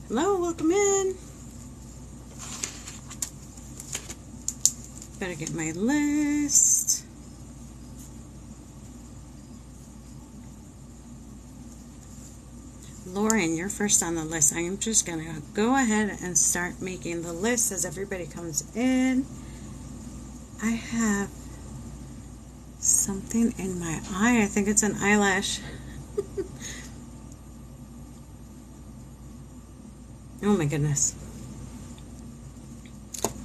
Hello, welcome in. Better get my list. Lauren, you're first on the list. I am just going to go ahead and start making the list as everybody comes in. I have something in my eye. I think it's an eyelash. Oh my goodness.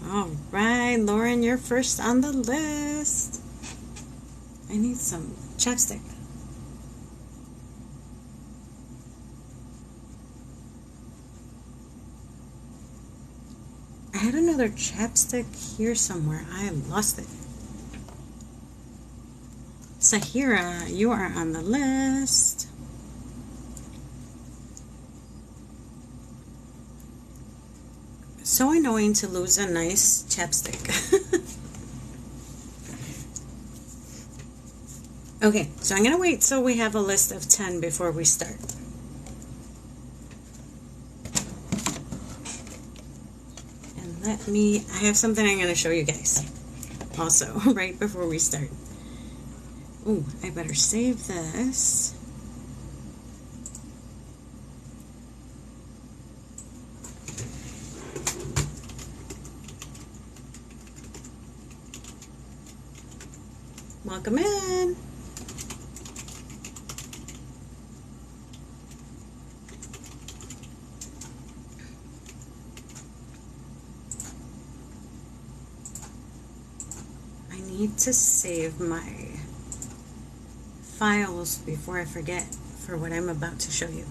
All right, Lauren, you're first on the list. I need some chapstick. I had another chapstick here somewhere. I lost it. Zahira, you are on the list. So annoying to lose a nice chapstick. Okay, so I'm going to wait till we have a list of 10 before we start. And I have something I'm going to show you guys also right before we start. Oh, I better save this. Welcome in. I need to save my files before I forget for what I'm about to show you.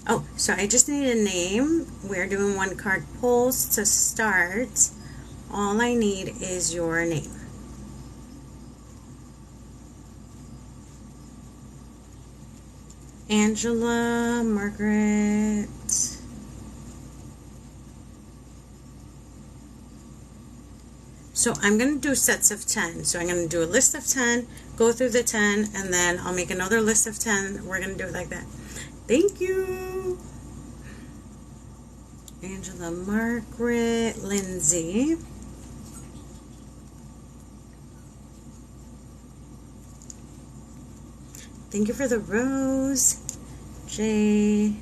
Oh, so I just need a name. We're doing one card pulls to start. All I need is your name. Angela, Margaret. So I'm going to do sets of 10. So I'm going to do a list of 10, go through the 10, and then I'll make another list of 10. We're going to do it like that. Thank you. Angela, Margaret, Lindsey. Thank you for the rose. Jay.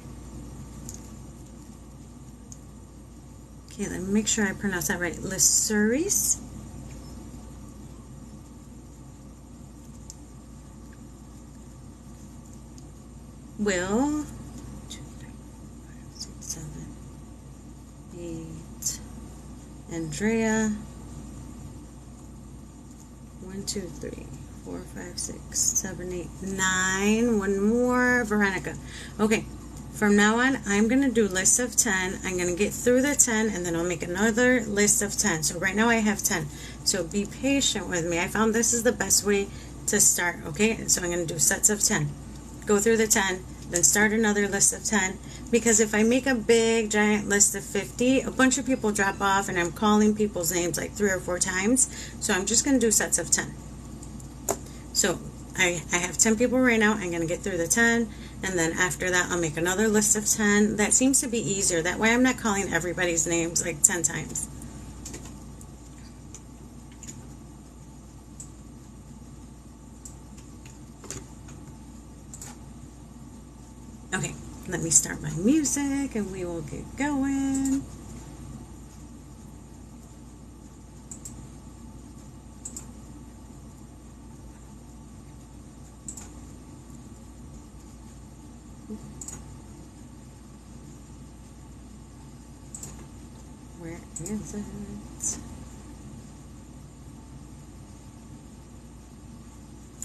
Okay, let me make sure I pronounce that right. Lisseurys. Will. 2, 3, 4, 5, 6, 7, 8. Andrea. 1, 2, 3. 4, 5, 6, 7, 8, 9. One more. Veronica. Okay. From now on, I'm going to do lists of 10. I'm going to get through the 10, and then I'll make another list of 10. So right now I have 10. So be patient with me. I found this is the best way to start. Okay. So I'm going to do sets of 10. Go through the 10, then start another list of 10. Because if I make a big, giant list of 50, a bunch of people drop off, and I'm calling people's names like 3 or 4 times. So I'm just going to do sets of 10. So I have 10 people right now. I'm going to get through the 10, and then after that I'll make another list of 10. That seems to be easier. That way I'm not calling everybody's names like 10 times. Okay, let me start my music and we will get going. Where is it?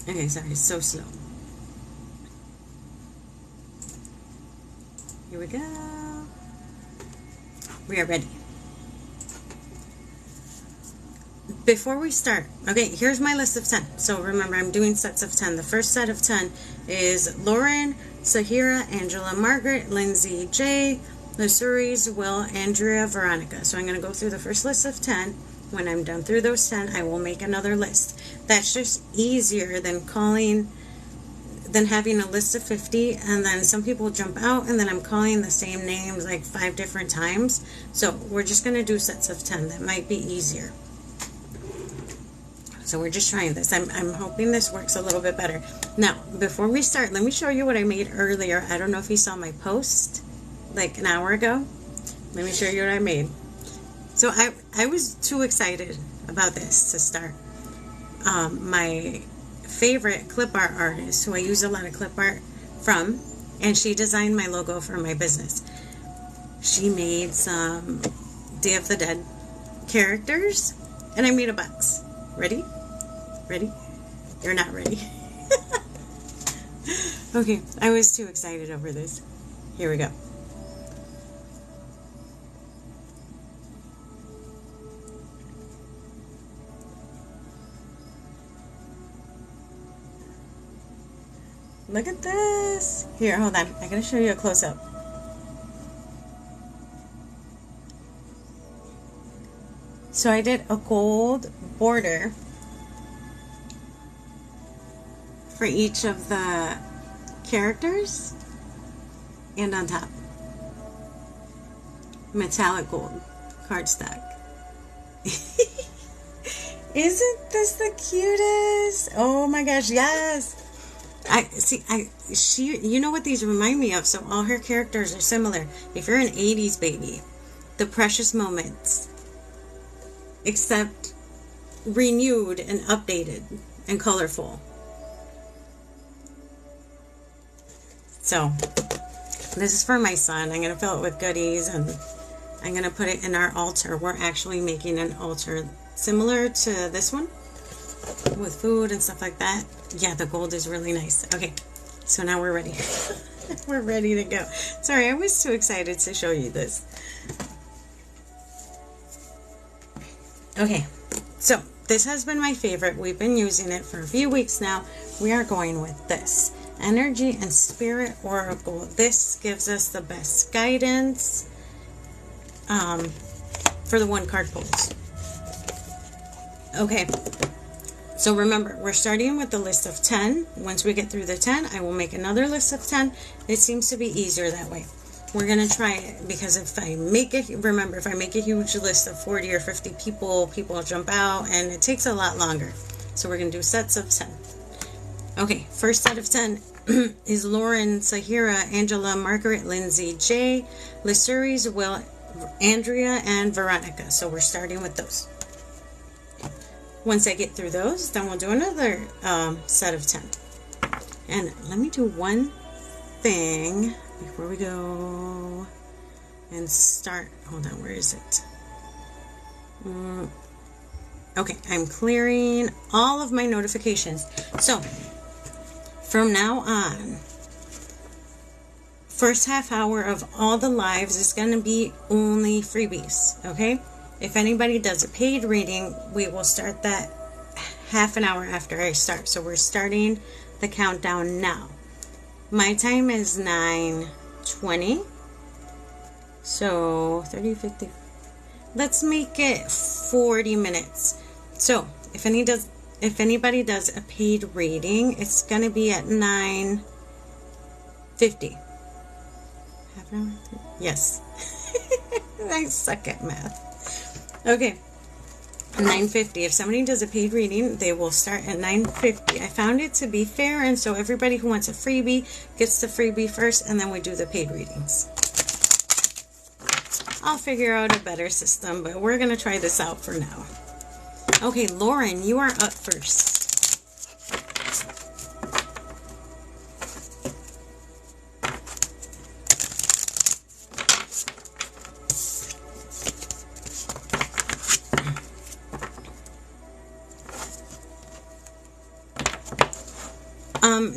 Okay, sorry, it's so slow. Here we go. We are ready. Before we start, okay, here's my list of 10. So remember, I'm doing sets of 10. The first set of 10 is Lauren, Zahira, Angela, Margaret, Lindsey, Jay, Lisseurys, Will, Andrea, Veronica. So I'm going to go through the first list of 10. When I'm done through those 10, I will make another list. That's just easier than calling than having a list of 50, and then some people jump out, and then I'm calling the same names like 5 different times. So we're just going to do sets of 10. That might be easier. So we're just trying this. I'm hoping this works a little bit better. Now, before we start, let me show you what I made earlier. I don't know if you saw my post like an hour ago. Let me show you what I made. So I was too excited about this to start. My favorite clip art artist, who I use a lot of clip art from, and she designed my logo for my business. She made some Day of the Dead characters, and I made a box. Ready? Ready? You're not ready. Okay, I was too excited over this. Here we go. Look at this. Here, hold on. I'm going to show you a close-up. So I did a gold border for each of the characters and on top. Metallic gold cardstock. Isn't this the cutest? Oh my gosh, yes. You know what these remind me of? So all her characters are similar. If you're an 80s baby, the precious moments, except renewed and updated and colorful. So this is for my son. I'm going to fill it with goodies, and I'm going to put it in our altar. We're actually making an altar similar to this one with food and stuff like that. Yeah, the gold is really nice. Okay, so now we're ready. We're ready to go. Sorry, I was too excited to show you this. Okay, so this has been my favorite. We've been using it for a few weeks now. We are going with this Energy and Spirit Oracle. This gives us the best guidance for the 1-card pulls. Okay, so remember, we're starting with the list of 10. Once we get through the 10, I will make another list of 10. It seems to be easier that way. We're going to try it, because if I make it, remember, if I make a huge list of 40 or 50 people will jump out, and it takes a lot longer. So we're going to do sets of 10. Okay, first set of 10 is Lauren, Zahira, Angela, Margaret, Lindsey, Jay, Lisseurys, Will, Andrea, and Veronica. So we're starting with those. Once I get through those, then we'll do another set of 10. And let me do one thing before we go and start. Hold on, where is it? Okay, I'm clearing all of my notifications. So from now on, first half hour of all the lives is going to be only freebies, okay? If anybody does a paid reading, we will start that half an hour after I start. So we're starting the countdown now. My time is 9:20. So 30, 50. Let's make it 40 minutes. So if anybody does a paid reading, it's going to be at 9:50. Half an hour? Yes. I suck at math. Okay, 9:50. If somebody does a paid reading, they will start at 9:50. I found it to be fair, and so everybody who wants a freebie gets the freebie first, and then we do the paid readings. I'll figure out a better system, but we're going to try this out for now. Okay, Lauren, you are up first.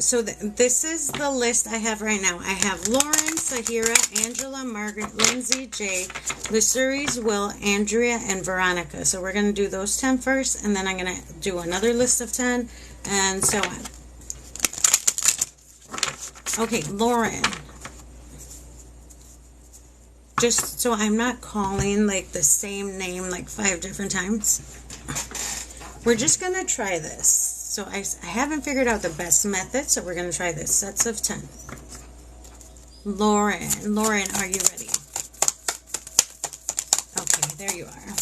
So this is the list I have right now. I have Lauren, Zahira, Angela, Margaret, Lindsey, Jay, Lisseurys, Will, Andrea, and Veronica. So we're going to do those 10 first, and then I'm going to do another list of 10, and so on. Okay, Lauren. Just so I'm not calling like the same name like 5 different times. We're just going to try this. So I haven't figured out the best method, so we're going to try this. Sets of 10. Lauren, are you ready? Okay, there you are.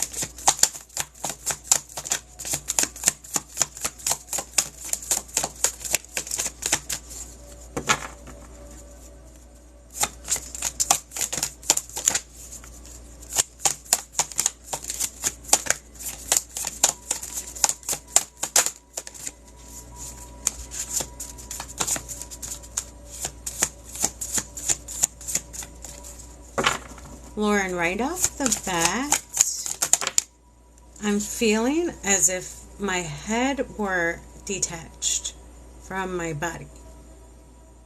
Lauren, right off the bat, I'm feeling as if my head were detached from my body.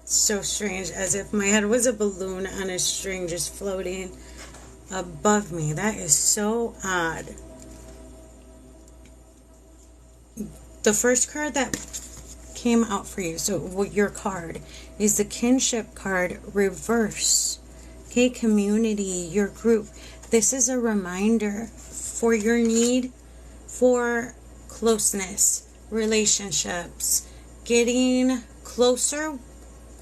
So strange, as if my head was a balloon on a string just floating above me. That is so odd. The first card that came out for you, so your card, is the kinship card reverse. Okay, community, your group. This is a reminder for your need for closeness, relationships, getting closer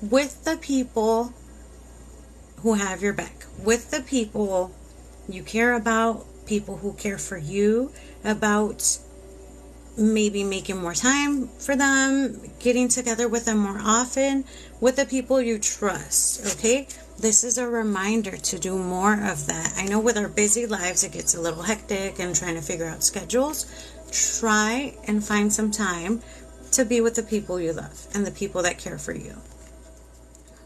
with the people who have your back, with the people you care about, people who care for you, about maybe making more time for them, getting together with them more often, with the people you trust, okay? This is a reminder to do more of that. I know with our busy lives, it gets a little hectic and trying to figure out schedules. Try and find some time to be with the people you love and the people that care for you.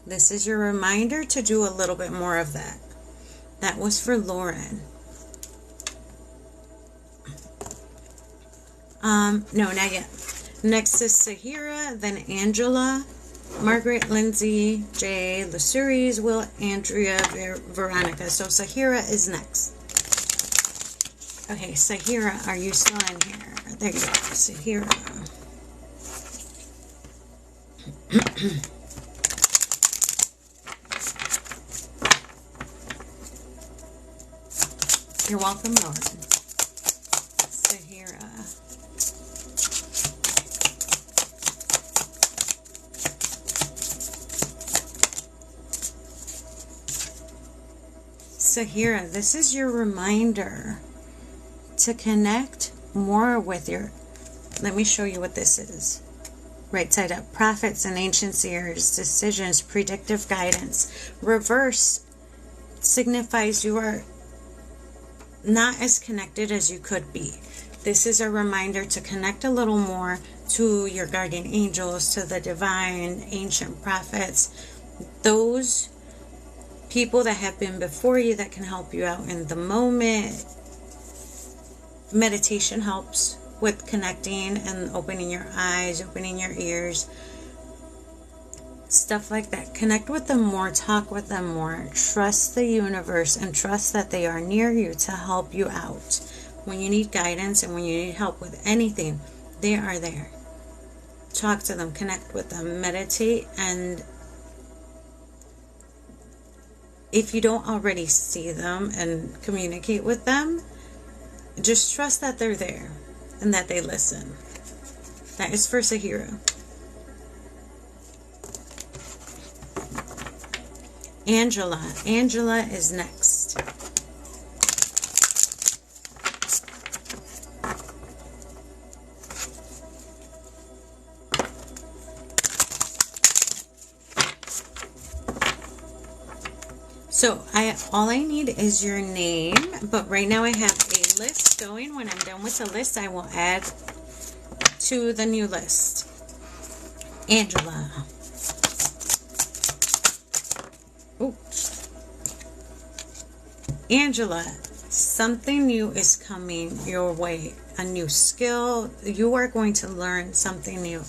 This is your reminder to do a little bit more of that. That was for Lauren. No, not yet. Next is Zahira, then Angela, Margaret, Lindsey, Jay, Lisseurys, Will, Andrea, Veronica. So Zahira is next. Okay, Zahira, are you still in here? There you go, Zahira. You're welcome, Lauren. Zahira. Zahira, this is your reminder to connect more with your, let me show you what this is. Right side up, prophets and ancient seers, decisions, predictive guidance. Reverse signifies you are not as connected as you could be. This is a reminder to connect a little more to your guardian angels, to the divine, ancient prophets, those people that have been before you that can help you out in the moment. Meditation helps with connecting and opening your eyes, opening your ears, stuff like that. Connect with them more, talk with them more, trust the universe, and trust that they are near you to help you out. When you need guidance and when you need help with anything, they are there. Talk to them, connect with them, meditate, and if you don't already see them and communicate with them, just trust that they're there and that they listen. That is for Zahira. Angela is next. So all I need is your name, but right now I have a list going. When I'm done with the list, I will add to the new list. Angela. Oh. Angela, something new is coming your way. A new skill. You are going to learn something new.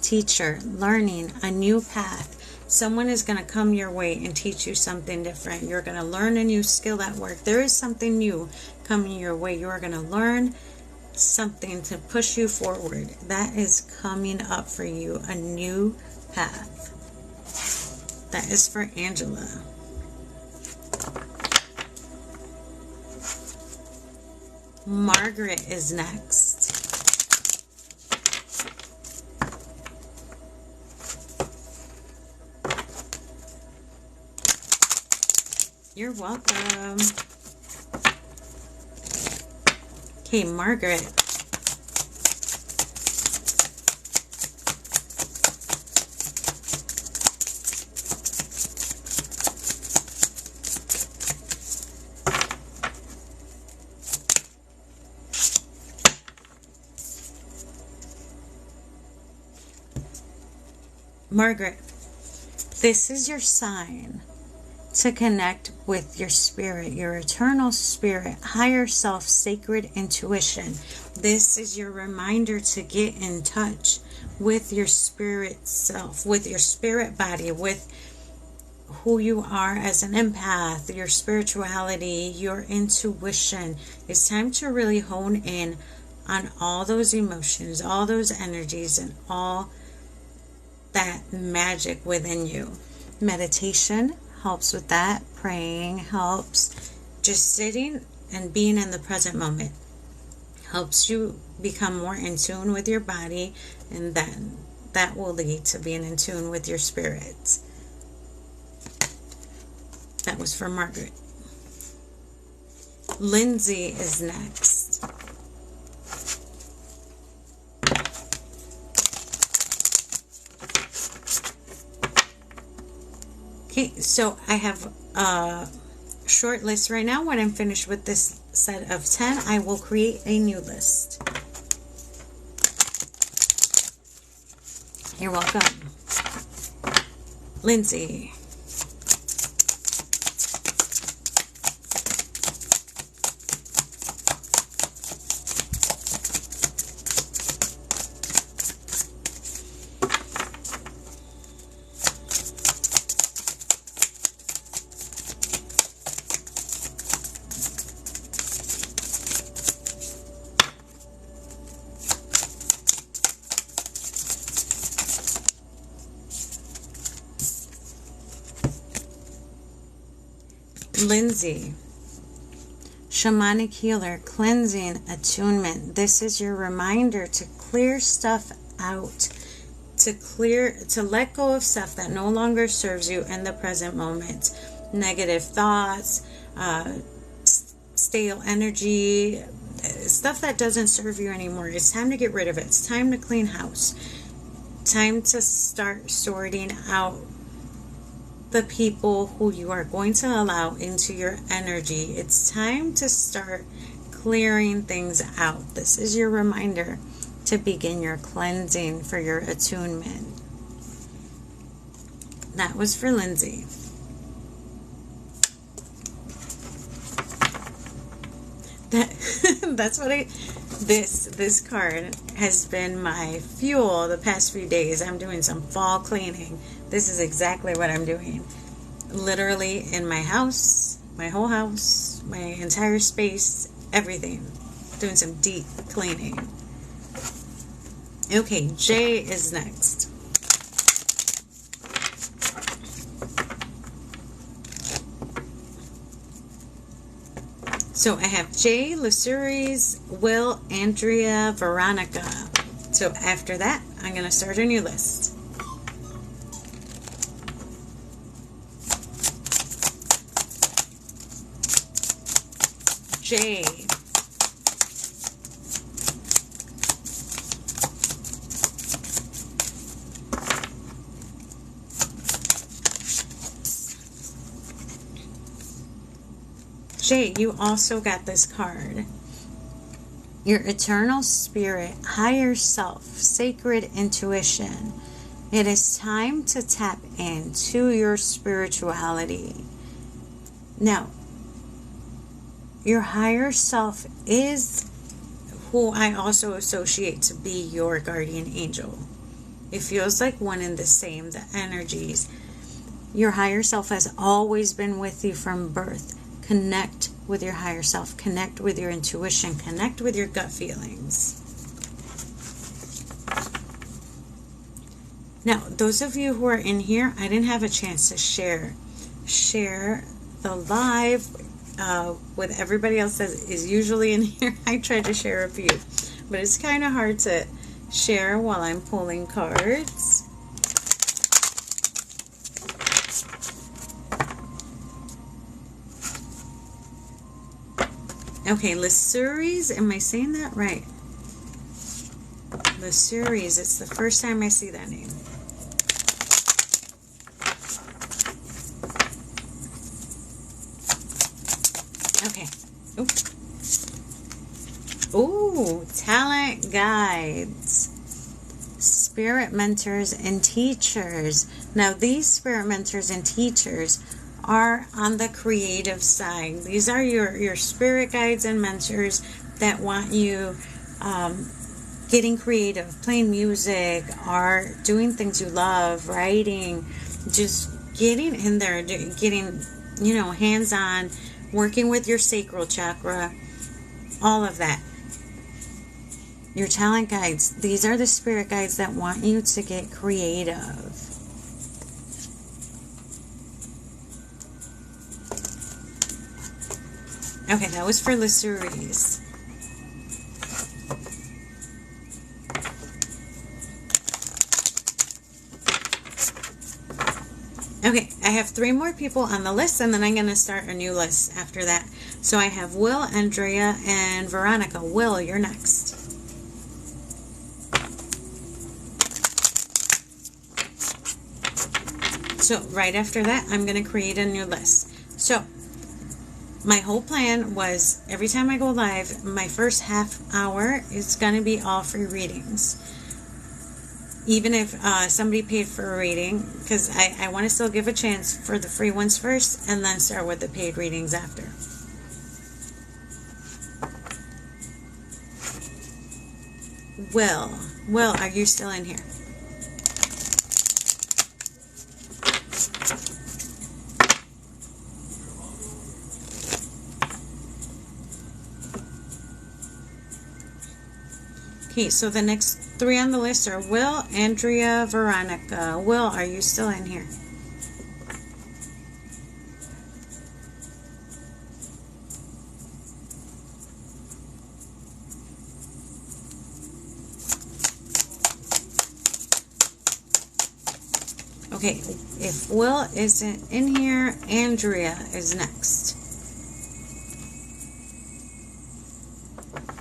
Teacher, learning, a new path. Someone is going to come your way and teach you something different. You're going to learn a new skill at work. There is something new coming your way. You are going to learn something to push you forward. That is coming up for you, a new path. That is for Angela. Margaret is next. You're welcome. Okay, Margaret. Margaret, this is your sign to connect with your spirit, your eternal spirit, higher self, sacred intuition. This is your reminder to get in touch with your spirit self, with your spirit body, with who you are as an empath, your spirituality, your intuition. It's time to really hone in on all those emotions, all those energies, and all that magic within you. Meditation helps with that. Praying helps. Just sitting and being in the present moment helps you become more in tune with your body, and then that will lead to being in tune with your spirit. That was for Margaret. Lindsey is next. Okay, so I have a short list right now. When I'm finished with this set of 10, I will create a new list. You're welcome. Lindsey. Lindsey, shamanic healer, cleansing, attunement. This is your reminder to clear stuff out, to let go of stuff that no longer serves you in the present moment. Negative thoughts, stale energy, stuff that doesn't serve you anymore. It's time to get rid of it. It's time to clean house. Time to start sorting out the people who you are going to allow into your energy. It's time to start clearing things out. This is your reminder to begin your cleansing for your attunement. That was for Lindsey. That's what this card has been my fuel the past few days. I'm doing some fall cleaning. This is exactly what I'm doing. Literally in my house, my whole house, my entire space, everything. Doing some deep cleaning. Okay, Jay is next. So I have Jay, Lisseurys, Will, Andrea, Veronica. So after that, I'm going to start a new list. Jay. Jay, you also got this card. Your eternal spirit, higher self, sacred intuition. It is time to tap into your spirituality. Now, your higher self is who I also associate to be your guardian angel. It feels like one and the same, the energies. Your higher self has always been with you from birth. Connect with your higher self. Connect with your intuition. Connect with your gut feelings. Now, those of you who are in here, I didn't have a chance to share the live with everybody else that is usually in here. I tried to share a few, but it's kind of hard to share while I'm pulling cards. Okay, Lisseurys. Am I saying that right? Lisseurys. It's the first time I see that name. Okay. Ooh, talent guides. Spirit mentors and teachers. Now, these spirit mentors and teachers are on the creative side. These are your spirit guides and mentors that want you getting creative, playing music, art, doing things you love, writing, just getting in there, getting, hands-on, working with your sacral chakra, all of that. Your talent guides. These are the spirit guides that want you to get creative. Okay, that was for Lisseurys. Okay, I have 3 more people on the list, and then I'm going to start a new list after that. So I have Will, Andrea, and Veronica. Will, you're next. So right after that, I'm going to create a new list. So my whole plan was every time I go live, my first half hour is going to be all free readings. Even if somebody paid for a reading, because I want to still give a chance for the free ones first and then start with the paid readings after. Will, are you still in here? Okay, so the next 3 on the list are Will, Andrea, Veronica. Will, are you still in here? Okay, if Will isn't in here, Andrea is next.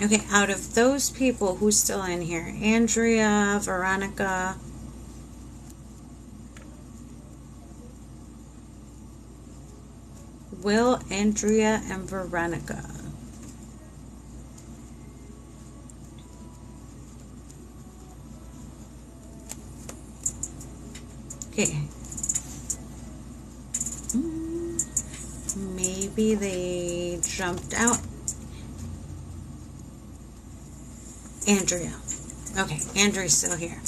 Okay, out of those people, who's still in here? Andrea, Veronica. Will, Andrea, and Veronica. Okay. Maybe they jumped out. Andrea. Okay, Andrea's still here.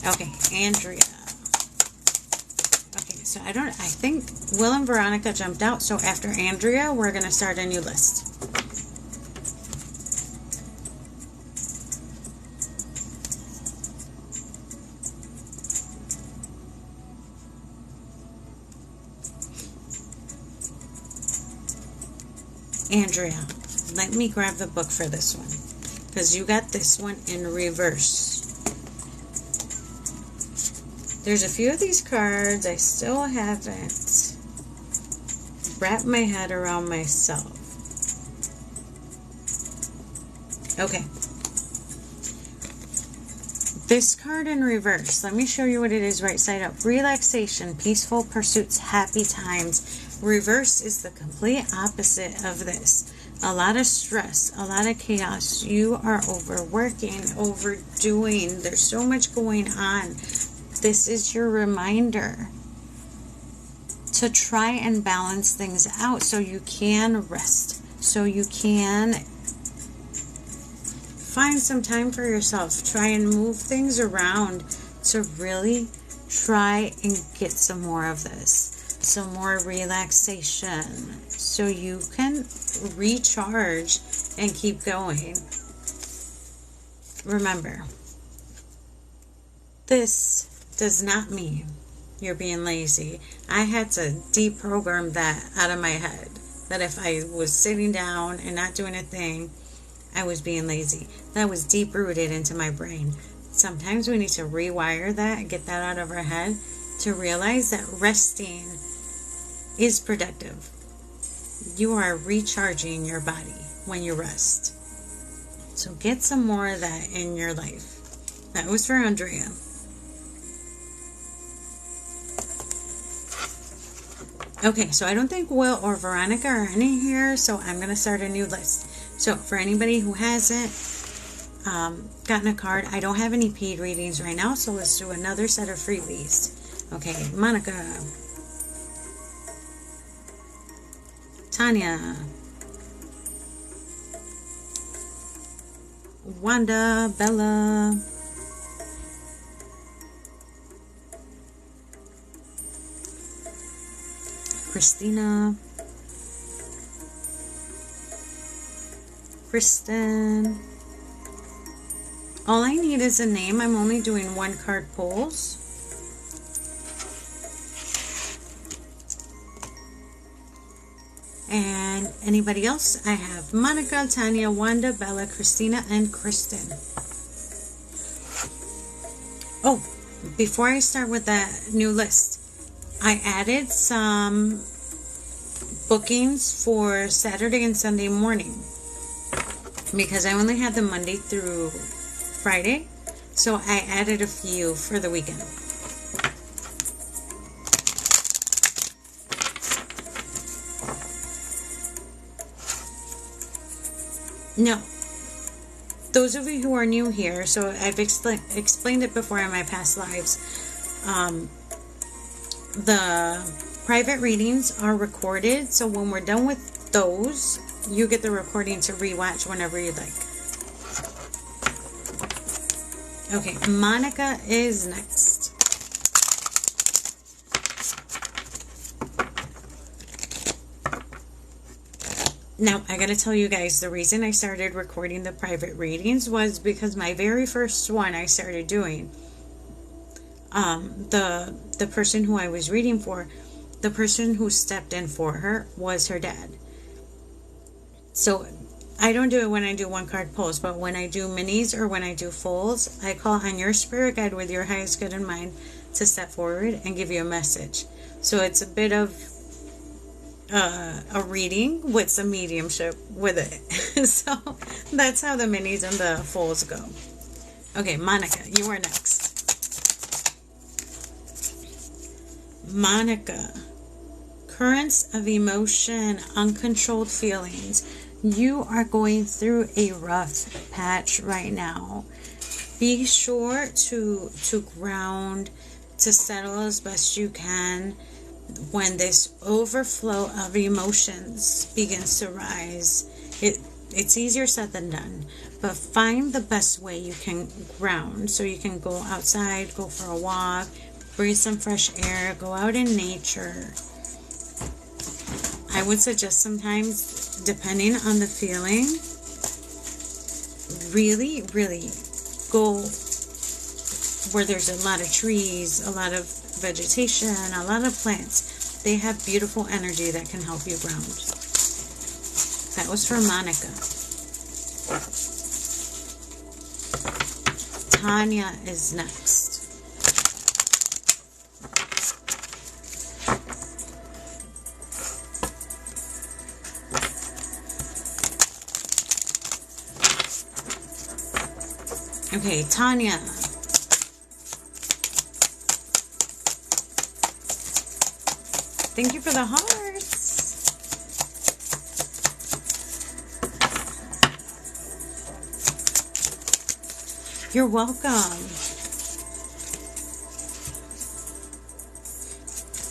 Okay, Andrea. Okay, so I think Will and Veronica jumped out, so after Andrea, we're going to start a new list. Andrea, let me grab the book for this one, because you got this one in reverse. There's a few of these cards I still haven't wrapped my head around myself. Okay. This card in reverse, let me show you what it is right side up. Relaxation, peaceful pursuits, happy times. Reverse is the complete opposite of this. A lot of stress, a lot of chaos. You are overworking, overdoing. There's so much going on. This is your reminder to try and balance things out so you can rest, so you can find some time for yourself. Try and move things around to really try and get some more of this. Some more relaxation so you can recharge and keep going. Remember, this does not mean you're being lazy. I had to deprogram that out of my head, that if I was sitting down and not doing a thing, I was being lazy. That was deep rooted into my brain. Sometimes we need to rewire that and get that out of our head to realize that resting is productive. You are recharging your body. when you rest. So get some more of that in your life. That was for Andrea. Okay, so I don't think Will or Veronica are any here, so I'm going to start a new list. So for anybody who hasn't gotten a card, I don't have any paid readings right now, so let's do another set of freebies. Okay, Monica, Tonya, Wanda, Bella, Christina, Kristen. All I need is a name. I'm only doing 1 card pulls. And anybody else? I have Monica, Tonya, Wanda, Bella, Christina, and Kristen. Oh, before I start with that new list, I added some bookings for Saturday and Sunday morning because I only had them Monday through Friday, so I added a few for the weekend. Now, those of you who are new here, so I've explained it before in my past lives, the private readings are recorded, so when we're done with those, you get the recording to rewatch whenever you'd like. Okay, Monica is next. Now, I gotta tell you guys, the reason I started recording the private readings was because my very first one I started doing, the person who I was reading for, the person who stepped in for her was her dad. So I don't do it when I do 1 card pulls, but when I do minis or when I do fulls, I call on your spirit guide with your highest good in mind to step forward and give you a message. So it's a bit of a reading with some mediumship with it. So that's how the minis and the fulls go. Okay, Monica, you are next. Monica, currents of emotion, uncontrolled feelings. You are going through a rough patch right now. Be sure to ground, to settle as best you can when this overflow of emotions begins to rise. It's easier said than done, but find the best way you can ground, so you can go outside, go for a walk, breathe some fresh air, go out in nature. I would suggest sometimes, depending on the feeling, really, really go where there's a lot of trees, a lot of vegetation, a lot of plants. They have beautiful energy that can help you ground. That was for Monica. Tonya is next. Okay, Tonya. Thank you for the hearts. You're welcome.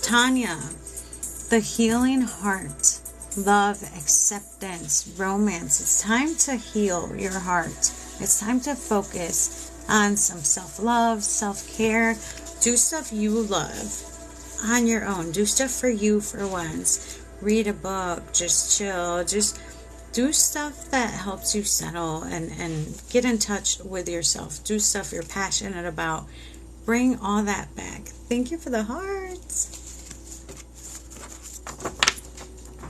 Tonya, the healing heart, love, acceptance, romance. It's time to heal your heart. It's time to focus on some self-love, self-care. Do stuff you love on your own. Do stuff for you for once. Read a book. Just chill. Just do stuff that helps you settle and get in touch with yourself. Do stuff you're passionate about. Bring all that back. Thank you for the hearts.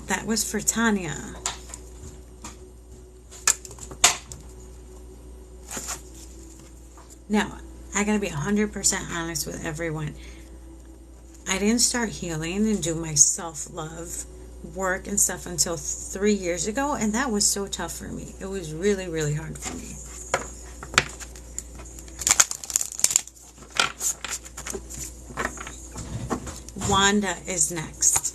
That was for Tonya. Now, I gotta be 100% honest with everyone. I didn't start healing and do my self-love work and stuff until 3 years ago, and that was so tough for me. It was really, really hard for me. Wanda is next.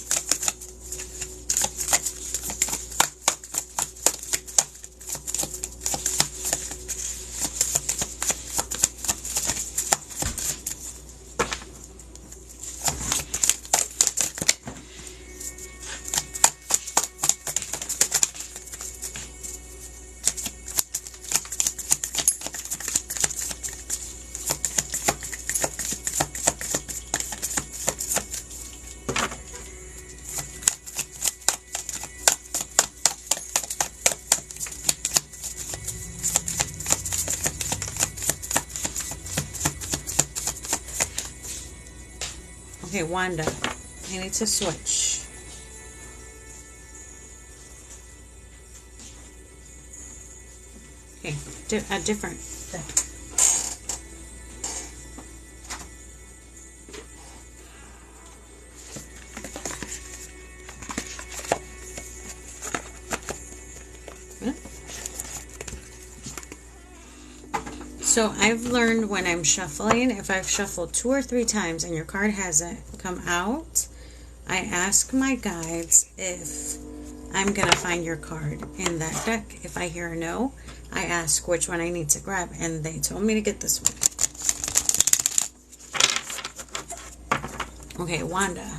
Okay, Wanda, I need to switch. Okay, a different thing. So I've learned when I'm shuffling, if I've shuffled 2 or 3 times and your card hasn't come out, I ask my guides if I'm going to find your card in that deck. If I hear a no, I ask which one I need to grab, and they told me to get this one. Okay, Wanda.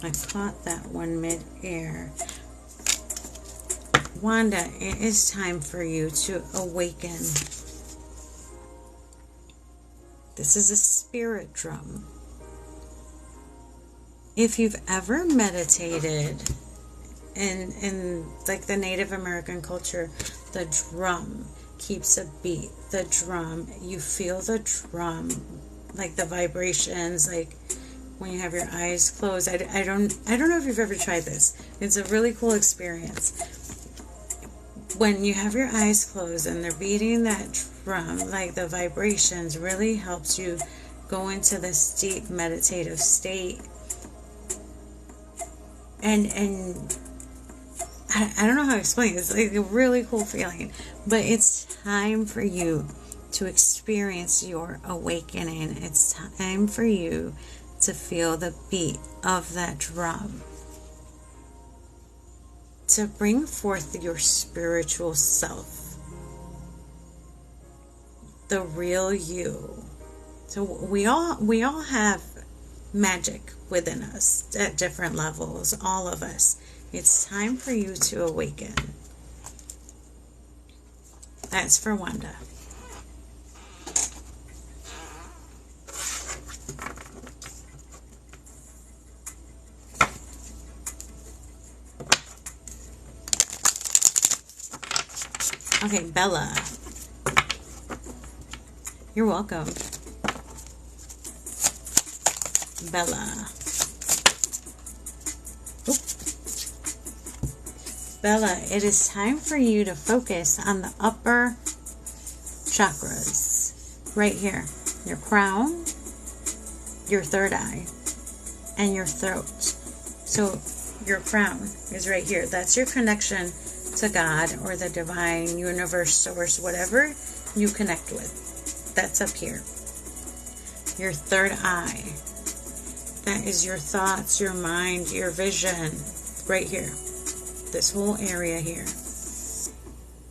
I caught that one mid-air. Wanda, it is time for you to awaken. This is a spirit drum. If you've ever meditated in like the Native American culture, the drum keeps a beat. The drum, you feel the drum, like the vibrations, like when you have your eyes closed. I don't know if you've ever tried this. It's a really cool experience. When you have your eyes closed and they're beating that drum, like the vibrations really helps you go into this deep meditative state. And I don't know how to explain it. It's like a really cool feeling. But it's time for you to experience your awakening. It's time for you to feel the beat of that drum, to bring forth your spiritual self, the real you. So we all have magic within us at different levels, all of us. It's time for you to awaken. That's for Wanda. Okay, Bella. You're welcome. Bella. Oop. Bella, it is time for you to focus on the upper chakras. Right here. Your crown, your third eye, and your throat. So your crown is right here. That's your connection to God or the divine, universe, source, whatever you connect with. That's up here. Your third eye. That is your thoughts, your mind, your vision. Right here. This whole area here.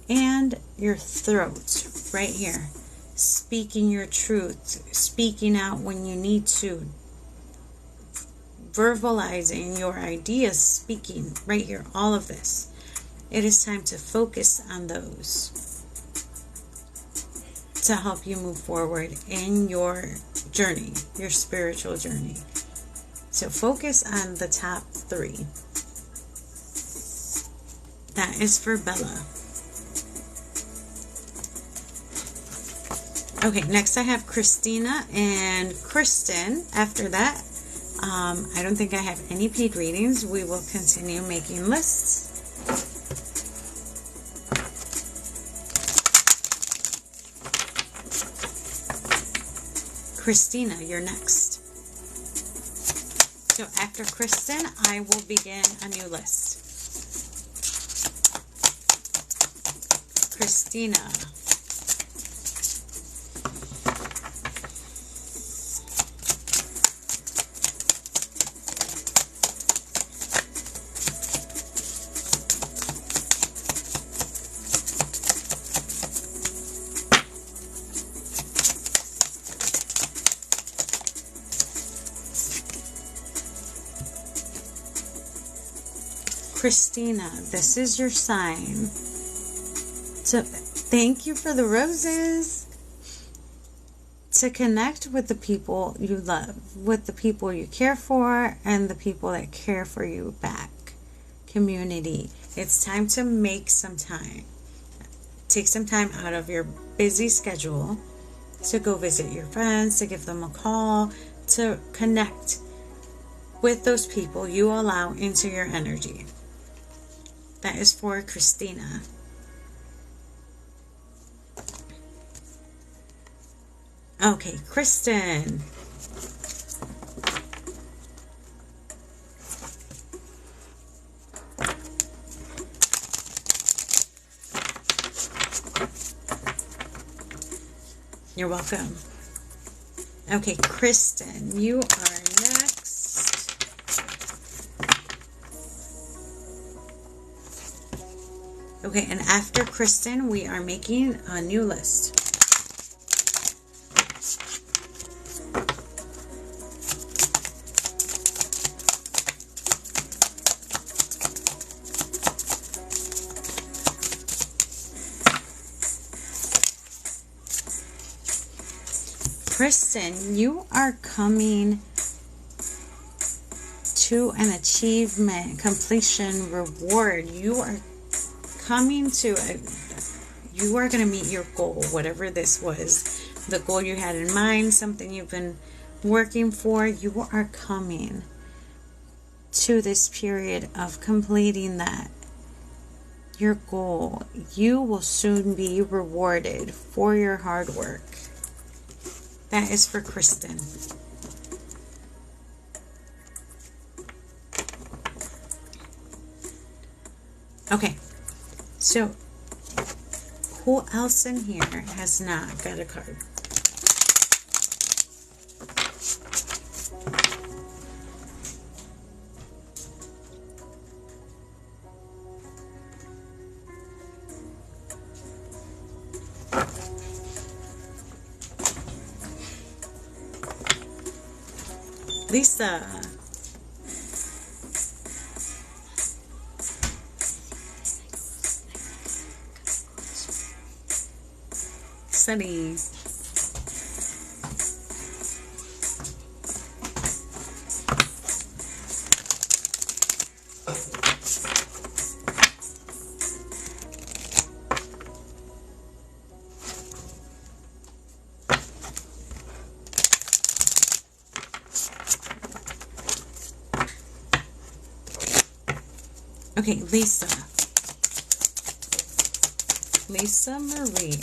And your throat. Right here. Speaking your truth. Speaking out when you need to. Verbalizing your ideas. Speaking. Right here. All of this. It is time to focus on those to help you move forward in your journey, your spiritual journey. So focus on the top 3. That is for Bella. Okay, next I have Christina and Kristen. After that, I don't think I have any paid readings. We will continue making lists. Christina, you're next. So after Kristen, I will begin a new list. Christina. Christina, this is your sign. So thank you for the roses. To connect with the people you love, with the people you care for, and the people that care for you back. Community. It's time to make some time. Take some time out of your busy schedule to go visit your friends, to give them a call, to connect with those people you allow into your energy. That is for Christina. Okay, Kristen. You're welcome. Okay, Kristen, you are next. Okay, and after Kristen, we are making a new list. Kristen, you are coming to an achievement, completion, reward. You are coming to you are going to meet your goal, whatever this was, the goal you had in mind, something you've been working for. You are coming to this period of completing that, your goal. You will soon be rewarded for your hard work. That is for Kristen. Okay, so who else in here has not got a card? Lisa. Sunny. Okay, Lisa. LisaMarie.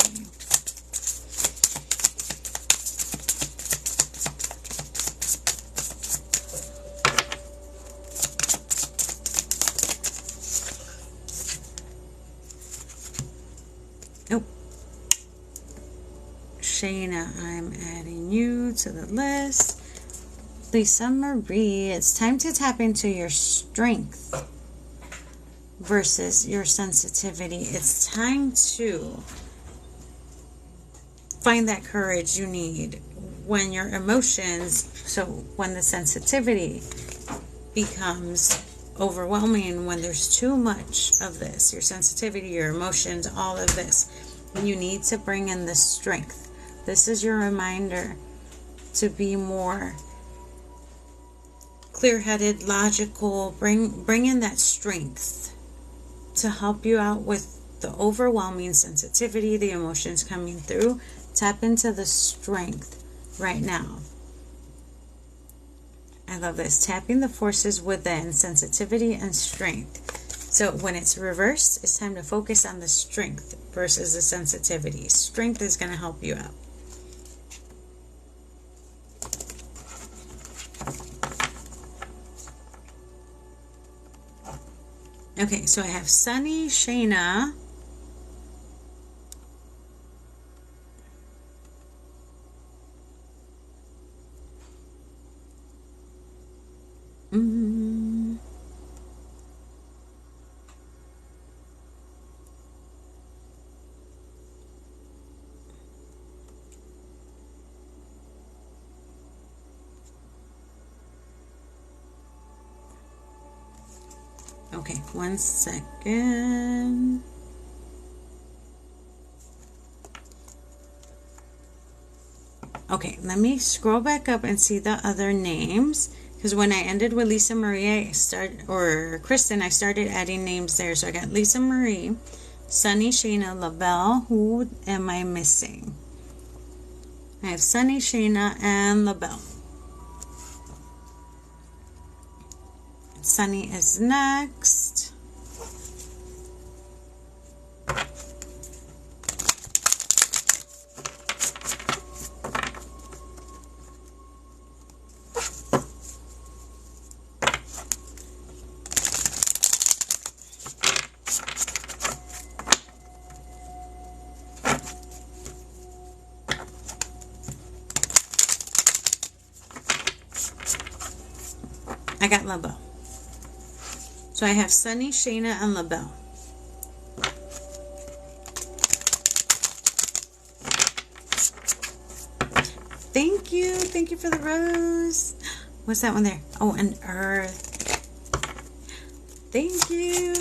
Oh. Shanna, I'm adding you to the list. LisaMarie, it's time to tap into your strength versus your sensitivity. It's time to find that courage you need when your emotions, so when the sensitivity becomes overwhelming, when there's too much of this, your sensitivity, your emotions, all of this, you need to bring in the strength. This is your reminder to be more clear-headed, logical. Bring in that strength to help you out with the overwhelming sensitivity, the emotions coming through, Tap into the strength right now. I love this. Tapping the forces within, sensitivity and strength. So when it's reversed, it's time to focus on the strength versus the sensitivity. Strength is going to help you out. Okay, so I have Sunny, Shanna. Okay, 1 second. Okay, let me scroll back up and see the other names. Because when I ended with LisaMarie, or Kristen, I started adding names there. So I got LisaMarie, Sunny, Shanna, Lavelle. Who am I missing? I have Sunny, Shanna, and Lavelle. Sunny is next. I got Lavelle. So I have Sunny, Shanna, and Lavelle. Thank you. Thank you for the rose. What's that one there? Oh, an earth. Thank you.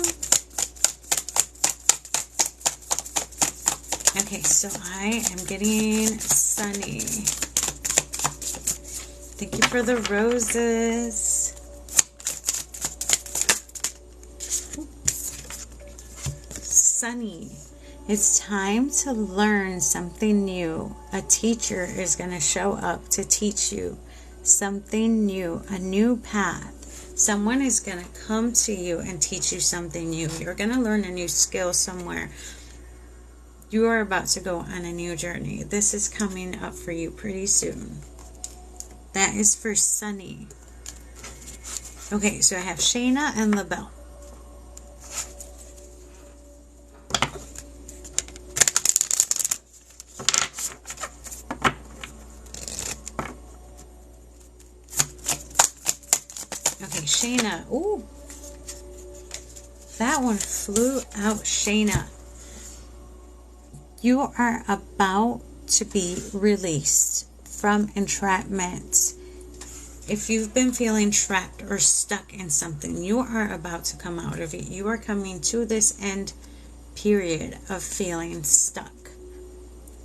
Okay, so I am getting Sunny. Thank you for the roses. Sunny, it's time to learn something new. A teacher is going to show up to teach you something new, a new path. Someone is going to come to you and teach you something new. You're going to learn a new skill somewhere. You are about to go on a new journey. This is coming up for you pretty soon. That is for Sunny. Okay, so I have Shanna and Lavelle. Okay, Shanna. Ooh. That one flew out, Shanna. You are about to be released from entrapment. If you've been feeling trapped or stuck in something, you are about to come out of it. You are coming to this end period of feeling stuck.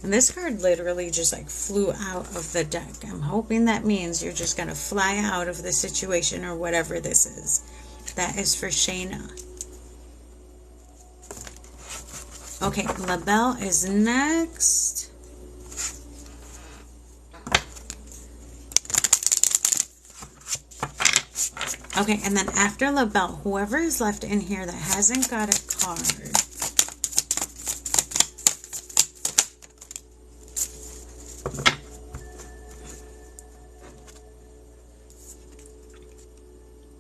And this card literally just like flew out of the deck. I'm hoping that means you're just going to fly out of the situation or whatever this is. That is for Shanna. Okay, Lavelle is next. Okay, and then after Lavelle, whoever is left in here that hasn't got a card.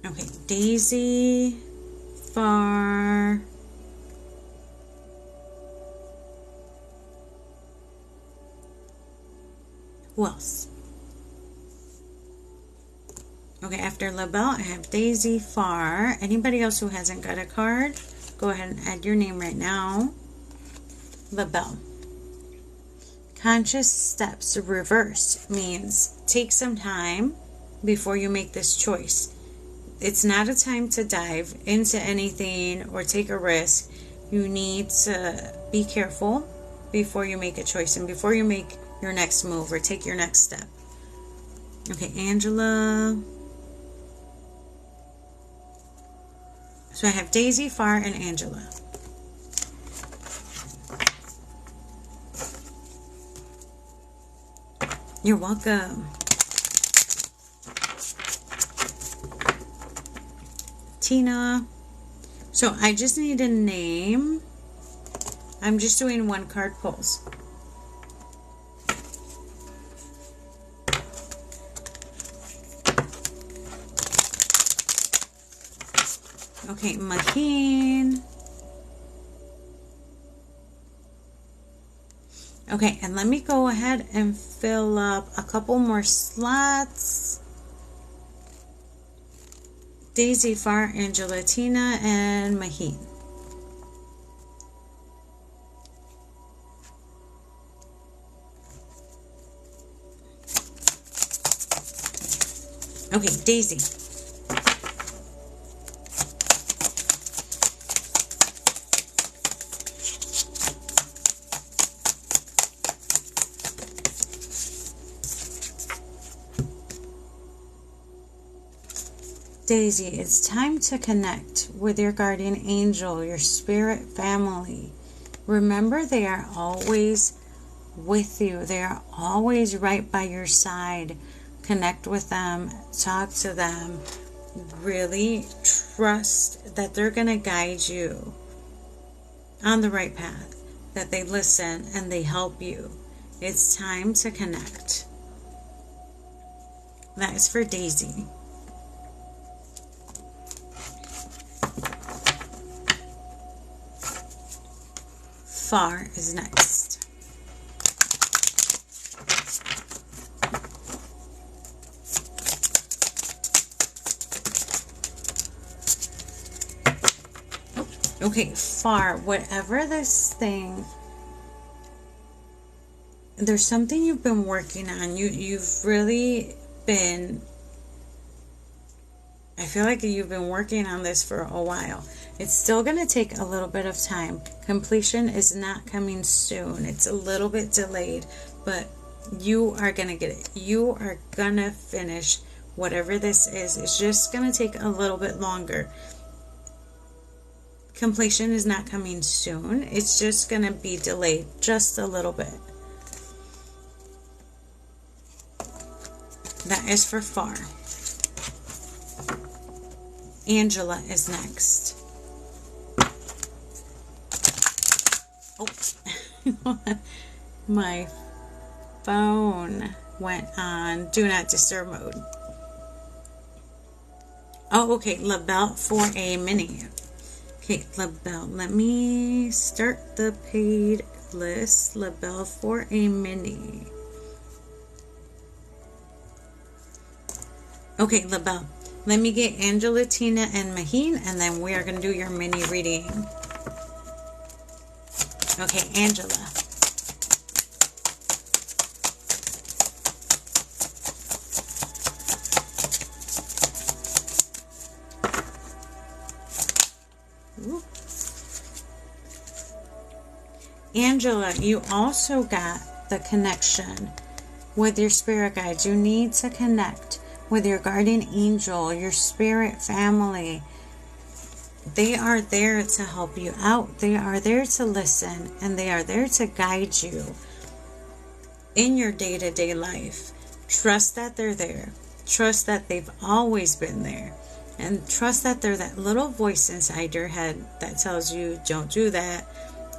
Okay, Daisy, Farr. Who else? Okay, after Lavelle, I have Daisy, Farr. Anybody else who hasn't got a card, go ahead and add your name right now. Lavelle. Conscious steps reversed means take some time before you make this choice. It's not a time to dive into anything or take a risk. You need to be careful before you make a choice and before you make your next move or take your next step. Okay, Angela. So I have Daisy, Farr, and Angela. You're welcome. Tina. So I just need a name. I'm just doing 1 card pulls. Okay, Maheen. Okay, and let me go ahead and fill up a couple more slots. Daisy, Farr, Angela, Tina, and Maheen. Okay, Daisy. Daisy, it's time to connect with your guardian angel, your spirit family. Remember, they are always with you. They are always right by your side. Connect with them. Talk to them. Really trust that they're going to guide you on the right path, that they listen and they help you. It's time to connect. That is for Daisy. Farr is next. Okay, Farr, whatever this thing, there's something you've been working on. You've really been, I feel like you've been working on this for a while. It's still going to take a little bit of time. Completion is not coming soon. It's a little bit delayed, but you are going to get it. You are going to finish whatever this is. It's just going to take a little bit longer. Completion is not coming soon. It's just going to be delayed just a little bit. That is for Farr. Angela is next. Oh, my phone went on do not disturb mode. Oh, okay, Lavelle for a mini. Okay, Lavelle, let me start the paid list. Lavelle for a mini. Okay, Lavelle, let me get Angela, Tina, and Maheen, and then we are going to do your mini reading. Okay, Angela. Ooh. Angela, you also got the connection with your spirit guides. You need to connect with your guardian angel, your spirit family. They are there to help you out. They are there to listen, and they are there to guide you in your day-to-day life. Trust that they're there. Trust that they've always been there. And trust that they're that little voice inside your head that tells you, don't do that.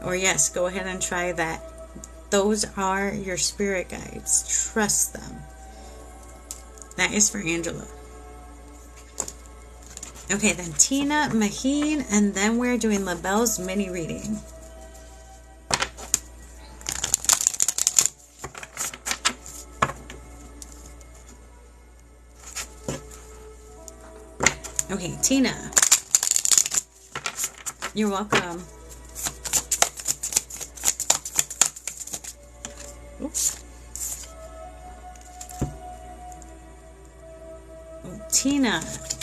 Or yes, go ahead and try that. Those are your spirit guides. Trust them. That is for Angela. Okay, then Tina, Maheen, and then we're doing Lavelle's mini reading. Okay, Tina. You're welcome. Oops. Tina,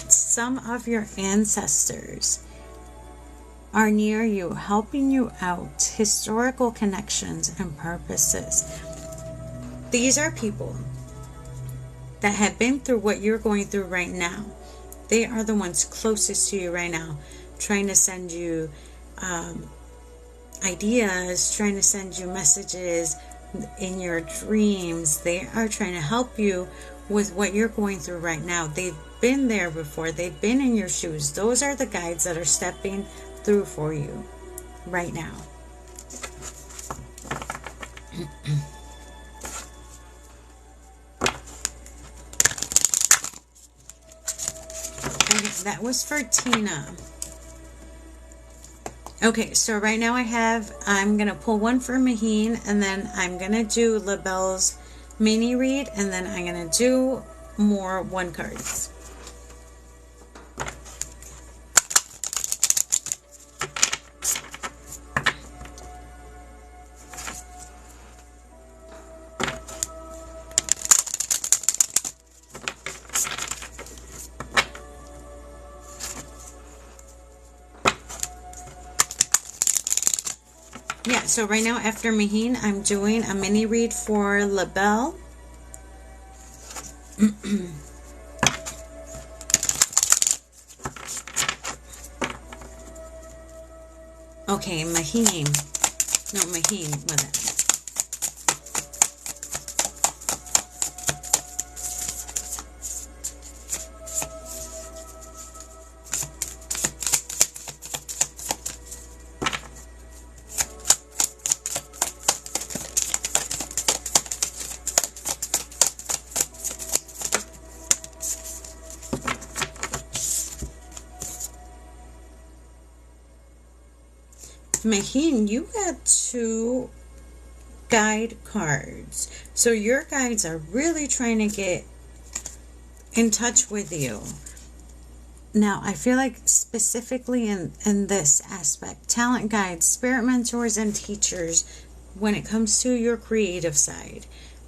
some of your ancestors are near you, helping you out, historical connections and purposes. These are people that have been through what you're going through right now. They are the ones closest to you right now, trying to send you ideas, trying to send you messages, in your dreams. They are trying to help you with what you're going through right now. They've been there before. They've been in your shoes. Those are the guides that are stepping through for you right now. Okay, that was for Tina. Okay, so right now I'm going to pull one for Maheen, and then I'm going to do Lavelle's mini read, and then I'm going to do more one cards. Yeah, so right now after Maheen, I'm doing a mini read for Lavelle. Okay, Maheen. No, Maheen with it. Maheen, you got 2 guide cards. So your guides are really trying to get in touch with you. Now, I feel like specifically in this aspect, talent guides, spirit mentors, and teachers, when it comes to your creative side,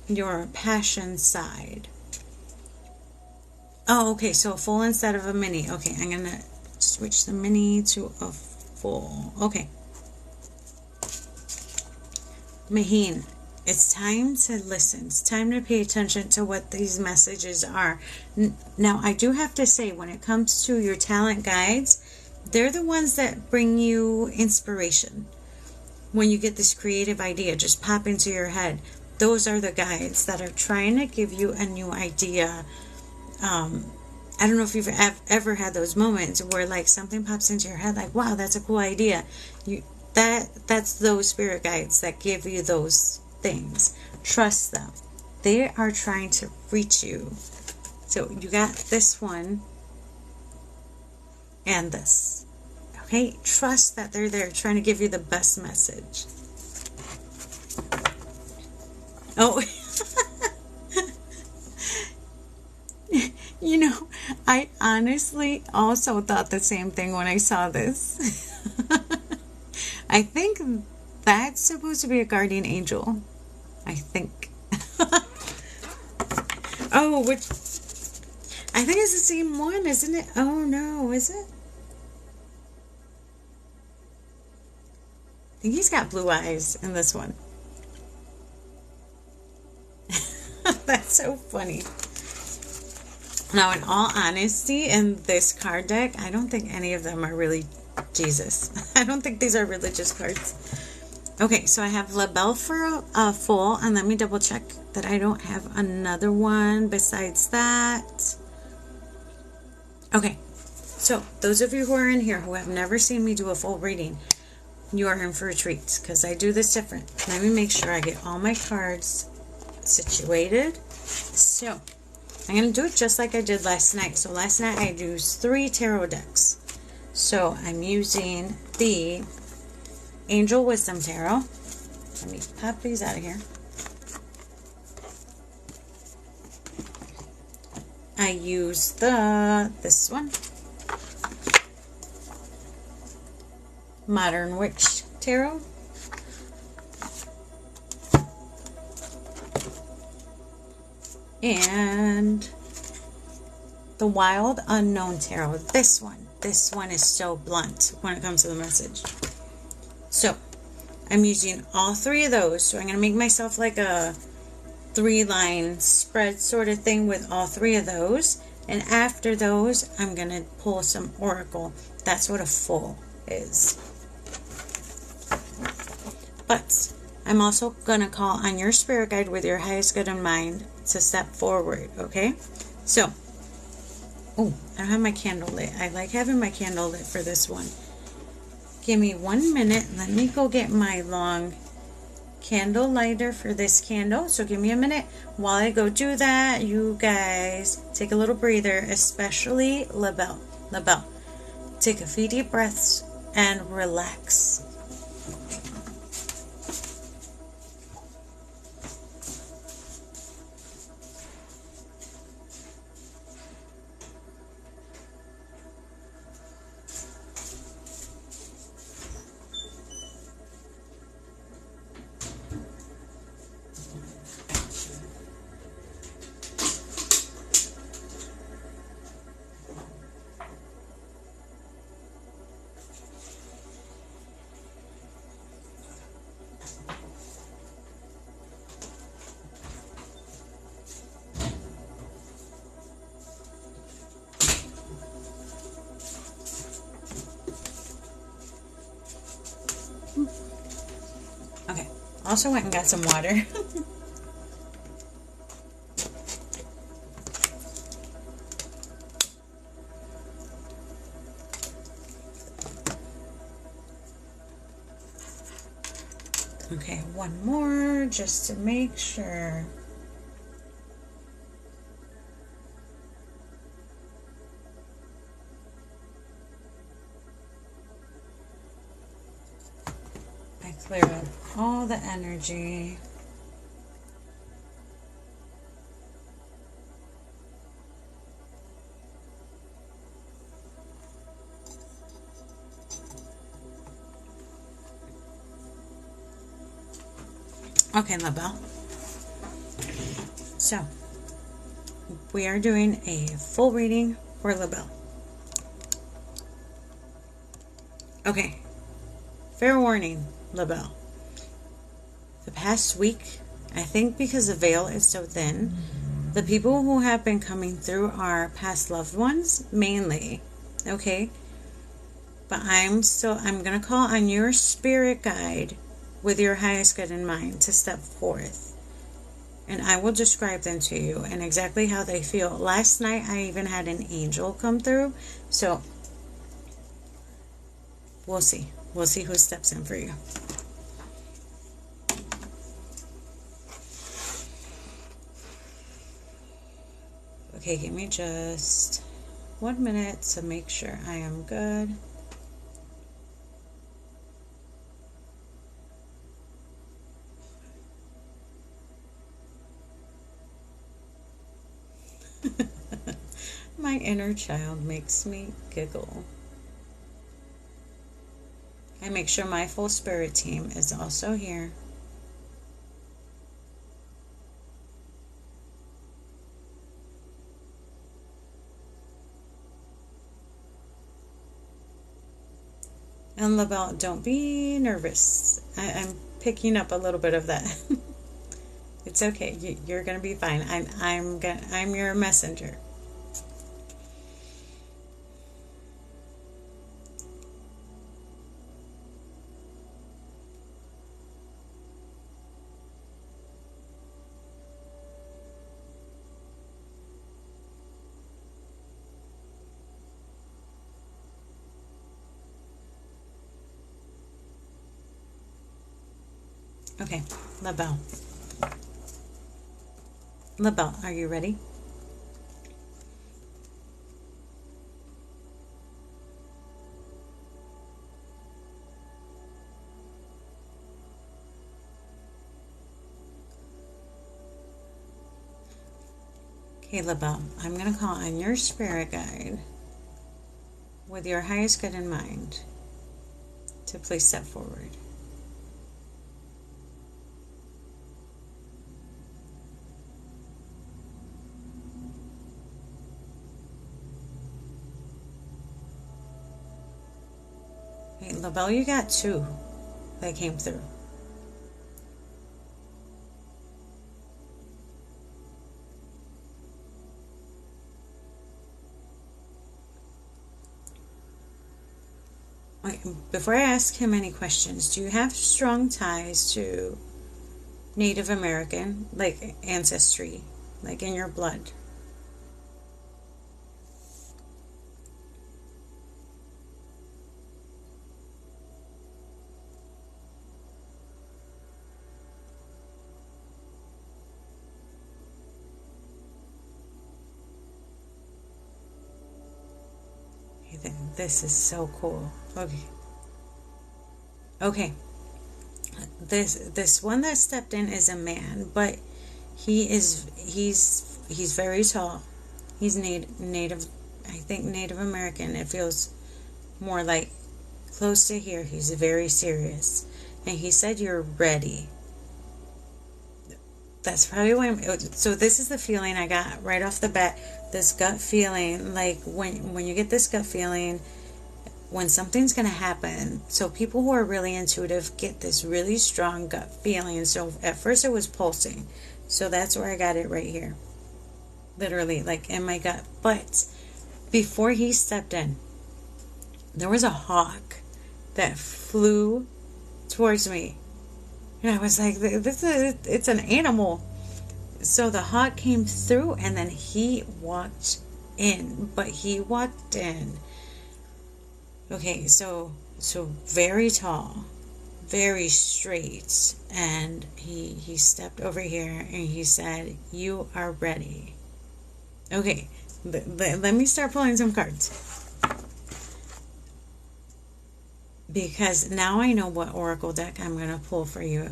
your passion side. Oh, okay, so a full instead of a mini. Okay, I'm going to switch the mini to a full. Okay. Maheen, it's time to listen. It's time to pay attention to what these messages are. Now, I do have to say, when it comes to your talent guides, they're the ones that bring you inspiration. When you get this creative idea just pop into your head, those are the guides that are trying to give you a new idea. I don't know if you've ever had those moments where like something pops into your head like, wow, that's a cool idea. That's those spirit guides that give you those things. Trust them. They are trying to reach you. So you got this one and this. Okay? Trust that they're there trying to give you the best message. Oh. You know, I honestly also thought the same thing when I saw this. I think that's supposed to be a guardian angel. I think. Oh, which I think it's the same one, isn't it? Oh no, is it? I think he's got blue eyes in this one. That's so funny. Now, in all honesty, in this card deck, I don't think any of them are really Jesus. I don't think these are religious cards. Okay, so I have Lavelle for a full, and let me double check that I don't have another one besides that. Okay, so those of you who are in here who have never seen me do a full reading, you are in for a treat because I do this different. Let me make sure I get all my cards situated. So I'm going to do it just like I did last night. So last night I used 3 tarot decks. So I'm using the Angel Wisdom Tarot. Let me pop these out of here. I use this one. Modern Witch Tarot. And the Wild Unknown Tarot. This one is so blunt when it comes to the message. So I'm using all 3 of those. So I'm going to make myself like a 3-line spread sort of thing with all 3 of those. And after those, I'm going to pull some Oracle. That's what a full is. But I'm also going to call on your spirit guide with your highest good in mind to step forward, okay? So, oh, I don't have my candle lit. I like having my candle lit for this one. Give me 1 minute. Let me go get my long candle lighter for this candle. So give me a minute. While I go do that, you guys take a little breather, especially Lavelle. Lavelle, take a few deep breaths and relax. Okay, also went and got some water. Okay, one more just to make sure. I clear up all the energy. Okay, Lavelle. So, we are doing a full reading for Lavelle. Okay, fair warning, Lavelle. The past week, I think because the veil is so thin, the people who have been coming through are past loved ones, mainly, okay? But I'm going to call on your spirit guide with your highest good in mind to step forth. And I will describe them to you and exactly how they feel. Last night, I even had an angel come through. So, we'll see. We'll see who steps in for you. Okay, give me just 1 minute to make sure I am good. My inner child makes me giggle. I make sure my full spirit team is also here. And Lavelle, don't be nervous. I'm picking up a little bit of that. It's okay. You're gonna be fine. I'm your messenger. Okay, Lavelle. Lavelle, are you ready? Okay, Lavelle, I'm going to call on your spirit guide with your highest good in mind to please step forward. Okay, Lavelle, you got two that came through. Before I ask him any questions, do you have strong ties to Native American, like ancestry, like in your blood. This is so cool. Okay. Okay. This one that stepped in is a man, but he's very tall. He's native, I think Native American. It feels more like close to here. He's very serious. And he said you're ready. That's probably why so this is the feeling I got right off the bat. This gut feeling, like when you get this gut feeling when something's going to happen. So people who are really intuitive get this really strong gut feeling. So at first it was pulsing. So that's where I got it right here. Literally, like in my gut. But before he stepped in, there was a hawk that flew towards me. And I was like, it's an animal. So the hawk came through and then he walked in. But he walked in. Okay, so very tall, very straight, and he stepped over here and he said, "You are ready." Okay, let me start pulling some cards, because now I know what oracle deck I'm gonna pull for you.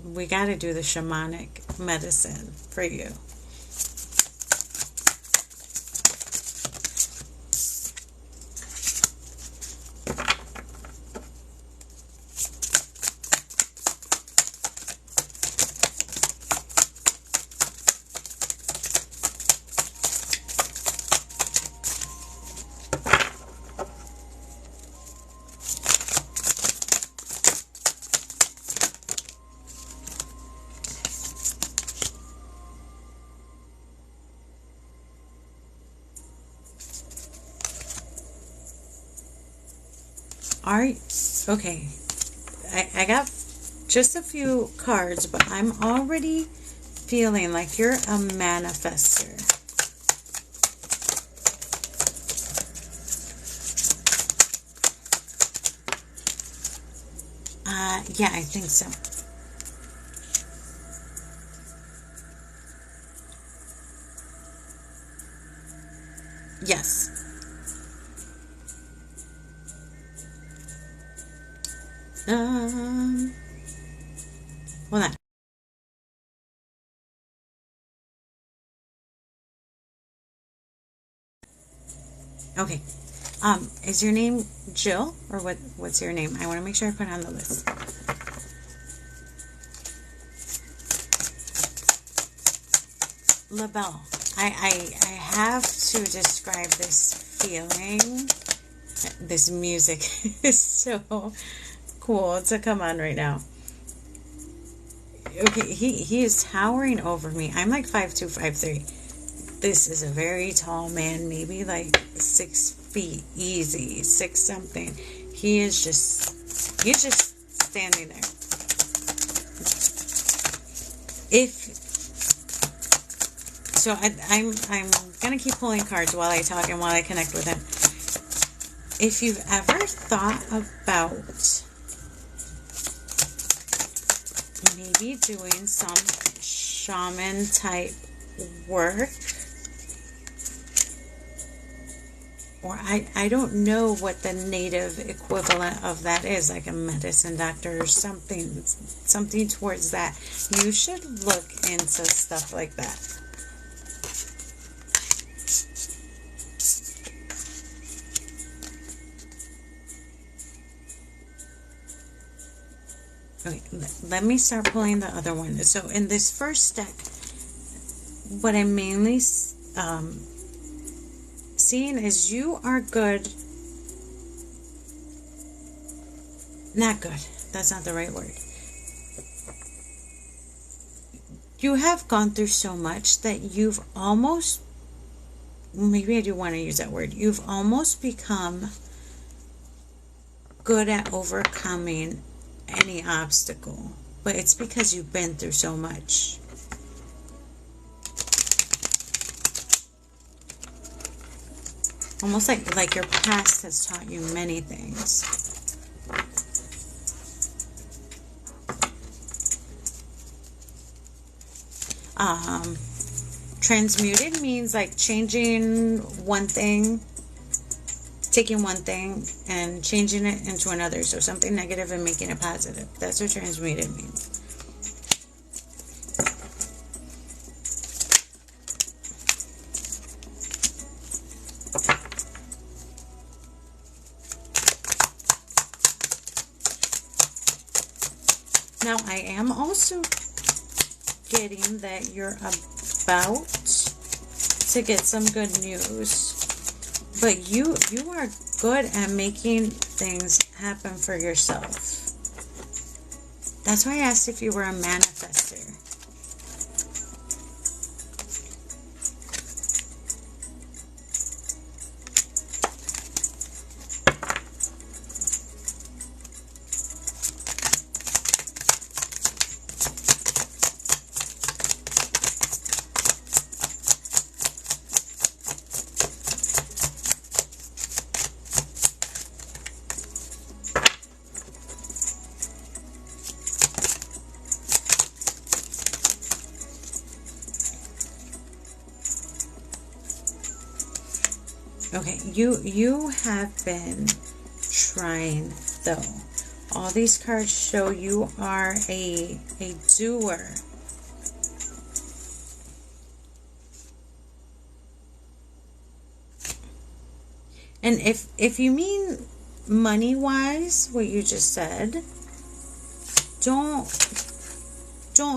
We got to do the shamanic medicine for you. Okay, I got just a few cards, but I'm already feeling like you're a manifester. Yeah, I think so. Yes. Hold on. Okay. Is your name Jill, or what's your name? I want to make sure I put it on the list. Lavelle. I have to describe this feeling. This music is so cool to come on right now. Okay, he is towering over me. I'm like 5'2", 5'3". This is a very tall man, maybe like 6 feet easy, 6 something. He's just standing there. I'm gonna keep pulling cards while I talk and while I connect with him. If you've ever thought about maybe doing some shaman type work, or I don't know what the native equivalent of that is, like a medicine doctor or something towards that. You should look into stuff like that. Okay, let me start pulling the other one. So in this first deck, what I'm mainly seeing is you are good. Not good. That's not the right word. You have gone through so much that you've almost, maybe I do want to use that word, you've almost become good at overcoming any obstacle. but it's because you've been through so much. Almost like your past has taught you many things. Transmuted means like changing one thing, taking one thing and changing it into another. So something negative and making it positive. That's what transmuted means. Now, I am also getting that you're about to get some good news. But you are good at making things happen for yourself. That's why I asked if you were a manifester. Okay, you have been trying though. All these cards show you are a doer. And if you mean money-wise, what you just said, don't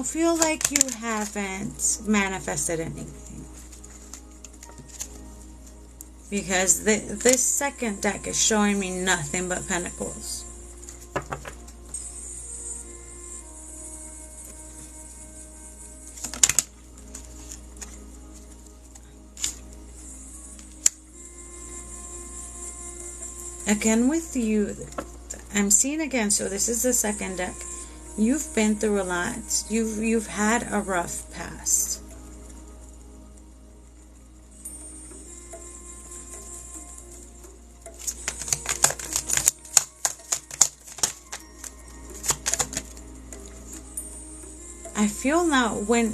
feel like you haven't manifested anything. Because this second deck is showing me nothing but pentacles. Again with you, I'm seeing again, so this is the second deck. You've been through a lot. You've had a rough past. I feel now when...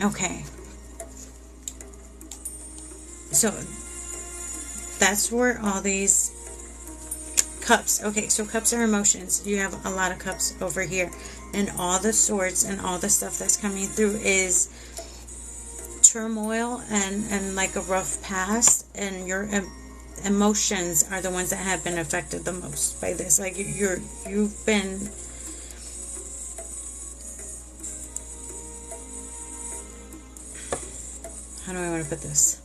Okay. So, that's where all these cups... Okay, so cups are emotions. You have a lot of cups over here. And all the swords and all the stuff that's coming through is turmoil and like a rough past. And your emotions are the ones that have been affected the most by this. Like you've been... How do I want to put this?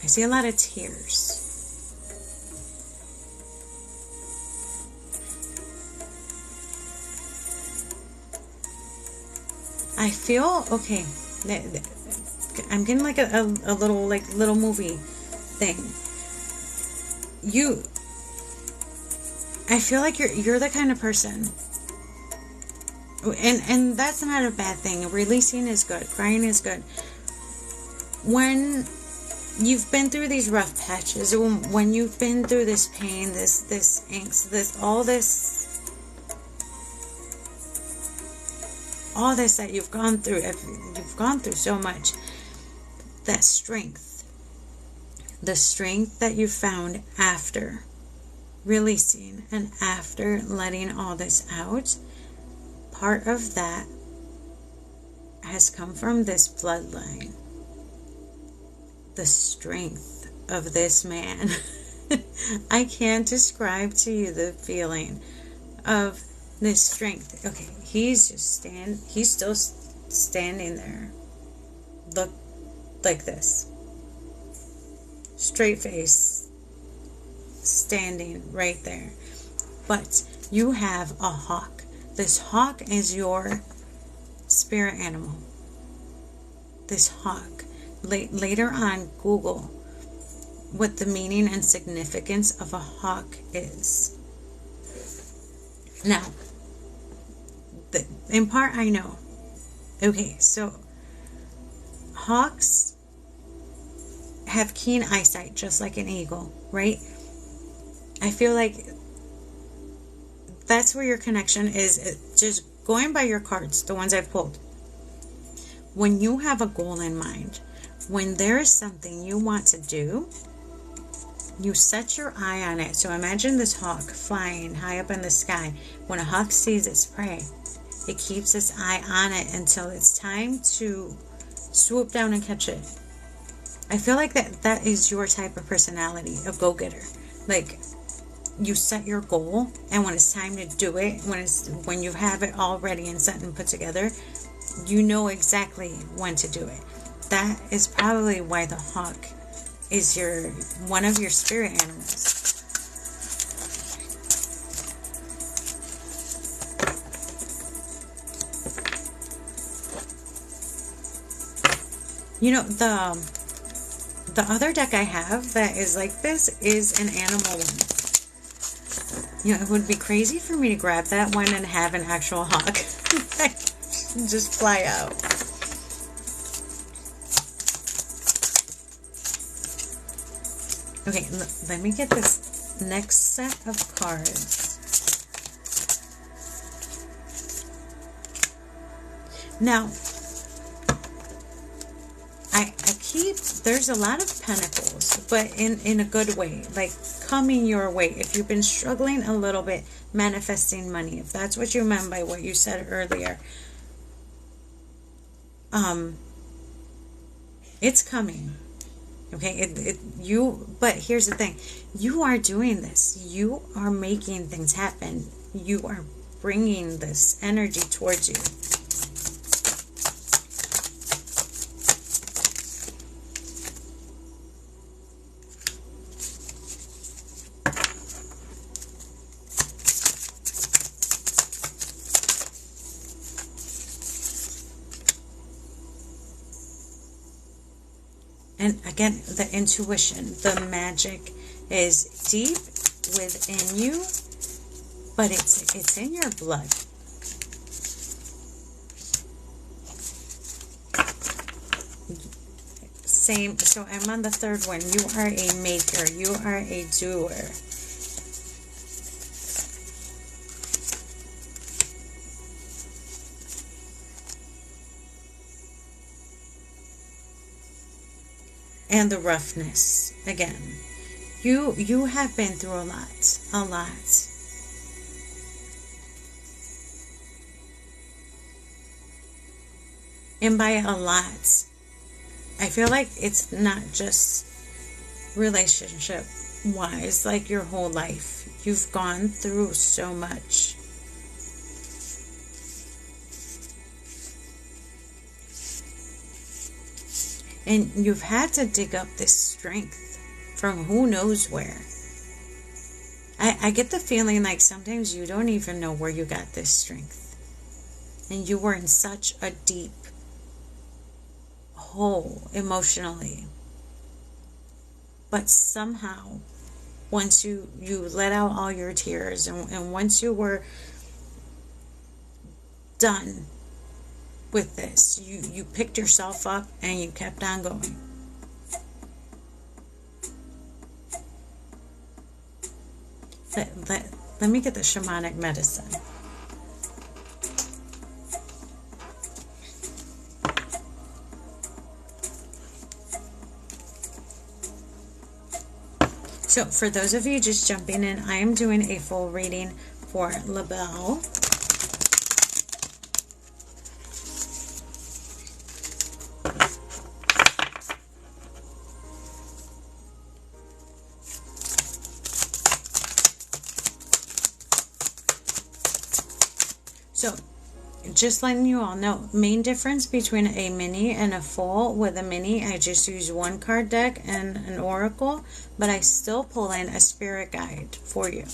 I see a lot of tears. I feel okay. I'm getting like a little movie thing. I feel like you're the kind of person, and that's not a bad thing. Releasing is good. Crying is good. When you've been through these rough patches, when you've been through this pain, this angst, all this that you've gone through so much, that strength, the strength that you found after releasing and after letting all this out, part of that has come from this bloodline. The strength of this man. I can't describe to you the feeling of this strength. Okay, he's still standing there. Look like this. Straight face. Standing right there. But you have a hawk. This hawk is your spirit animal. This hawk. Later on, Google what the meaning and significance of a hawk is. Now, in part I know. Okay, so hawks have keen eyesight just like an eagle, right? I feel like that's where your connection is. Just going by your cards, the ones I've pulled. When you have a goal in mind, when there is something you want to do, you set your eye on it. So imagine this hawk flying high up in the sky. When a hawk sees its prey, it keeps its eye on it until it's time to swoop down and catch it. I feel like that is your type of personality, a go-getter. Like, you set your goal, and when it's time to do it, when you have it all ready and set and put together, you know exactly when to do it. That is probably why the hawk is one of your spirit animals. You know, the other deck I have that is like this is an animal one. You know, it would be crazy for me to grab that one and have an actual hawk just fly out. Okay, let me get this next set of cards. Now, there's a lot of pentacles, but in a good way, like coming your way. If you've been struggling a little bit manifesting money, if that's what you meant by what you said earlier, it's coming. Okay, but here's the thing. You are doing this. You are making things happen. You are bringing this energy towards you. And again, the intuition, the magic is deep within you, but it's in your blood. Same, so I'm on the third one. You are a maker. You are a doer. And the roughness again. You have been through a lot. And by a lot, I feel like it's not just relationship wise, like your whole life. You've gone through so much. And you've had to dig up this strength from who knows where. I get the feeling like sometimes you don't even know where you got this strength. And you were in such a deep hole emotionally. But somehow, once you let out all your tears and once you were done with this, you picked yourself up and you kept on going. Let me get the shamanic medicine. So for those of you just jumping in, I am doing a full reading for Lavelle. So, just letting you all know, main difference between a mini and a full. With a mini, I just use one card deck and an oracle, but I still pull in a spirit guide for you.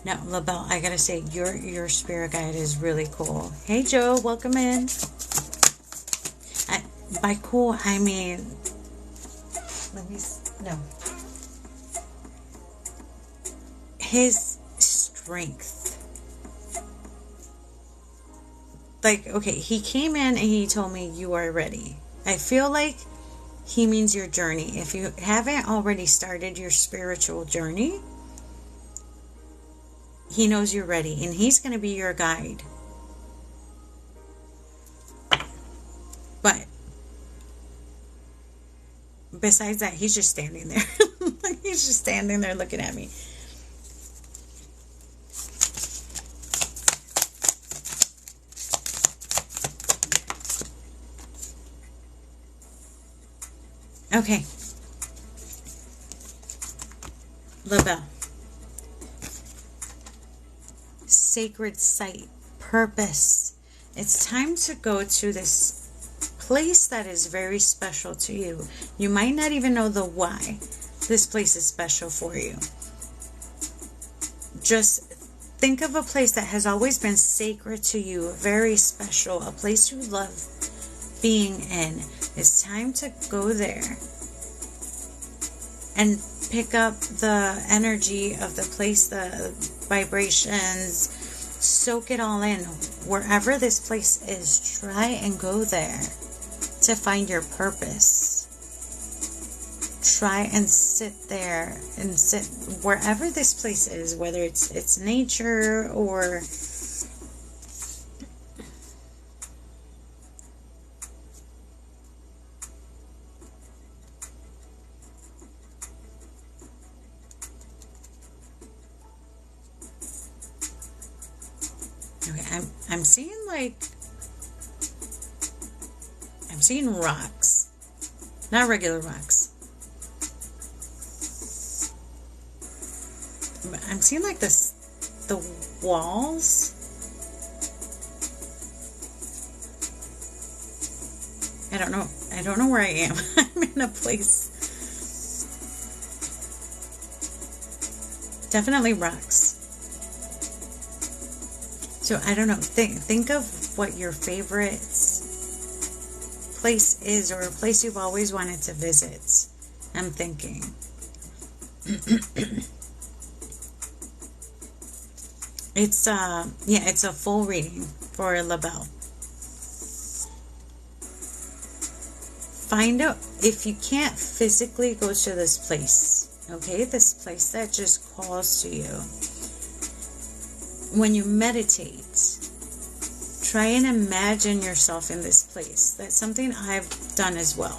Now, Lavelle, I gotta say, your spirit guide is really cool. Hey, Joe, welcome in. By cool, I mean, no. His strength. Like, okay, he came in and he told me you are ready. I feel like he means your journey. If you haven't already started your spiritual journey, he knows you're ready and he's going to be your guide. But besides that, he's just standing there. He's just standing there looking at me. Okay. Lavelle. Sacred site. Purpose. It's time to go to this place that is very special to you. You might not even know the why this place is special for you. Just think of a place that has always been sacred to you, very special, a place you love being in. It's time to go there and pick up the energy of the place, the vibrations, soak it all in. Wherever this place is, try and go there to find your purpose. Try and sit there and sit wherever this place is, whether it's nature or okay, I'm seeing rocks, not regular rocks. I'm seeing like this, the walls. I don't know where I am. I'm in a place. Definitely rocks. So I don't know. Think of what your favorite place is, or a place you've always wanted to visit. I'm thinking. It's a full reading for Lavelle. Find out if you can't physically go to this place, okay? This place that just calls to you. When you meditate, try and imagine yourself in this place. That's something I've done as well.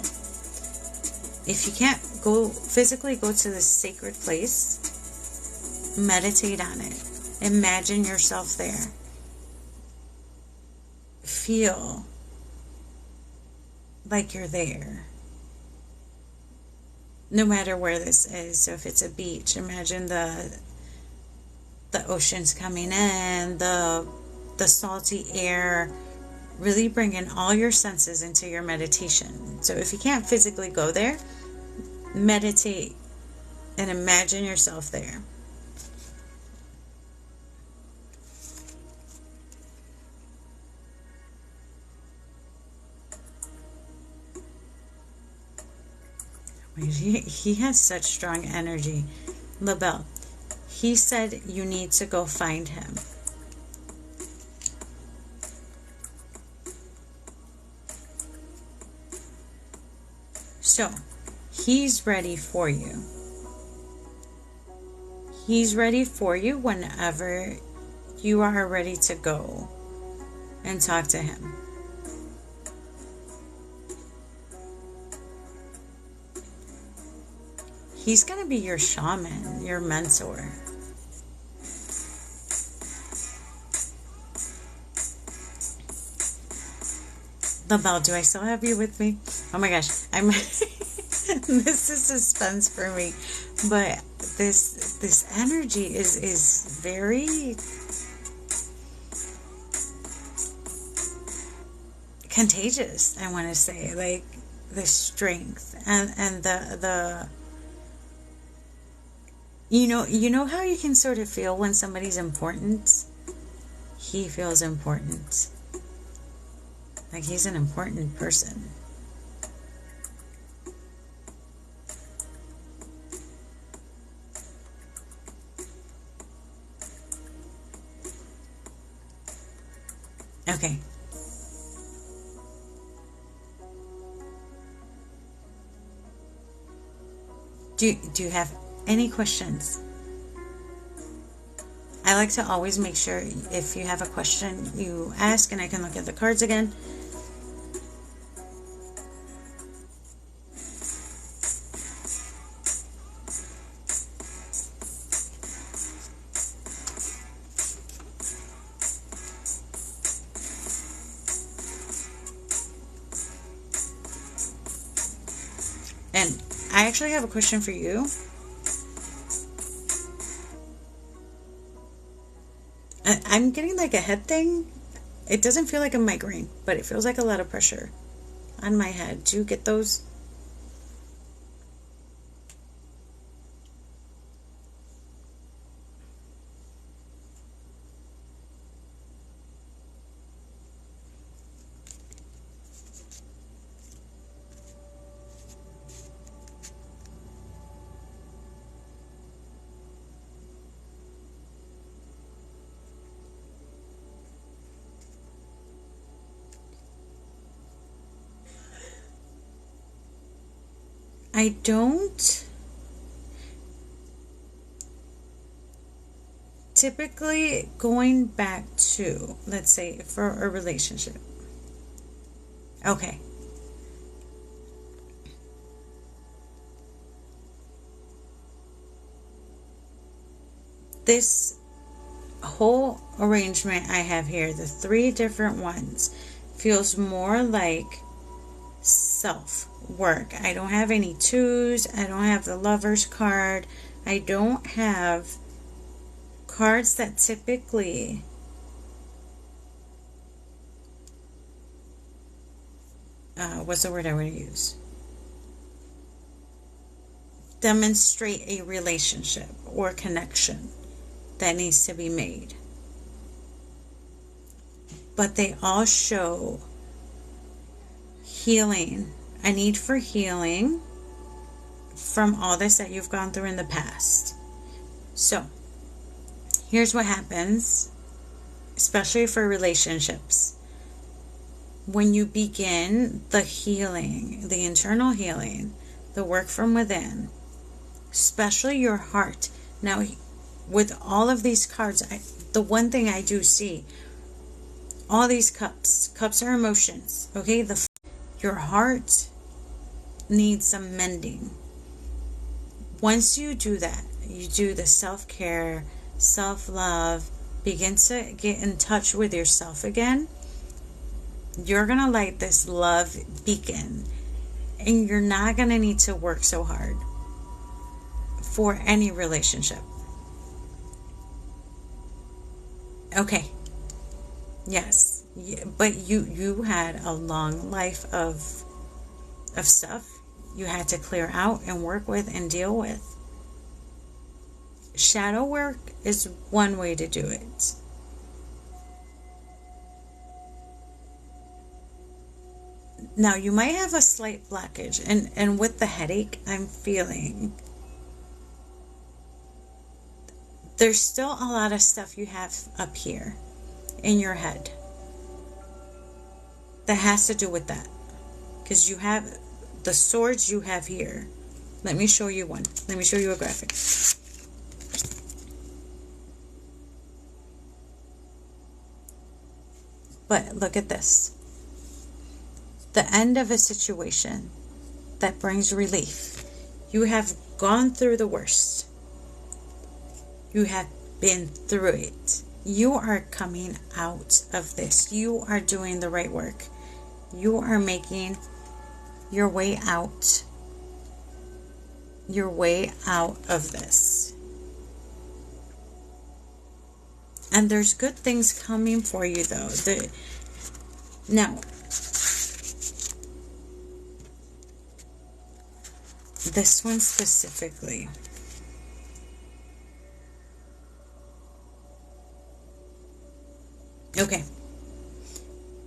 If you can't physically go to this sacred place, meditate on it. Imagine yourself there. Feel like you're there. No matter where this is. So if it's a beach, imagine the oceans coming in, the salty air. Really bring in all your senses into your meditation. So if you can't physically go there, meditate and imagine yourself there. He has such strong energy. Lavelle, he said you need to go find him. So, he's ready for you. He's ready for you whenever you are ready to go and talk to him. He's going to be your shaman, your mentor. Lavelle, do I still have you with me? Oh my gosh, this is suspense for me. But this energy is very contagious, I want to say. Like the strength and the You know how you can sort of feel when somebody's important? He feels important. Like he's an important person. Okay. Do you have any questions? I like to always make sure if you have a question, you ask and I can look at the cards again. And I actually have a question for you. I'm getting like a head thing. It doesn't feel like a migraine, but it feels like a lot of pressure on my head. Do you get those? I don't typically going back to, let's say, for a relationship. Okay. This whole arrangement I have here, the 3 different ones, feels more like self-work. I don't have any 2s. I don't have the Lover's card. I don't have cards that typically what's the word I want to use? Demonstrate a relationship or connection that needs to be made. But they all show healing, a need for healing from all this that you've gone through in the past. So, here's what happens, especially for relationships. When you begin the healing, the internal healing, the work from within, especially your heart. Now, with all of these cards, the one thing I do see, all these cups are emotions, okay? Your heart needs some mending. Once you do that, you do the self-care, self-love, begin to get in touch with yourself again, you're going to light this love beacon, and you're not going to need to work so hard for any relationship. Okay. Yes. But you had a long life of stuff you had to clear out and work with and deal with. Shadow work is one way to do it. Now, you might have a slight blockage, and with the headache I'm feeling, there's still a lot of stuff you have up here in your head that has to do with that. Because you have the swords you have here. Let me show you one. Let me show you a graphic. But look at this. The end of a situation that brings relief. You have gone through the worst. You have been through it. You are coming out of this. You are doing the right work. You are making your way out. Your way out of this. And there's good things coming for you, though. Now, this one specifically. Okay.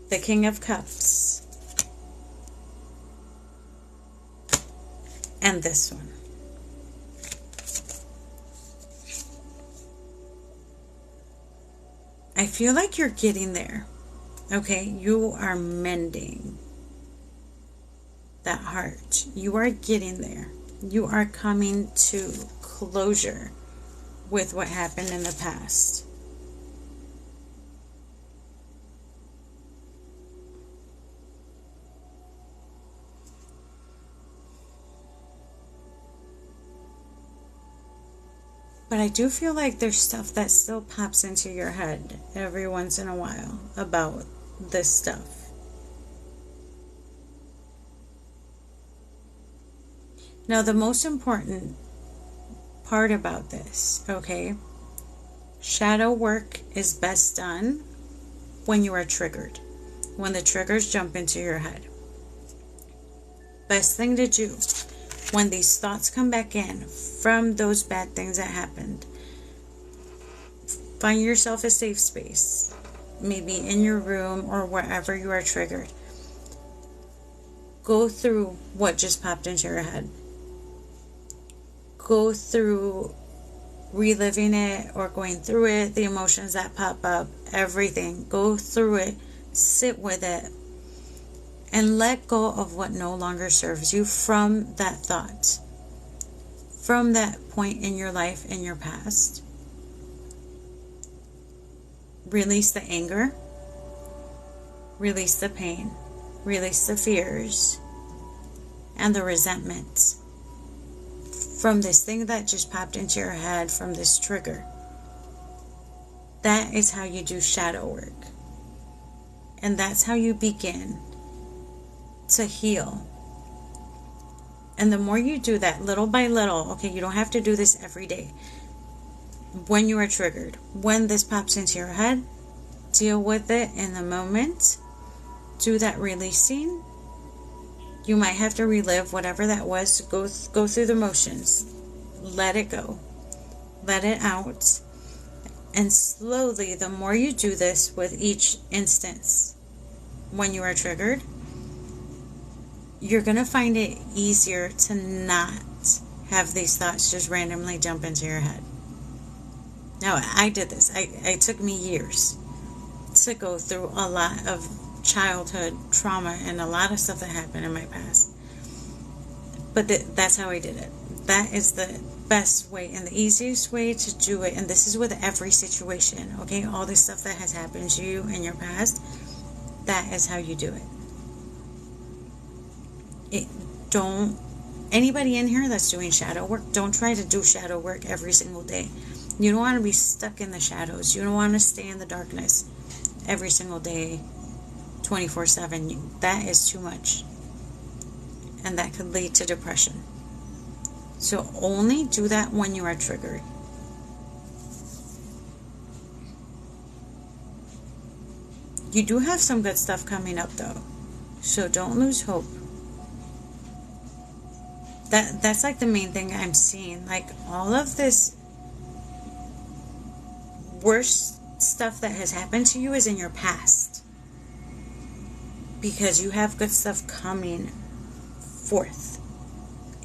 The King of Cups. And this one. I feel like you're getting there. Okay, you are mending that heart. You are getting there. You are coming to closure with what happened in the past. But I do feel like there's stuff that still pops into your head every once in a while about this stuff. Now, the most important part about this, okay, shadow work is best done when you are triggered, when the triggers jump into your head. Best thing to do when these thoughts come back in from those bad things that happened, find yourself a safe space, maybe in your room or wherever you are triggered. Go through what just popped into your head. Go through reliving it or going through it, the emotions that pop up, everything. Go through it, sit with it, and let go of what no longer serves you from that thought, from that point in your life, in your past. Release the anger, release the pain, release the fears, and the resentment from this thing that just popped into your head, from this trigger. That is how you do shadow work. And that's how you begin to heal. And the more you do that, little by little, okay, you don't have to do this every day. When you are triggered, when this pops into your head, deal with it in the moment. Do that releasing. You might have to relive whatever that was. Go through the motions. Let it go. Let it out. And slowly, the more you do this with each instance, when you are triggered, you're going to find it easier to not have these thoughts just randomly jump into your head. Now, I did this. It took me years to go through a lot of childhood trauma and a lot of stuff that happened in my past. But that's how I did it. That is the best way and the easiest way to do it. And this is with every situation, okay? All this stuff that has happened to you in your past, that is how you do it. Anybody in here that's doing shadow work, don't try to do shadow work every single day. You don't want to be stuck in the shadows. You don't want to stay in the darkness every single day, 24/7. That is too much. And that could lead to depression. So only do that when you are triggered. You do have some good stuff coming up though. So don't lose hope. That's like the main thing I'm seeing. Like all of this worst stuff that has happened to you is in your past. Because you have good stuff coming forth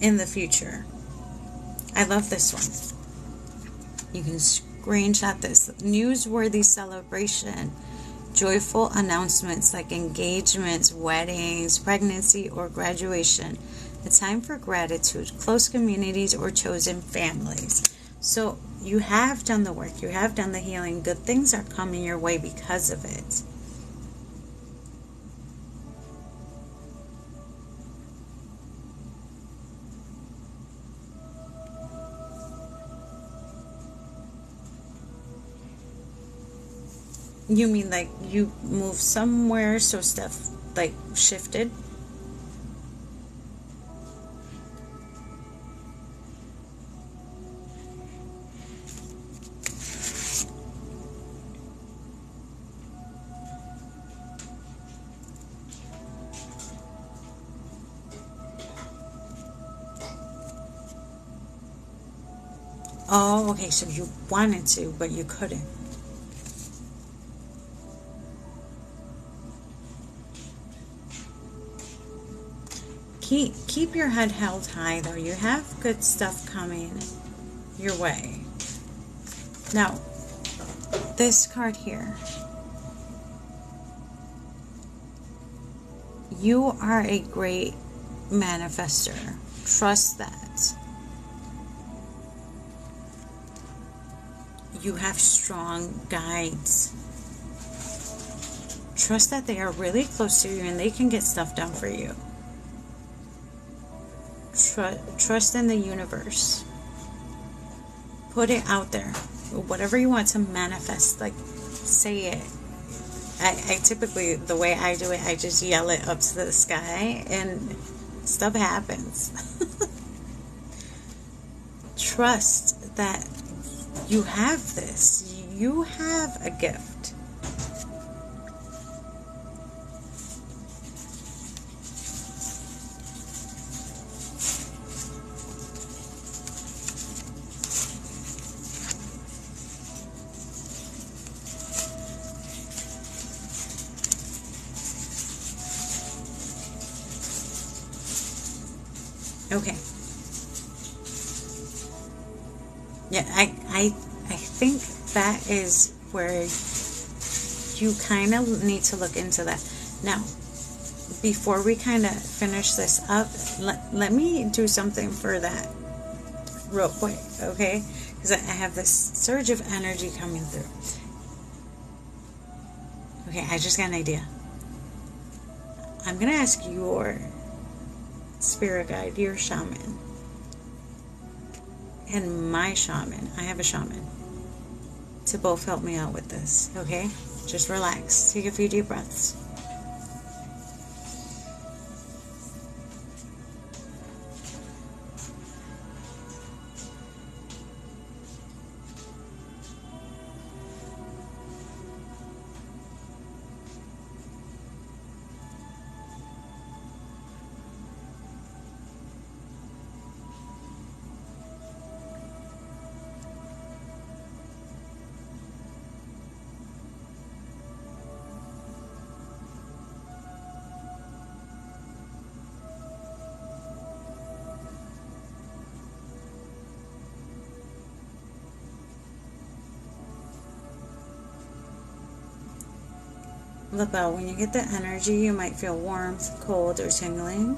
in the future. I love this one. You can screenshot this. Newsworthy celebration. Joyful announcements like engagements, weddings, pregnancy, or graduation. A time for gratitude, close communities, or chosen families. So you have done the work. You have done the healing. Good things are coming your way because of it. You mean like you moved somewhere so stuff like shifted? Oh, okay, so you wanted to, but you couldn't. Keep your head held high, though. You have good stuff coming your way. Now, this card here. You are a great manifester. Trust that. You have strong guides. Trust that they are really close to you and they can get stuff done for you. Trust in the universe. Put it out there. Whatever you want to manifest, like, say it. I typically, the way I do it, I just yell it up to the sky and stuff happens. Trust that you have this. You have a gift. Okay. Yeah, I think that is where you kind of need to look into that. Now, before we kind of finish this up, let me do something for that real quick, okay? Because I have this surge of energy coming through. Okay, I just got an idea. I'm going to ask your spirit guide, your shaman, and my shaman, I have a shaman, to both help me out with this, okay? Just relax. Take a few deep breaths. Lavelle, when you get the energy, you might feel warmth, cold, or tingling.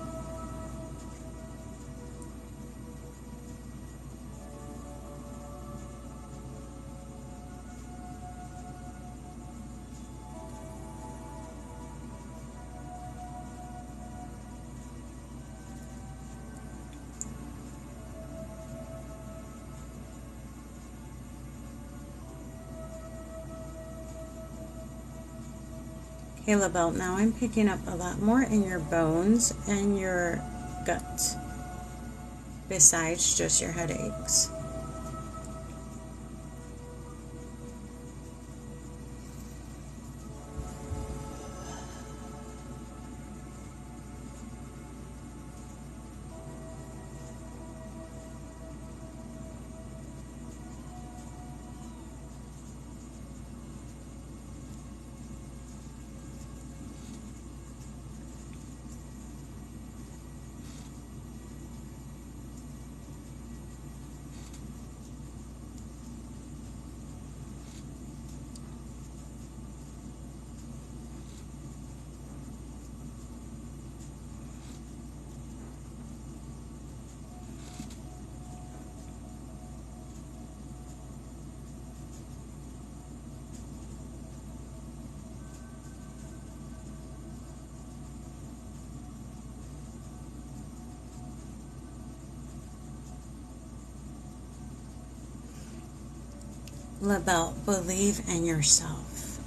Okay, Lavelle, now I'm picking up a lot more in your bones and your gut, besides just your headaches. Lavelle, believe in yourself.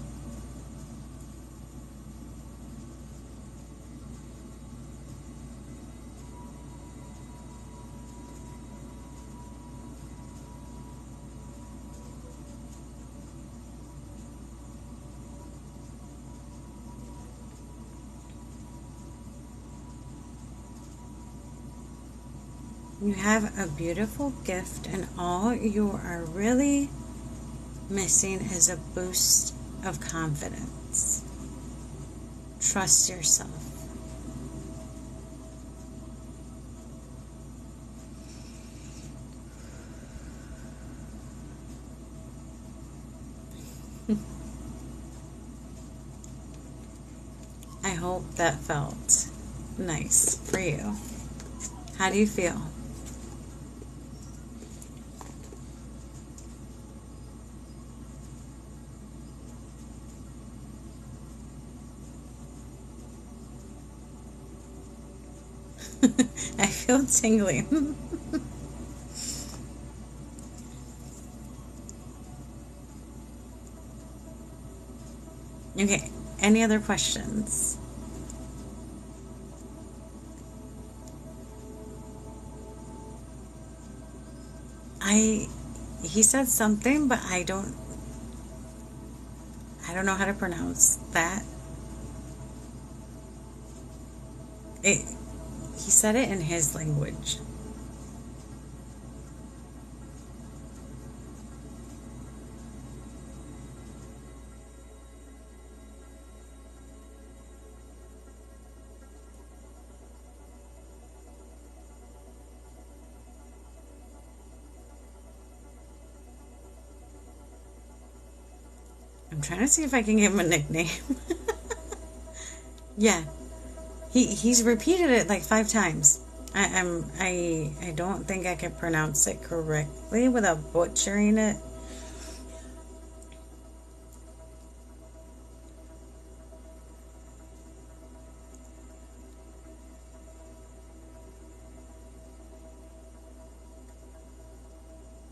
You have a beautiful gift, and all you are really missing is a boost of confidence. Trust yourself. I hope that felt nice for you. How do you feel? I feel tingling. Okay, any other questions? He said something, but I don't know how to pronounce that. He said it in his language. I'm trying to see if I can give him a nickname. Yeah. He's repeated it like 5 times. I don't think I can pronounce it correctly without butchering it.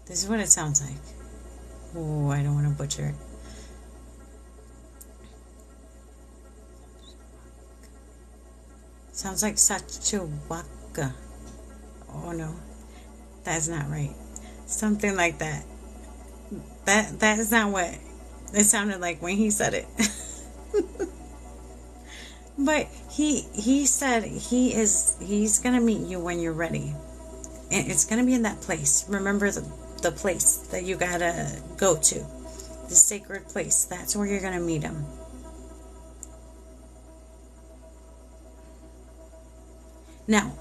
This is what it sounds like. Oh, I don't want to butcher it. Sounds like Sachiwaka. Oh no, that's not right. Something like that. That is not what it sounded like when he said it. But he said he's gonna meet you when you're ready, and it's gonna be in that place. Remember the place that you gotta go to, the sacred place. That's where you're gonna meet him. Now,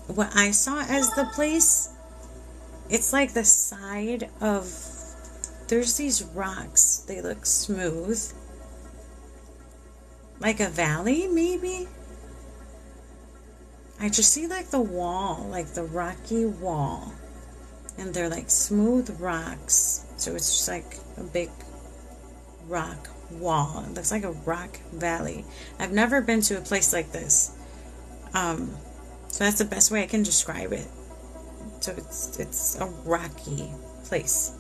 what I saw as the place, it's like the side of, there's these rocks. They look smooth. Like a valley, maybe? I just see like the wall, like the rocky wall. And they're like smooth rocks. So it's just like a big rock wall. It looks like a rock valley. I've never been to a place like this. So that's the best way I can describe it. So it's a rocky place.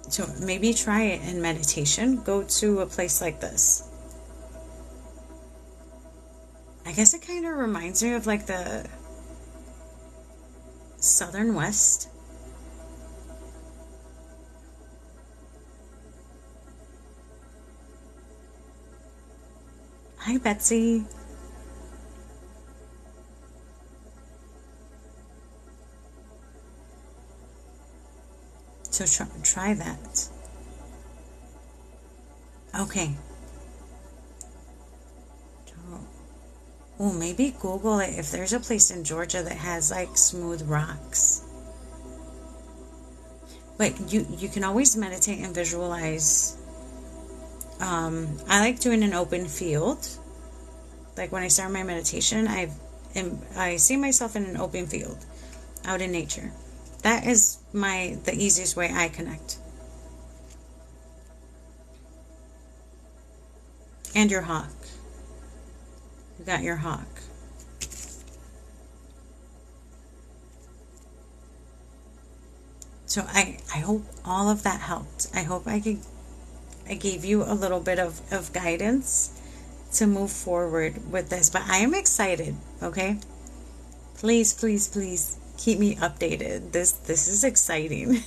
So maybe try it in meditation. Go to a place like this. I guess it kind of reminds me of like the Southern West. Hi, Betsy. So try that. Okay. Oh, maybe Google it if there's a place in Georgia that has like smooth rocks. But you can always meditate and visualize. I like doing an open field. Like when I start my meditation, I see myself in an open field, out in nature. That is the easiest way I connect. And your hawk. You got your hawk. So I hope all of that helped. I hope I gave you a little bit of guidance to move forward with this. But I am excited, okay? Please, please, please keep me updated. This is exciting.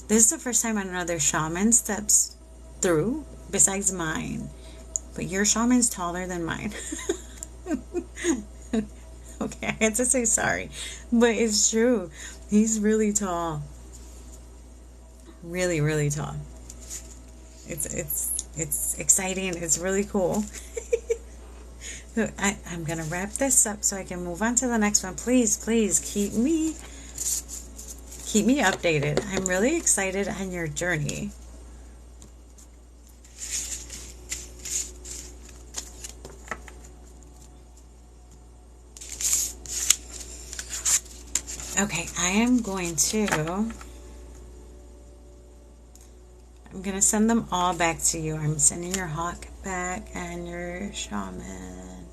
This is the first time another shaman steps through besides mine. But your shaman's taller than mine. Okay, I had to say sorry. But it's true. He's really tall. Really, really tall. It's exciting. It's really cool. So I'm going to wrap this up so I can move on to the next one. Please, please keep me keep me updated. I'm really excited on your journey. Okay, I'm going to send them all back to you. I'm sending your hawk back and your shaman.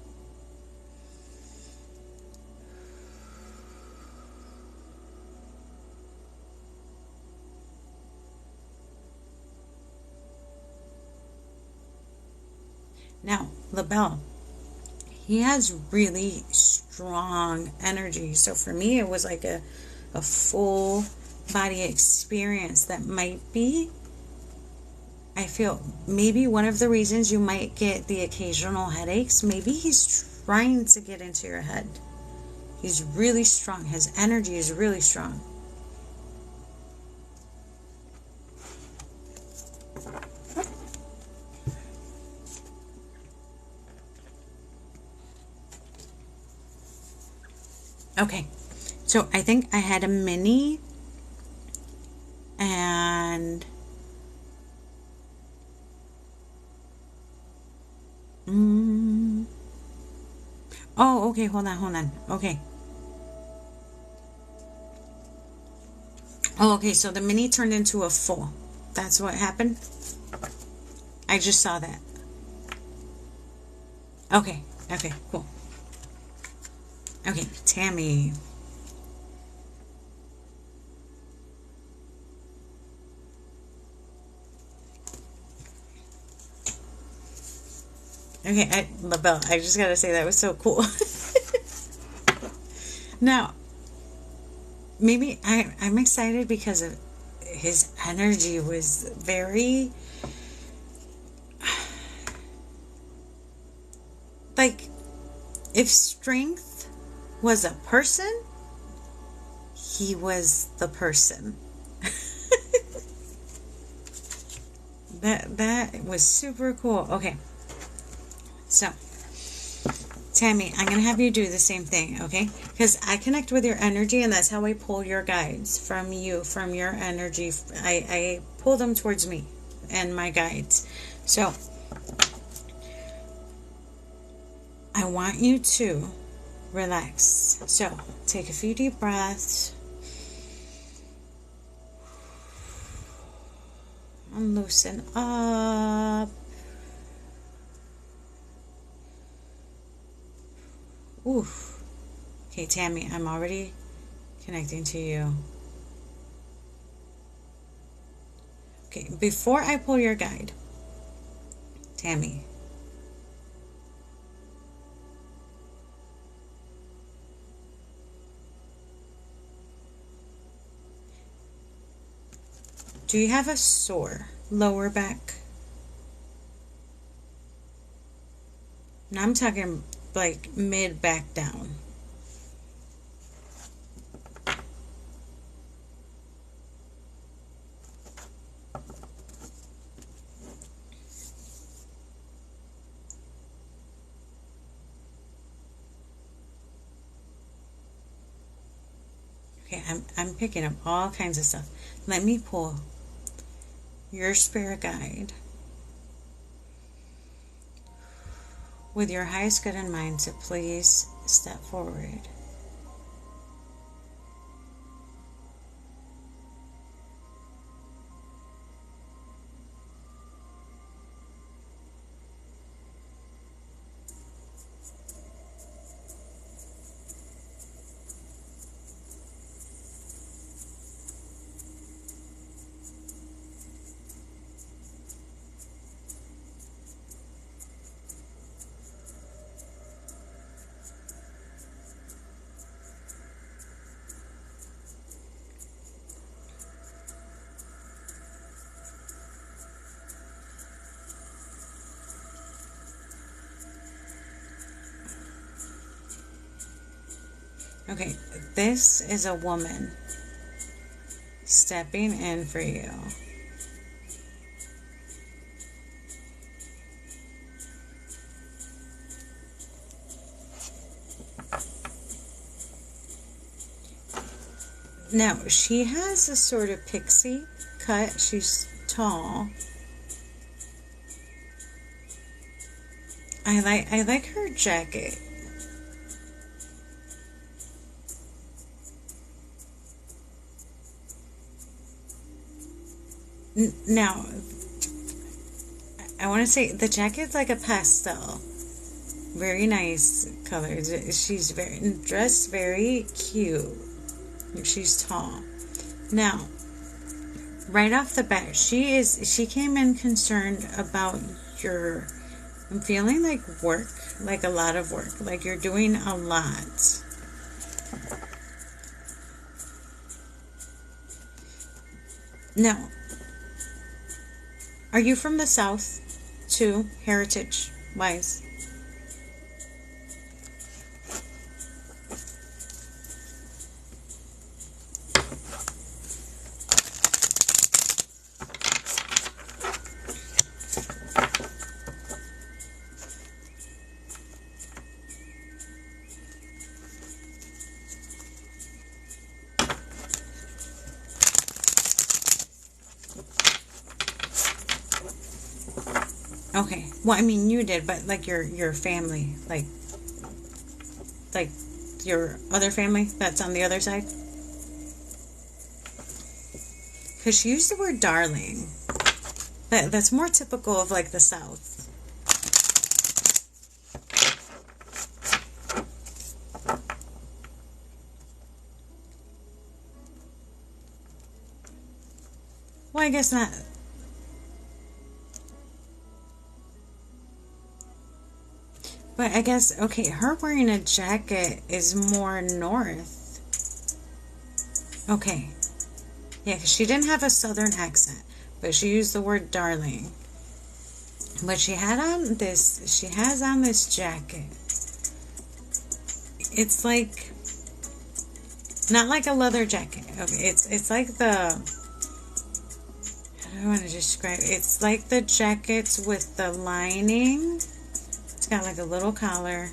Now, Lavelle, he has really strong energy. So for me, it was like a full body experience that might be, I feel, maybe one of the reasons you might get the occasional headaches. Maybe he's trying to get into your head. He's really strong. His energy is really strong. Okay, so I think I had a mini and oh, okay, hold on. Okay. Oh, okay, so the mini turned into a full. That's what happened? I just saw that. Okay, cool. Okay, Tammy. Okay, Lavelle, I just gotta say that was so cool. Now, maybe I'm excited because of his energy was very, like, if strength was a person, he was the person. That was super cool. Okay. So, Tammy, I'm going to have you do the same thing, okay? Because I connect with your energy, and that's how I pull your guides from you, from your energy. I pull them towards me and my guides. So, I want you to relax. So, take a few deep breaths. And loosen up. Oof. Okay, Tammy, I'm already connecting to you. Okay, before I pull your guide, Tammy, do you have a sore lower back? Now I'm talking like mid back down. Okay, I'm picking up all kinds of stuff. Let me pull your spirit guide with your highest good in mind to please step forward. Okay, this is a woman stepping in for you. Now, she has a sort of pixie cut. She's tall. I like her jacket. Now, I want to say the jacket's like a pastel. Very nice colors. She's dressed very cute. She's tall. Now, right off the bat, she came in concerned about your, I'm feeling like work, like a lot of work, like you're doing a lot. Now, are you from the South too, heritage wise? Okay. Well, I mean, you did, but like your family, like your other family that's on the other side. Because she used the word darling. That's more typical of like the South. Well, I guess not. But I guess, okay, her wearing a jacket is more north. Okay. Yeah, because she didn't have a southern accent, but she used the word darling. But she has on this jacket. It's like, not like a leather jacket. Okay, it's like the, how do I want to describe it? It's like the jackets with the lining. It's got like a little collar.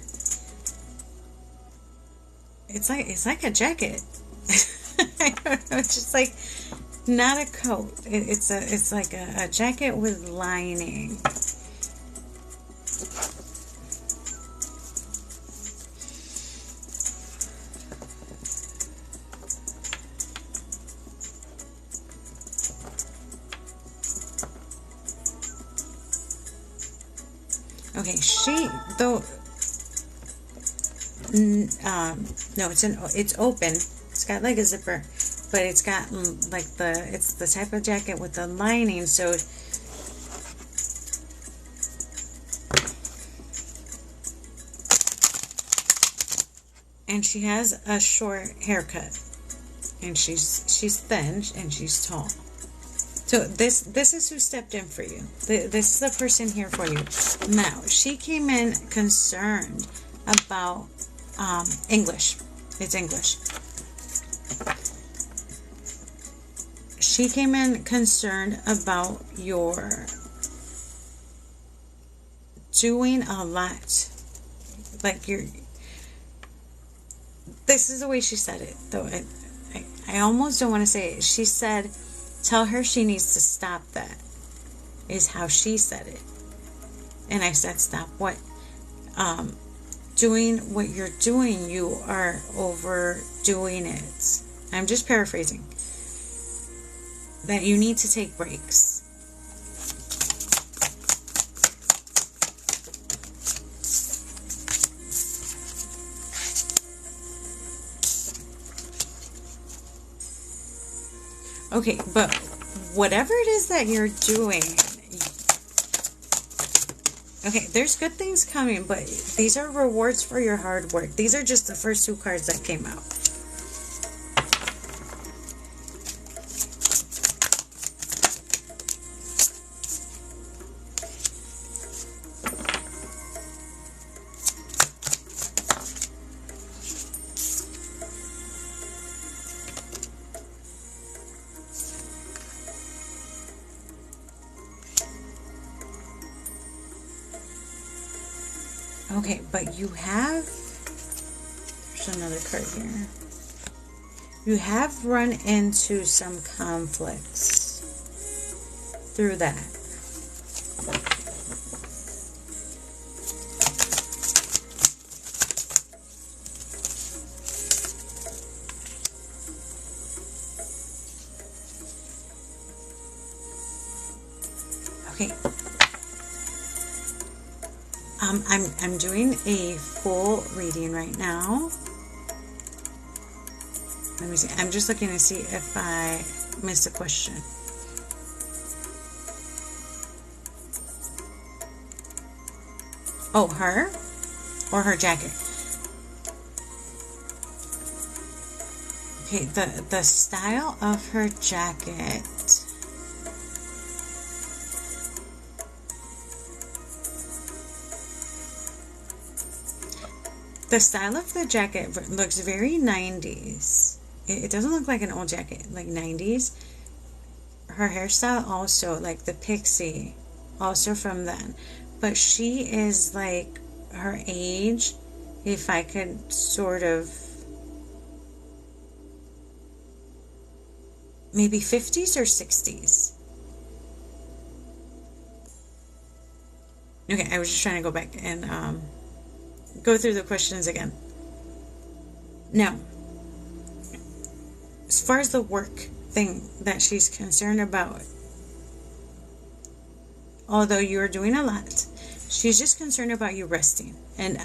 It's like a jacket. I don't know. It's just like not a coat. It's like a jacket with lining. Okay, no, it's open. It's got like a zipper, but it's got like it's the type of jacket with the lining, so and she has a short haircut, and she's thin and she's tall. So this is who stepped in for you. This is the person here for you. Now, she came in concerned about English. It's English. She came in concerned about your doing a lot. Like this is the way she said it, though. I almost don't want to say it. She said, tell her she needs to stop that, is how she said it. And I said, stop what? Doing what you're doing, you are overdoing it. I'm just paraphrasing. That you need to take breaks. Okay, but whatever it is that you're doing, okay, there's good things coming, but these are rewards for your hard work. These are just the first two cards that came out. Okay, but you have, there's another card here. You have run into some conflicts through that. Okay. I'm doing a full reading right now. Let me see. I'm just looking to see if I missed a question. Oh, her? Or her jacket? Okay, the style of her jacket. The style of the jacket looks very 90s. It doesn't look like an old jacket, like 90s. Her hairstyle also, like the pixie, also from then. But she is like her age, if I could sort of, maybe 50s or 60s. Okay, I was just trying to go back and go through the questions again. Now, as far as the work thing that she's concerned about, although you're doing a lot, she's just concerned about you resting and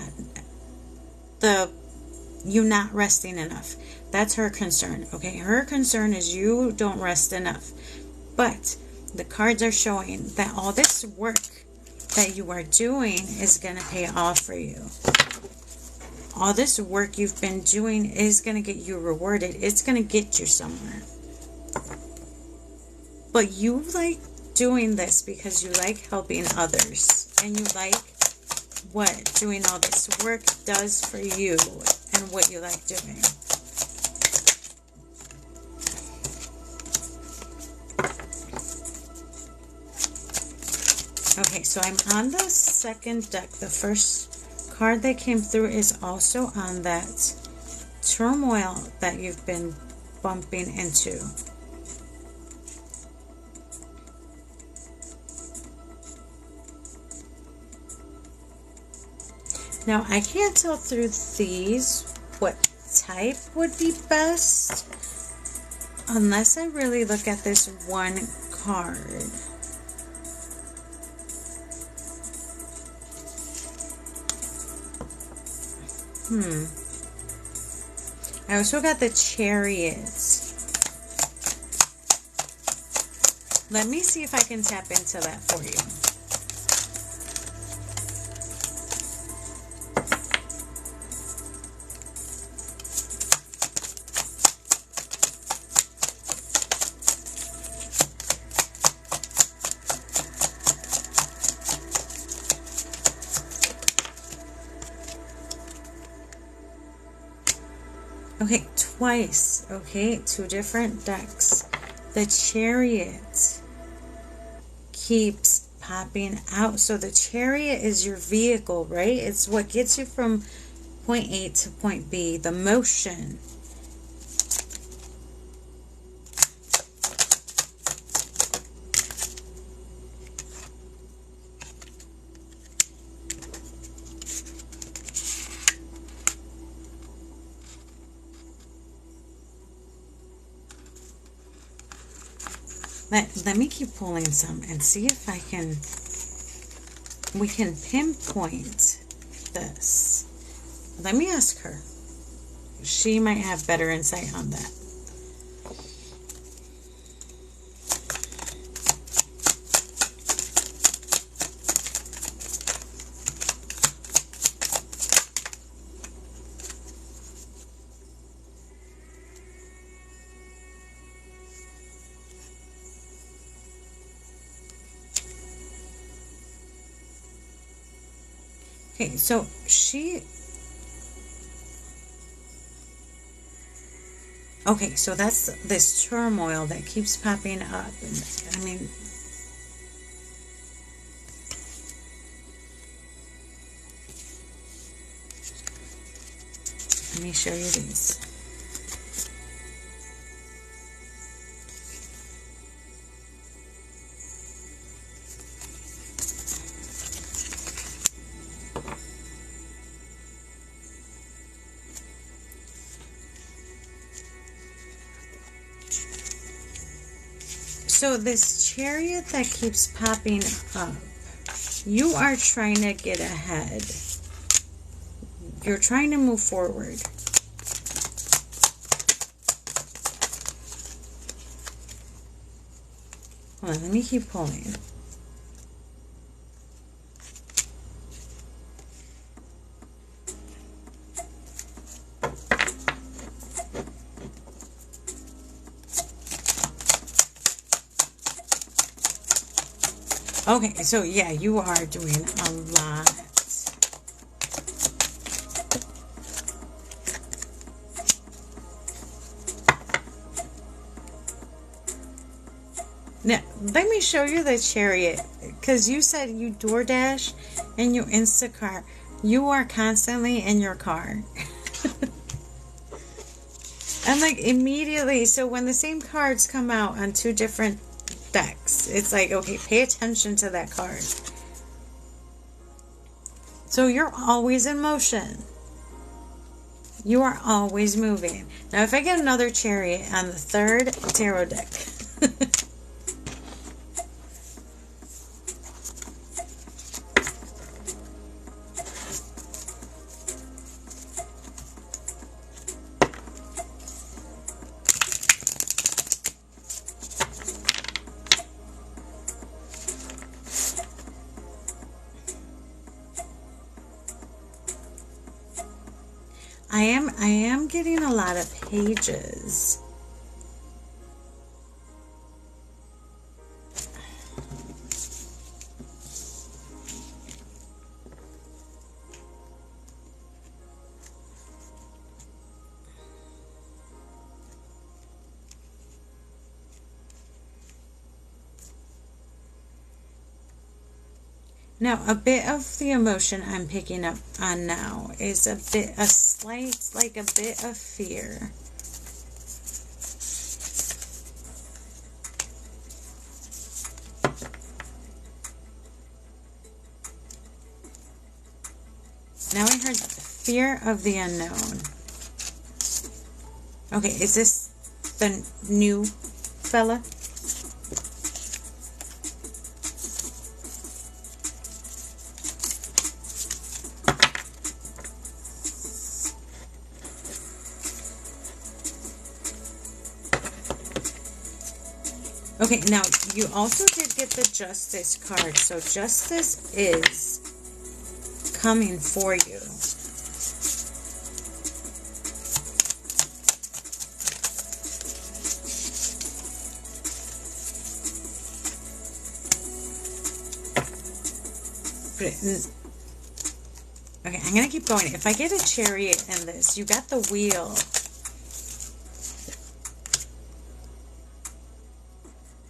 you not resting enough. That's her concern, okay? Her concern is you don't rest enough. But the cards are showing that all this work that you are doing is going to pay off for you. All this work you've been doing is going to get you rewarded. It's going to get you somewhere. But you like doing this because you like helping others. And you like what doing all this work does for you and what you like doing. Okay, so I'm on the second deck. The first card that came through is also on that turmoil that you've been bumping into. Now, I can't tell through these what type would be best unless I really look at this one card. I also got the Chariots. Let me see if I can tap into that for you. Okay, twice. Okay, two different decks. The Chariot keeps popping out. So the Chariot is your vehicle, right? It's what gets you from point A to point B, the motion. Let me keep pulling some and see if we can pinpoint this. Let me ask her. She might have better insight on that. Okay, so okay, so that's this turmoil that keeps popping up. I mean, let me show you these. So this chariot that keeps popping up, you are trying to get ahead. You're trying to move forward. Hold on, let me keep pulling. Okay, so yeah, you are doing a lot. Now, let me show you the chariot, because you said you DoorDash and you Instacart. You are constantly in your car. I'm like, immediately, so when the same cards come out on two different decks, it's like, okay, pay attention to that card. So you're always in motion. You are always moving. Now, if I get another chariot on the third tarot deck, I am getting a lot of pages. Now, a bit of the emotion I'm picking up on now is a slight, like a bit of fear. Now I heard fear of the unknown. Okay, is this the new fella? Okay, now you also did get the Justice card, so Justice is coming for you. Okay, I'm gonna keep going. If I get a chariot in this, you got the wheel.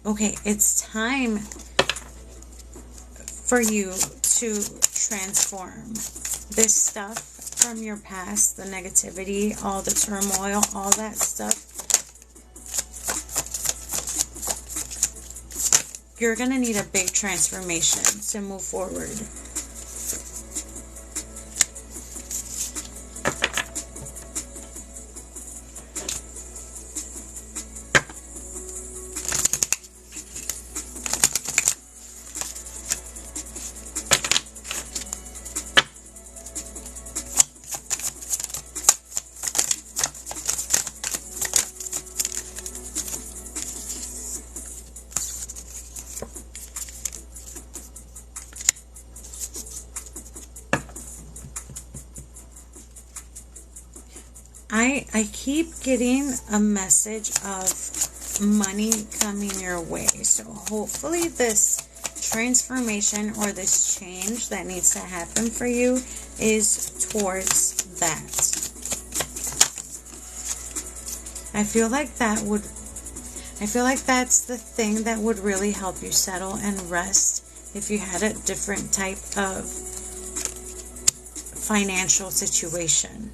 Okay, it's time for you to transform this stuff from your past, the negativity, all the turmoil, all that stuff. You're going to need a big transformation to move forward. I keep getting a message of money coming your way. So hopefully this transformation or this change that needs to happen for you is towards that. I feel like that's the thing that would really help you settle and rest if you had a different type of financial situation.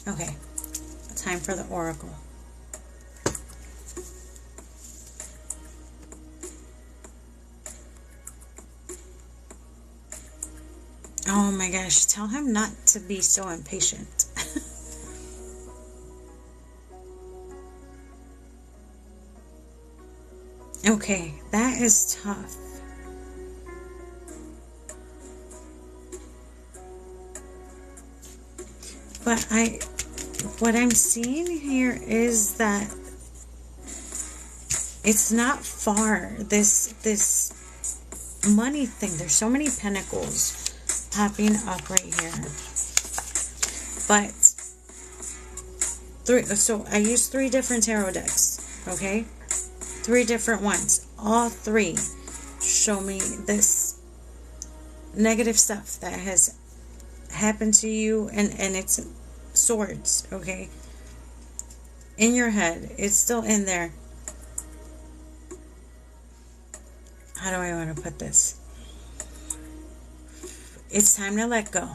Okay, time for the oracle. Oh my gosh, tell him not to be so impatient. Okay, that is tough. But what I'm seeing here is that it's not far. This money thing, there's so many pentacles popping up right here. But so I used 3 different tarot decks, okay? 3 different ones. All 3 show me this negative stuff that has happened to you, and it's swords, okay? In your head. It's still in there. How do I want to put this? It's time to let go.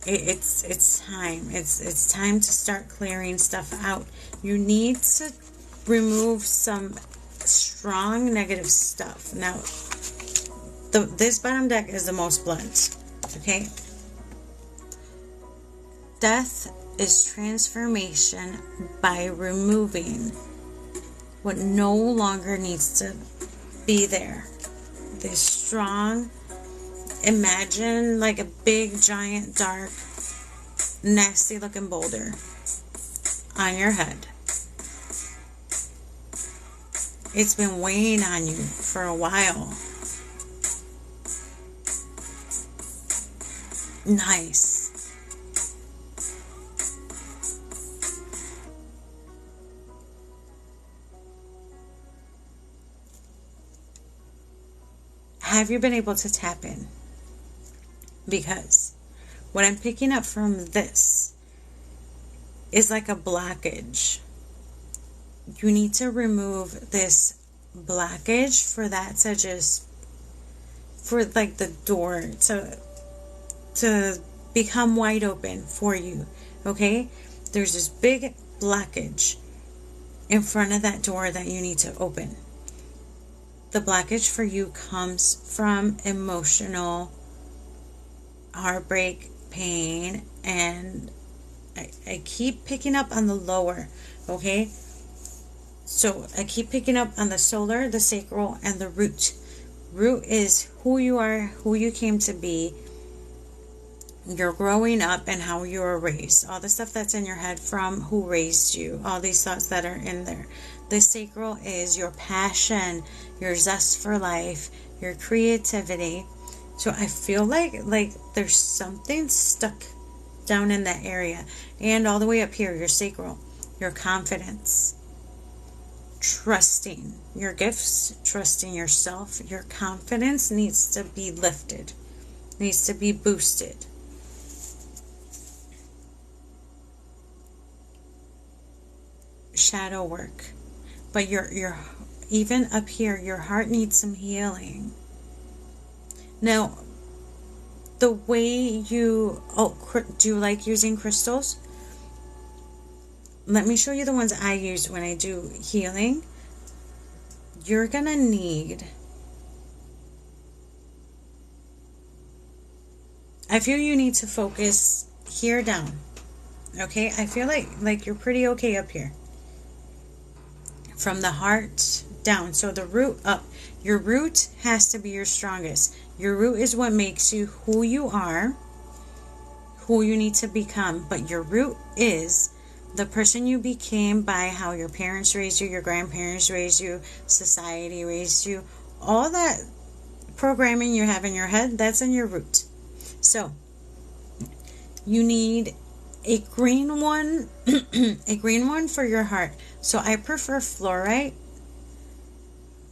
It's time. It's time to start clearing stuff out. You need to remove some strong negative stuff. Now, this bottom deck is the most blunt. Okay? Death is transformation by removing what no longer needs to be there. This strong, imagine like a big, giant, dark, nasty looking boulder on your head. It's been weighing on you for a while. Nice. Have you been able to tap in? Because what I'm picking up from this is like a blockage. You need to remove this blockage for that to just, for like the door to become wide open for you. Okay? There's this big blockage in front of that door that you need to open. The blockage for you comes from emotional heartbreak, pain, and I keep picking up on the lower, okay? So I keep picking up on the solar, the sacral, and the root. Root is who you are, who you came to be, your growing up, and how you were raised. All the stuff that's in your head from who raised you, all these thoughts that are in there. The sacral is your passion, your zest for life, your creativity. So I feel like there's something stuck down in that area. And all the way up here, your sacral, your confidence. Trusting your gifts, trusting yourself. Your confidence needs to be lifted, needs to be boosted. Shadow work. But your even up here, your heart needs some healing. Now, the way you... do you like using crystals? Let me show you the ones I use when I do healing. You're going to need... I feel you need to focus here down. Okay? I feel like you're pretty okay up here. From the heart down. So the root up. Your root has to be your strongest. Your root is what makes you who you are, who you need to become. But your root is the person you became by how your parents raised you, your grandparents raised you, society raised you. All that programming you have in your head, that's in your root. So you need a green one, a green one for your heart. So I prefer fluorite.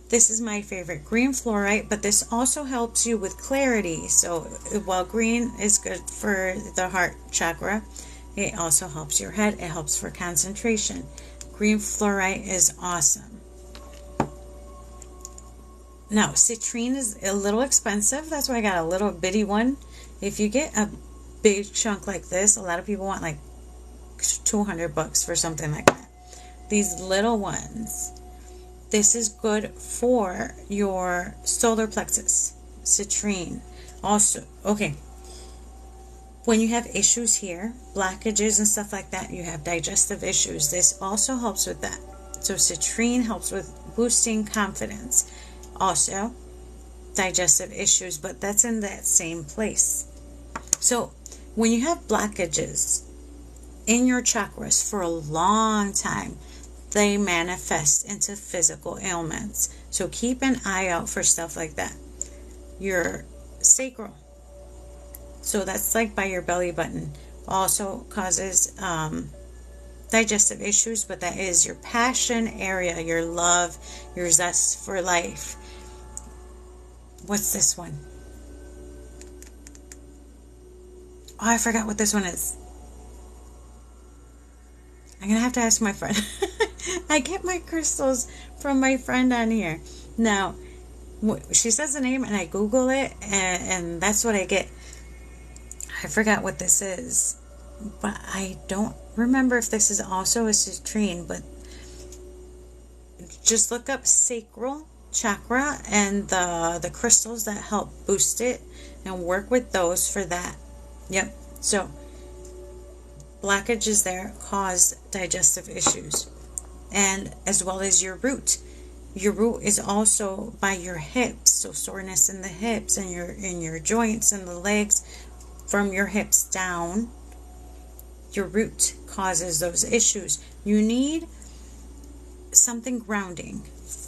This is my favorite, green fluorite, but this also helps you with clarity. So while green is good for the heart chakra, it also helps your head. It helps for concentration. Green fluorite is awesome. Now, citrine is a little expensive. That's why I got a little bitty one. If you get a big chunk like this, a lot of people want like $200 for something like that. These little ones, this is good for your solar plexus, citrine. Also, okay, when you have issues here, blockages and stuff like that, you have digestive issues, this also helps with that. So citrine helps with boosting confidence. Also, digestive issues, but that's in that same place. So when you have blockages in your chakras for a long time, they manifest into physical ailments. So keep an eye out for stuff like that. Your sacral, so that's like by your belly button, also causes digestive issues, but that is your passion area, your love, your zest for life. What's this one? Oh, I forgot what this one is. I'm gonna have to ask my friend. I get my crystals from my friend on here. Now, she says the name and I Google it, and that's what I get. I forgot what this is, but I don't remember if this is also a citrine, but just look up sacral chakra and the crystals that help boost it and work with those for that. Yep. So blockages there cause digestive issues, and as well as your root. Your root is also by your hips, so soreness in the hips and your joints and the legs. From your hips down, your root causes those issues. You need something grounding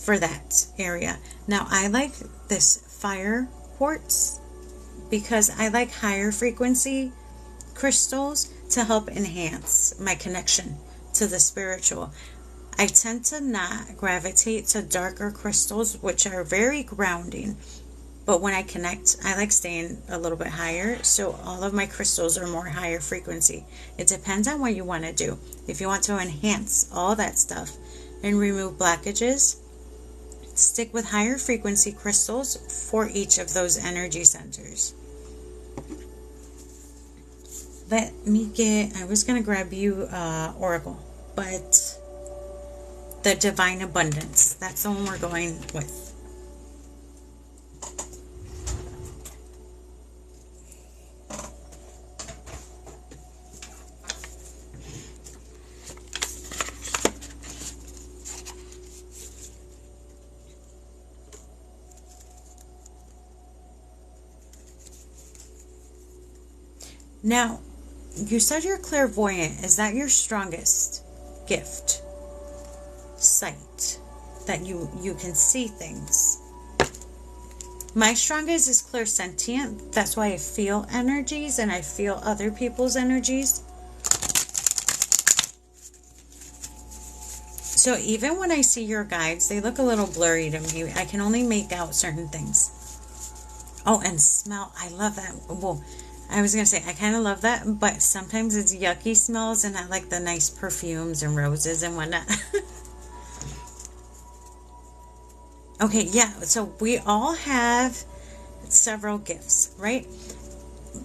for that area. Now, I like this fire quartz because I like higher frequency crystals to help enhance my connection to the spiritual. I tend to not gravitate to darker crystals, which are very grounding. But when I connect, I like staying a little bit higher. So all of my crystals are more higher frequency. It depends on what you want to do. If you want to enhance all that stuff and remove blockages, stick with higher frequency crystals for each of those energy centers. Let me get, I was going to grab you Oracle, but the Divine Abundance, that's the one we're going with. Now, you said you're clairvoyant. Is that your strongest gift? Sight. That you can see things. My strongest is clairsentient. That's why I feel energies and I feel other people's energies. So even when I see your guides, they look a little blurry to me. I can only make out certain things. Oh, and smell. I love that. Well, I was going to say, I kind of love that, but sometimes it's yucky smells and I like the nice perfumes and roses and whatnot. Okay, yeah, so we all have several gifts, right?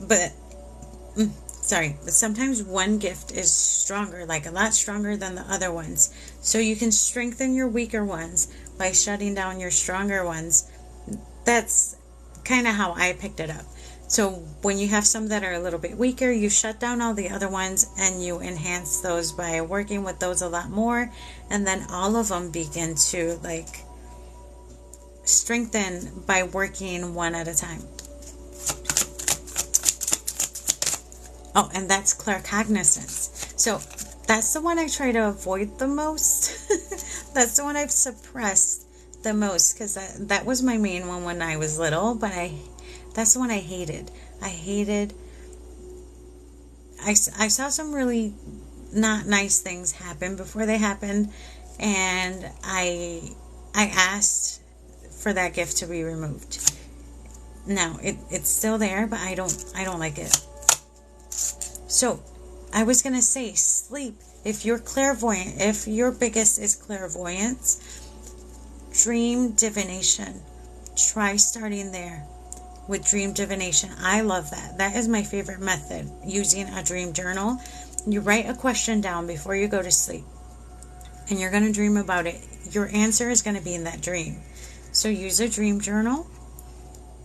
But, but sometimes one gift is stronger, like a lot stronger than the other ones. So you can strengthen your weaker ones by shutting down your stronger ones. That's kind of how I picked it up. So when you have some that are a little bit weaker, you shut down all the other ones and you enhance those by working with those a lot more. And then all of them begin to like strengthen by working one at a time. Oh, and that's claircognizance. So that's the one I try to avoid the most. That's the one I've suppressed the most because that was my main one when I was little, but that's the one I hated. I saw some really not nice things happen before they happened, and I asked for that gift to be removed. Now it's still there, but I don't like it. So I was gonna say sleep. If you're clairvoyant, if your biggest is clairvoyance, dream divination. Try starting there. with dream divination. I love that. That is my favorite method, using a dream journal. You write a question down before you go to sleep, and you're going to dream about it. Your answer is going to be in that dream. So use a dream journal,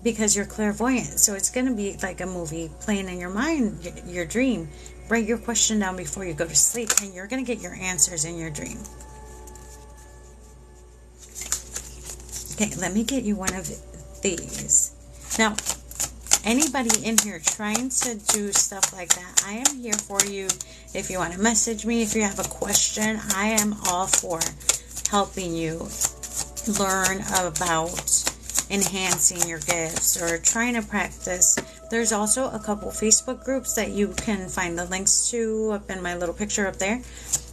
because you're clairvoyant. So it's going to be like a movie playing in your mind, your dream. Write your question down before you go to sleep, and you're going to get your answers in your dream. Okay, let me get you one of these. Now, anybody in here trying to do stuff like that, I am here for you. If you want to message me, if you have a question, I am all for helping you learn about enhancing your gifts or trying to practice. There's also a couple Facebook groups that you can find the links to up in my little picture up there.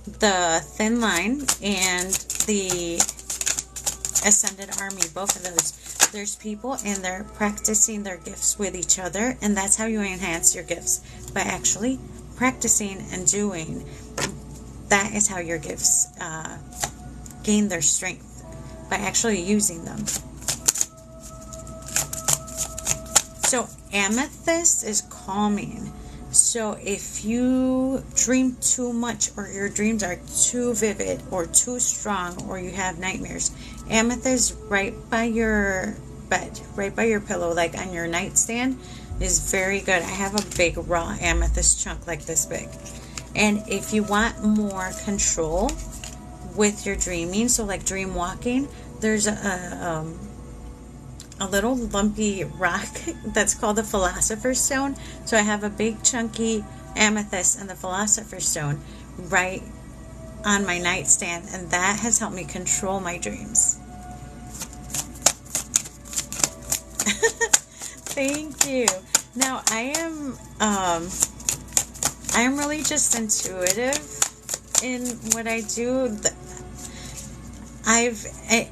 The Thin Line and the Ascended Army, both of those. There's people in there practicing their gifts with each other, and that's how you enhance your gifts, by actually practicing and doing. That is how your gifts gain their strength, by actually using them. So amethyst is calming. So if you dream too much, or your dreams are too vivid or too strong, or you have nightmares, amethyst right by your bed, right by your pillow, like on your nightstand, is very good. I have a big raw amethyst chunk like this big. And if you want more control with your dreaming, so like dream walking, there's a little lumpy rock that's called the Philosopher's Stone. So I have a big chunky amethyst and the Philosopher's Stone right on my nightstand, and that has helped me control my dreams. Thank you. Now I am really just intuitive in what I do.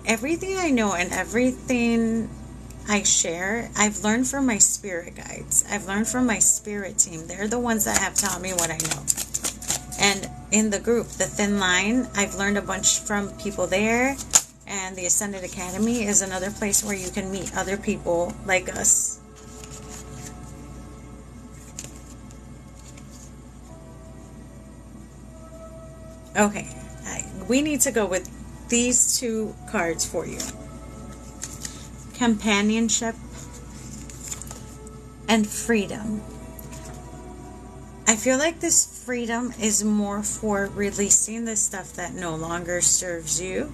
Everything I know and everything I share, I've learned from my spirit guides. I've learned from my spirit team. They're the ones that have taught me what I know. And in the group, the Thin Line, I've learned a bunch from people there. And the Ascended Academy is another place where you can meet other people like us. Okay, we need to go with these two cards for you. Companionship and freedom. I feel like this freedom is more for releasing the stuff that no longer serves you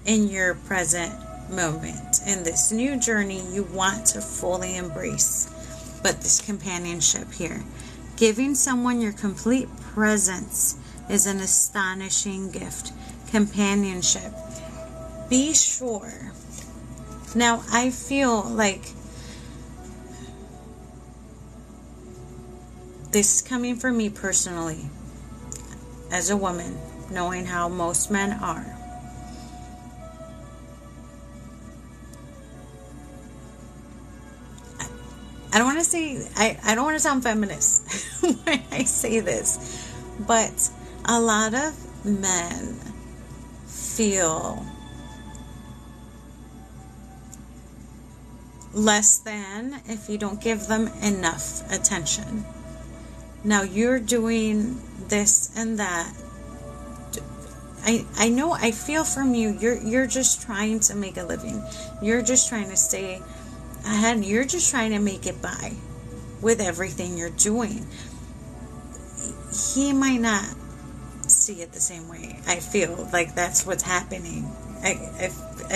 in your present moment. In this new journey you want to fully embrace. But this companionship here, giving someone your complete presence, is an astonishing gift. Companionship. Be sure. Now, I feel like this is coming from me personally, as a woman, knowing how most men are. I don't want to say, I don't want to sound feminist when I say this, but a lot of men feel less than if you don't give them enough attention. Now you're doing this and that. I know, I feel from you, you're just trying to make a living. You're just trying to stay ahead. You're just trying to make it by with everything you're doing. He might not see it the same way. I feel like that's what's happening. I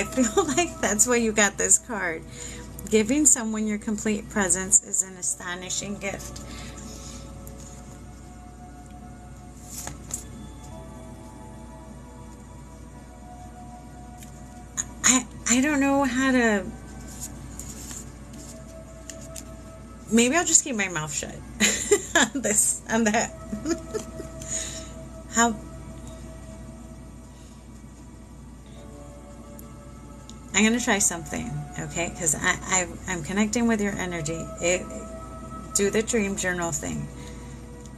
feel like that's why you got this card. Giving someone your complete presence is an astonishing gift. I don't know how to... Maybe I'll just keep my mouth shut on this, on that. How... I'm going to try something, okay? Because I'm connecting with your energy. Do the dream journal thing.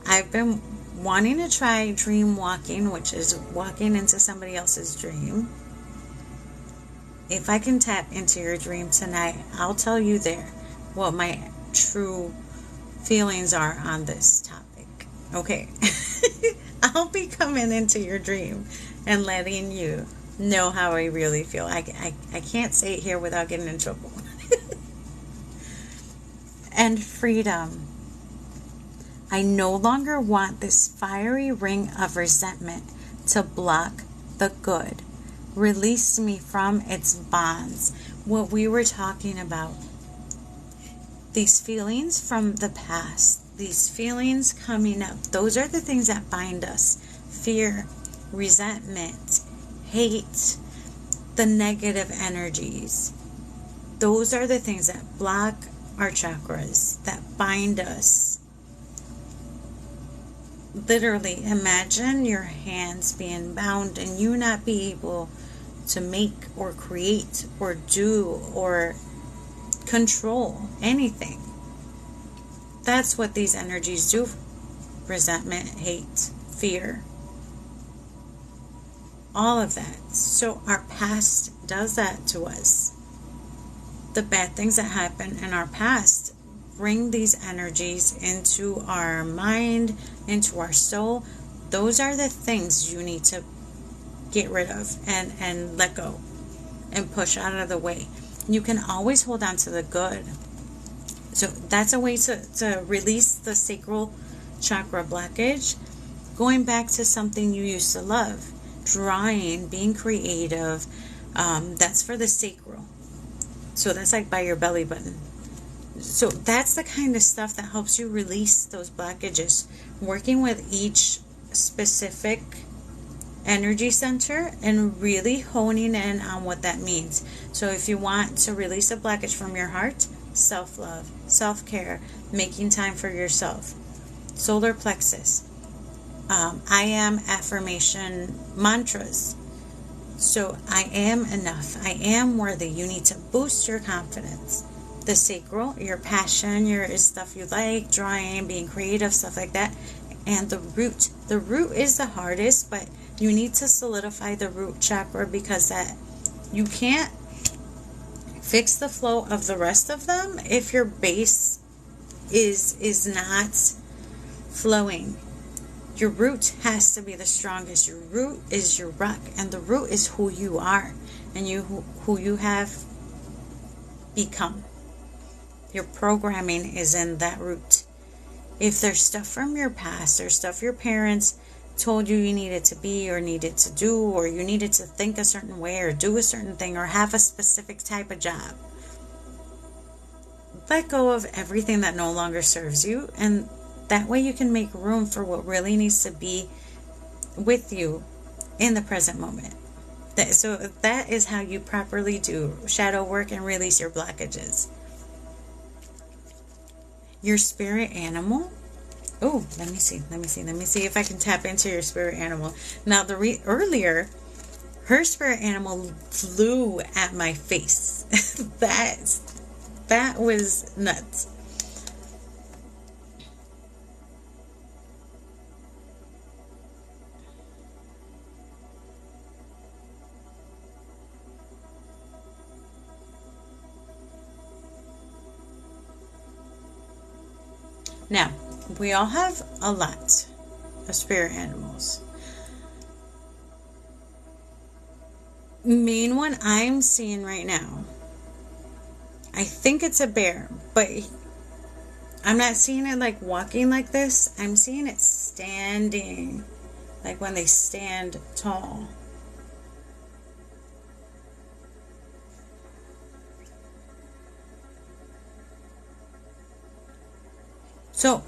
I've been wanting to try dream walking, which is walking into somebody else's dream. if I can tap into your dream tonight, I'll tell you there what my true feelings are on this topic. Okay. I'll be coming into your dream and letting you know how I really feel. I can't say it here without getting in trouble. And freedom. I no longer want this fiery ring of resentment to block the good. Release me from its bonds. What we were talking about. These feelings from the past. These feelings coming up. Those are the things that bind us. Fear, resentment, hate, the negative energies. Those are the things that block our chakras, that bind us. Literally, imagine your hands being bound and you not be able to make or create or do or control anything. That's what these energies do. Resentment, hate, fear. All of that. So our past does that to us. The bad things that happen in our past bring these energies into our mind, into our soul. Those are the things you need to get rid of and let go and push out of the way. You can always hold on to the good. So that's a way to release the sacral chakra blockage. Going back to something you used to love. Drawing, being creative. That's for the sacral. So that's like by your belly button. So that's the kind of stuff that helps you release those blockages. Working with each specific energy center and really honing in on what that means. So if you want to release a blockage from your heart, self-love, self-care, making time for yourself. Solar plexus. I am affirmation mantras. So I am enough. I am worthy. You need to boost your confidence. The sacral, your passion, your stuff you like, drawing, being creative, stuff like that. And the root. The root is the hardest, but you need to solidify the root chakra because that you can't fix the flow of the rest of them if your base is not flowing. Your root has to be the strongest. Your root is your rock, and the root is who you are and who you have become. Your programming is in that root. If there's stuff from your past or stuff your parents told you needed to be or needed to do, or you needed to think a certain way or do a certain thing or have a specific type of job, let go of everything that no longer serves you, and that way you can make room for what really needs to be with you in the present moment. So that is how you properly do shadow work and release your blockages. Your spirit animal. Oh, let me see if I can tap into your spirit animal. Now, earlier, her spirit animal flew at my face. That was nuts. Now, we all have a lot of spirit animals. Main one I'm seeing right now, I think it's a bear, but I'm not seeing it like walking like this. I'm seeing it standing, like when they stand tall. So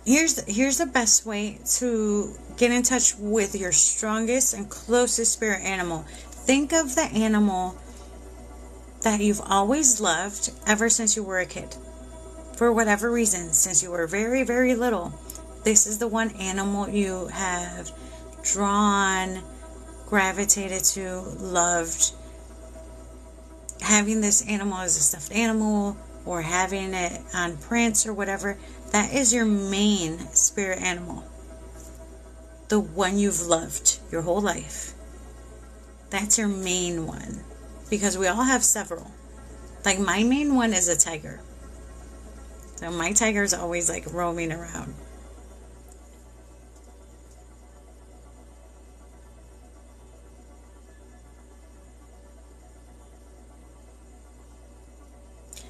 here's the best way to get in touch with your strongest and closest spirit animal. Think of the animal that you've always loved ever since you were a kid. For whatever reason, since you were very, very little, this is the one animal you have drawn, gravitated to, loved. Having this animal as a stuffed animal, or having it on prints or whatever, that is your main spirit animal. The one you've loved your whole life. That's your main one. Because we all have several. Like my main one is a tiger. So my tiger is always like roaming around.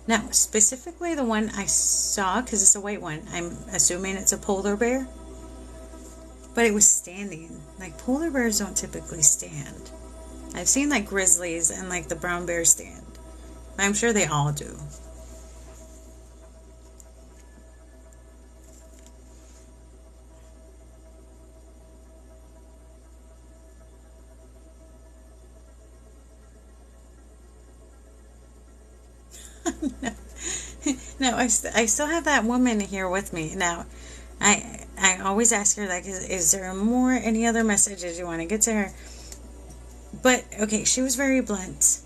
Now, specifically the one I saw, because it's a white one, I'm assuming it's a polar bear. But it was standing. Like polar bears don't typically stand. I've seen like grizzlies and like the brown bears stand. I'm sure they all do. No, no, I still have that woman here with me. Now, I always ask her, like, is there any other messages you want to get to her? But, okay, she was very blunt.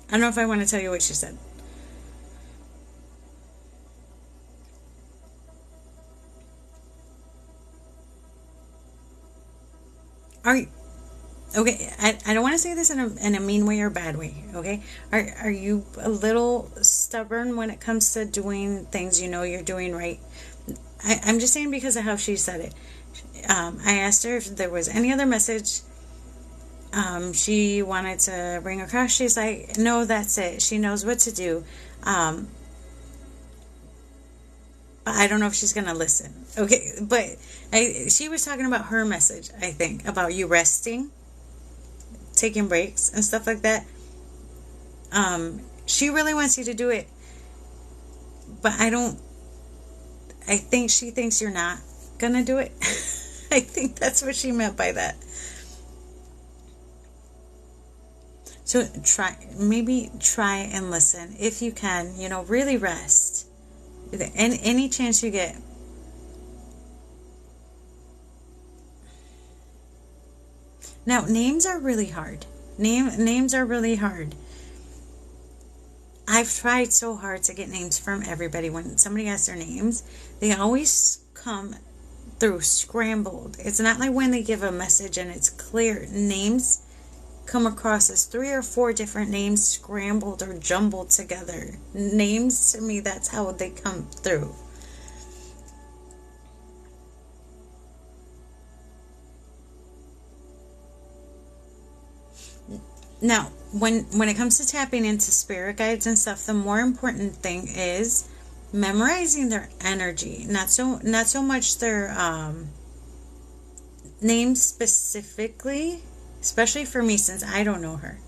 I don't know if I want to tell you what she said. Are you... Okay, I don't want to say this in a mean way or bad way, okay? Are you a little stubborn when it comes to doing things you know you're doing right? I'm just saying because of how she said it. I asked her if there was any other message she wanted to bring across. She's like, no, that's it. She knows what to do. But I don't know if she's going to listen. Okay, but she was talking about her message, I think, about you resting, taking breaks and stuff like that. She really wants you to do it, but I think she thinks you're not gonna do it. I think that's what she meant by that. So maybe try and listen if you can, really rest. Any chance you get. Now, names are really hard. Names are really hard. I've tried so hard to get names from everybody. When somebody asks their names, they always come through scrambled. It's not like when they give a message and it's clear. Names come across as 3 or 4 different names scrambled or jumbled together. Names, to me, that's how they come through. Now, when it comes to tapping into spirit guides and stuff, the more important thing is memorizing their energy. Not so much their names specifically, especially for me since I don't know her.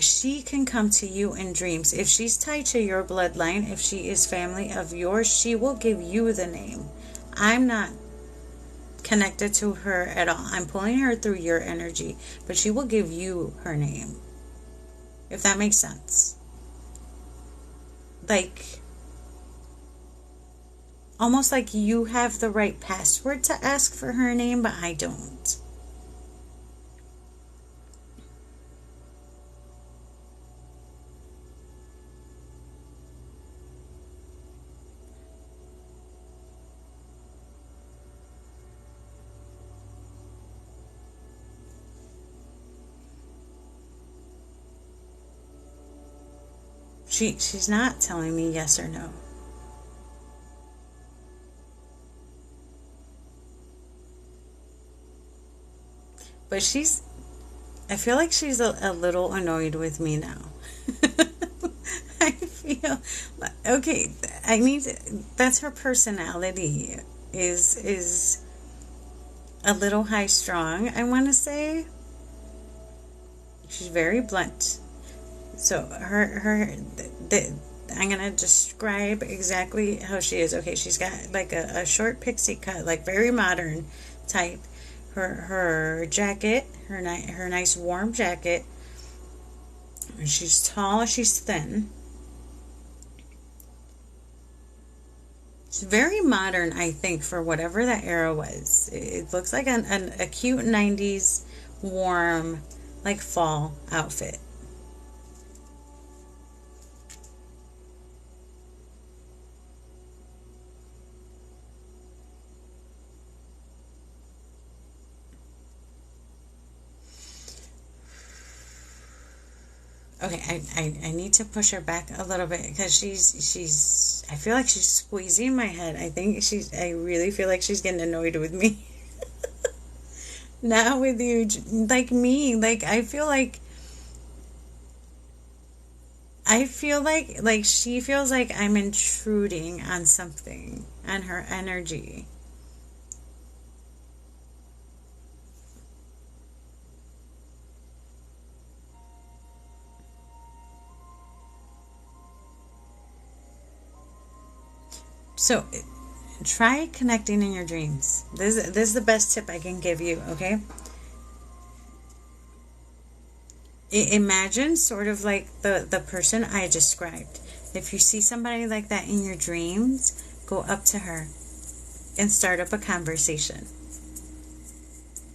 She can come to you in dreams. If she's tied to your bloodline, if she is family of yours, she will give you the name. I'm not connected to her at all. I'm pulling her through your energy, but she will give you her name, if that makes sense. Like, almost like you have the right password to ask for her name, but I don't. She's not telling me yes or no. But I feel like she's a little annoyed with me now. I feel, okay, that's her personality, is a little high strung, I want to say. She's very blunt. So I'm going to describe exactly how she is. Okay, she's got like a short pixie cut, like very modern type. Her jacket, her nice warm jacket. She's tall, she's thin. She's very modern, I think, for whatever that era was. It looks like a cute 90s warm, like fall outfit. Okay, I need to push her back a little bit because I feel like she's squeezing my head. I really feel like she's getting annoyed with me. Not with you, like me. Like, I feel like she feels like I'm intruding on something, on her energy. So try connecting in your dreams. This is the best tip I can give you, okay? Imagine sort of like the person I described. If you see somebody like that in your dreams, go up to her and start up a conversation.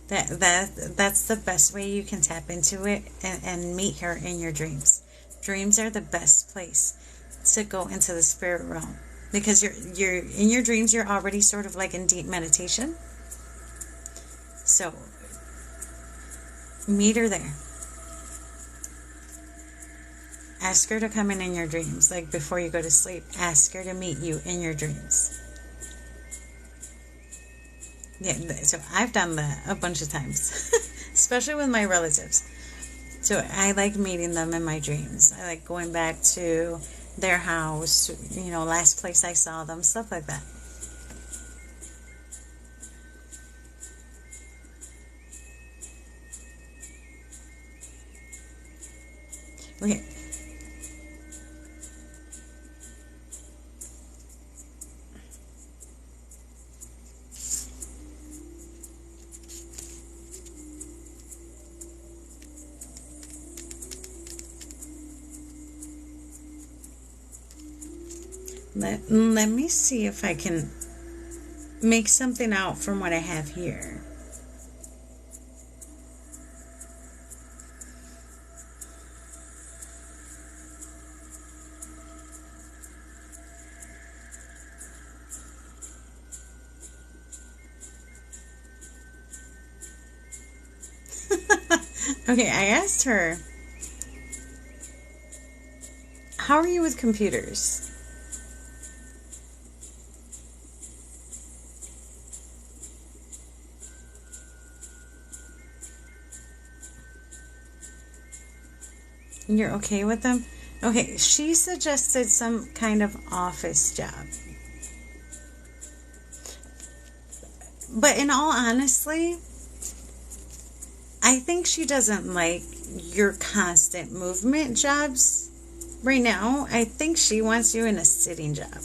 That's the best way you can tap into it and meet her in your dreams. Dreams are the best place to go into the spirit realm because you're in your dreams. You're already sort of like in deep meditation. So meet her there. Ask her to come in your dreams. Like before you go to sleep, ask her to meet you in your dreams. Yeah, so I've done that a bunch of times, especially with my relatives. So I like meeting them in my dreams. I like going back to their house, last place I saw them, stuff like that. Okay. Let me see if I can make something out from what I have here. Okay, I asked her, how are you with computers? You're okay with them? Okay, she suggested some kind of office job. But in all honesty, I think she doesn't like your constant movement jobs right now. I think she wants you in a sitting job.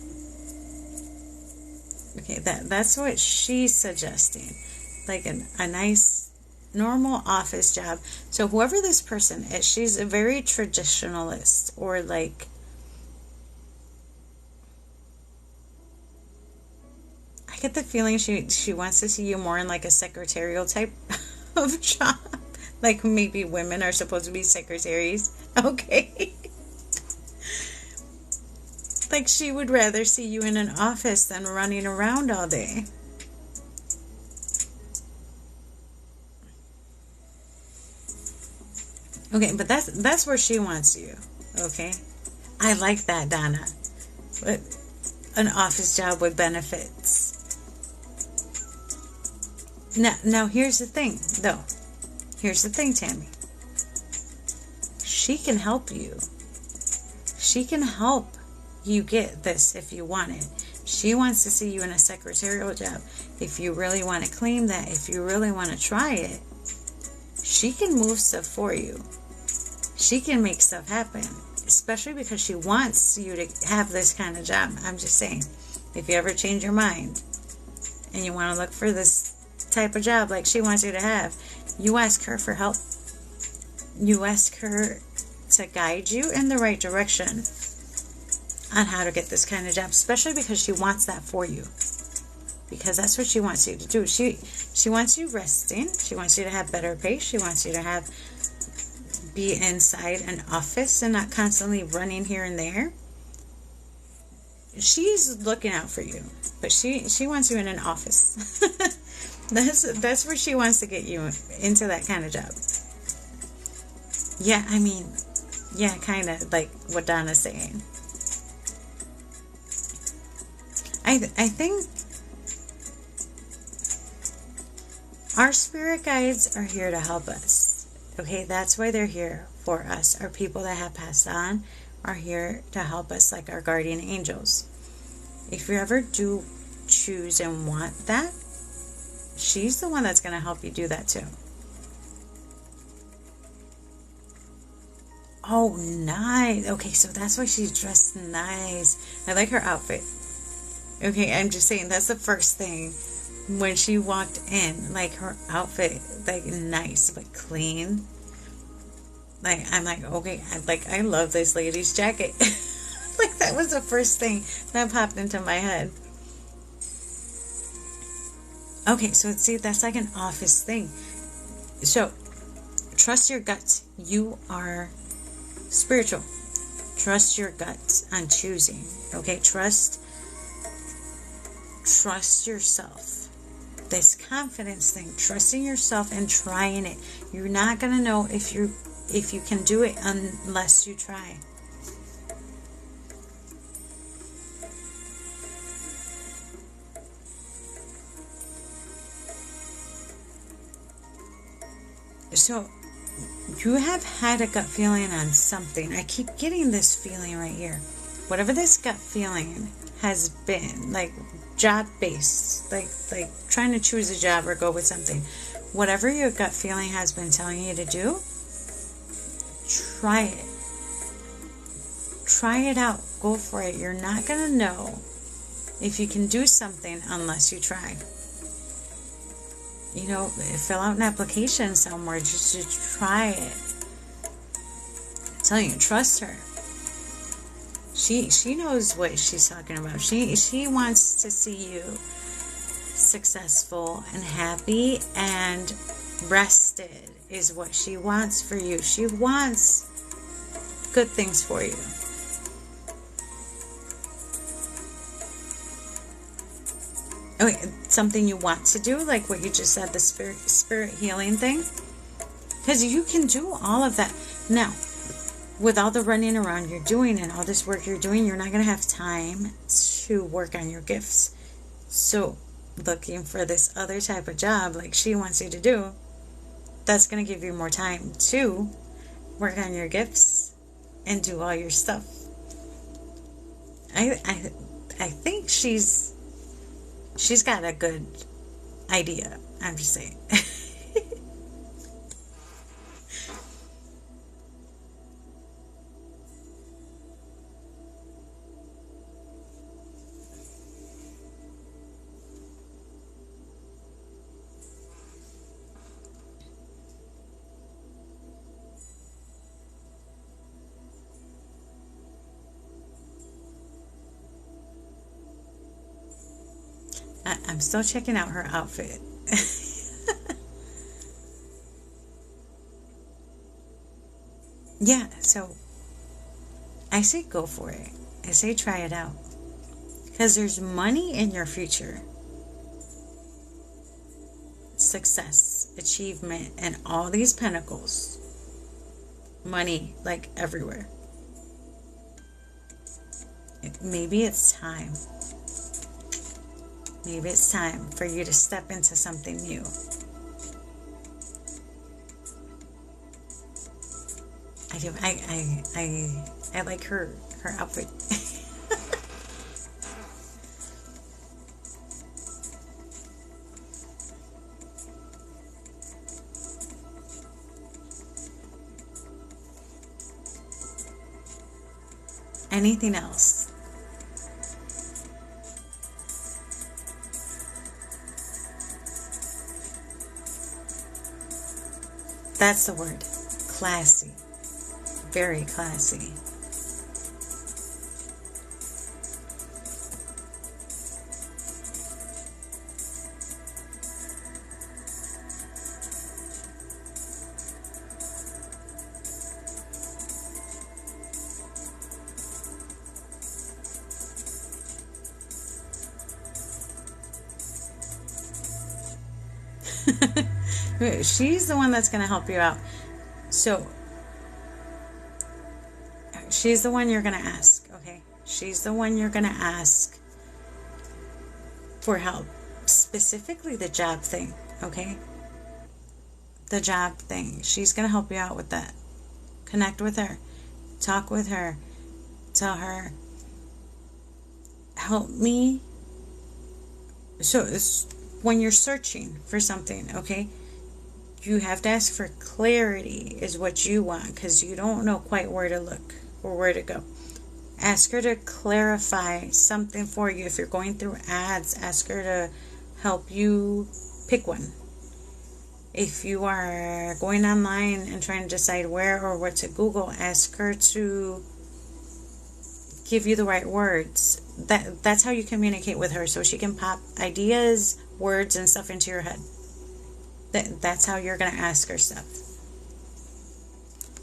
Okay, that's what she's suggesting. Like a nice normal office job. So whoever this person is, she's a very traditionalist, or like, I get the feeling she wants to see you more in like a secretarial type of job. Like maybe women are supposed to be secretaries. Okay. Like she would rather see you in an office than running around all day. Okay, but that's where she wants you. Okay, I like that, Donna. But an office job with benefits. Now here's the thing, though. Here's the thing, Tammy. She can help you. She can help you get this if you want it. She wants to see you in a secretarial job. If you really want to claim that, if you really want to try it, she can move stuff for you. She can make stuff happen, especially because she wants you to have this kind of job. I'm just saying, if you ever change your mind and you want to look for this type of job like she wants you to have, you ask her for help. You ask her to guide you in the right direction on how to get this kind of job, especially because she wants that for you. Because that's what she wants you to do. She wants you resting. She wants you to have better pay. She wants you to be inside an office and not constantly running here and there. She's looking out for you, but she wants you in an office. That's where she wants to get you into, that kind of job. Yeah, I mean, Yeah, kind of like what Donna's saying. I think our spirit guides are here to help us. Okay, that's why they're here for us. Our people that have passed on are here to help us, like our guardian angels. If you ever do choose and want that, she's the one that's going to help you do that too. Oh, nice. Okay, so that's why she's dressed nice. I like her outfit. Okay, I'm just saying that's the first thing when she walked in. Like her outfit, like nice but clean. Like I'm like, okay, I love this lady's jacket. Like that was the first thing that popped into my head. Okay, so see, that's like an office thing. So trust your guts. You are spiritual. Trust your guts on choosing. Okay, trust yourself. This confidence thing, trusting yourself and trying it. You're not gonna know if you can do it unless you try. So you have had a gut feeling on something. I keep getting this feeling right here. Whatever this gut feeling has been, like job based, like trying to choose a job or go with something. Whatever your gut feeling has been telling you to do, try it. Try it out. Go for it. You're not going to know if you can do something unless you try. You know, fill out an application somewhere just to try it. I'm telling you, trust her. She knows what she's talking about. She wants to see you successful and happy and rested is what she wants for you. She wants good things for you. Okay, something you want to do, like what you just said, the spirit healing thing. Because you can do all of that. Now, with all the running around you're doing and all this work you're doing, you're not going to have time to work on your gifts. So, looking for this other type of job like she wants you to do, that's going to give you more time to work on your gifts and do all your stuff. I think she's got a good idea. I'm just saying. I'm still checking out her outfit. Yeah, so I say go for it. I say try it out. Because there's money in your future. Success, achievement, and all these pentacles. Money, like everywhere. Maybe it's time. Maybe it's time for you to step into something new. I do. I like her outfit. Anything else? That's the word. Classy. Very classy. She's the one that's going to help you out. So, She's the one you're going to ask, okay? She's the one you're going to ask for help. Specifically the job thing, okay? The job thing. She's going to help you out with that. Connect with her. Talk with her. Tell her, help me. So it's when you're searching for something, okay? You have to ask for clarity is what you want, because you don't know quite where to look or where to go. Ask her to clarify something for you. If you're going through ads, ask her to help you pick one. If you are going online and trying to decide where or what to Google, ask her to give you the right words. That's how you communicate with her, so she can pop ideas, words, and stuff into your head. That's how you're going to ask her stuff.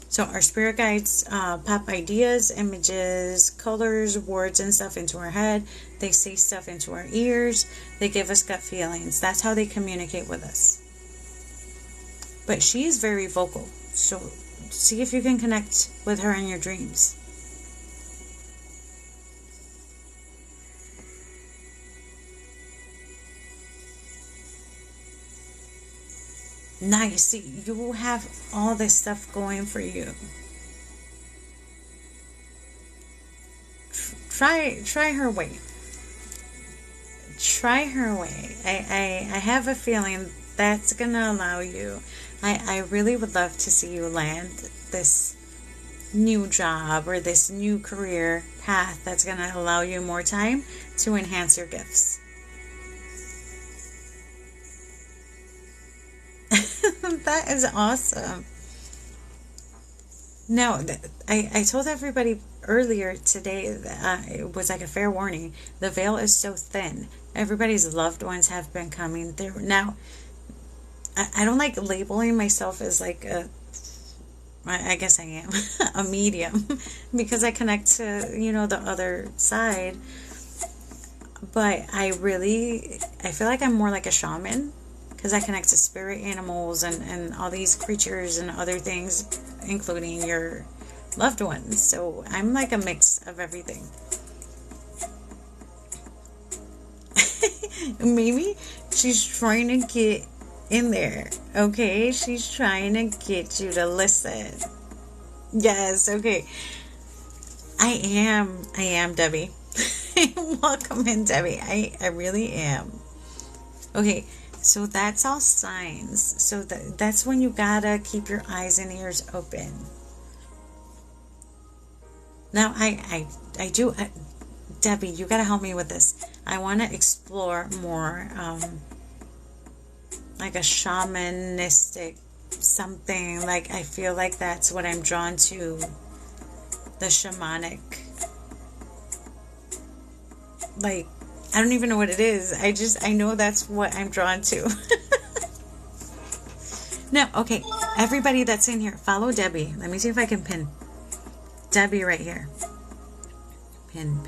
So our spirit guides pop ideas, images, colors, words, and stuff into our head. They say stuff into our ears. They give us gut feelings. That's how they communicate with us. But she is very vocal. So see if you can connect with her in your dreams. Nice. See, you will have all this stuff going for you. Try her way. Try her way. I have a feeling that's gonna allow you. I really would love to see you land this new job or this new career path that's gonna allow you more time to enhance your gifts. That is awesome. Now, I told everybody earlier today that it was like a fair warning. The veil is so thin. Everybody's loved ones have been coming through. Now, I don't like labeling myself as like I guess I am, a medium. Because I connect to, the other side. But I feel like I'm more like a shaman. Because I connect to spirit animals and all these creatures and other things, including your loved ones. So I'm like a mix of everything. Maybe she's trying to get in there. Okay? She's trying to get you to listen. Yes, okay. I am Debbie. Welcome in, Debbie. I really am. Okay. So that's all signs. So that's when you gotta keep your eyes and ears open. Now, I do, Debbie, you gotta help me with this. I want to explore more, like a shamanistic something. Like, I feel like that's what I'm drawn to. The shamanic. Like, I don't even know what it is. I know that's what I'm drawn to. No, okay. Everybody that's in here, follow Debbie. Let me see if I can pin Debbie right here. Pin.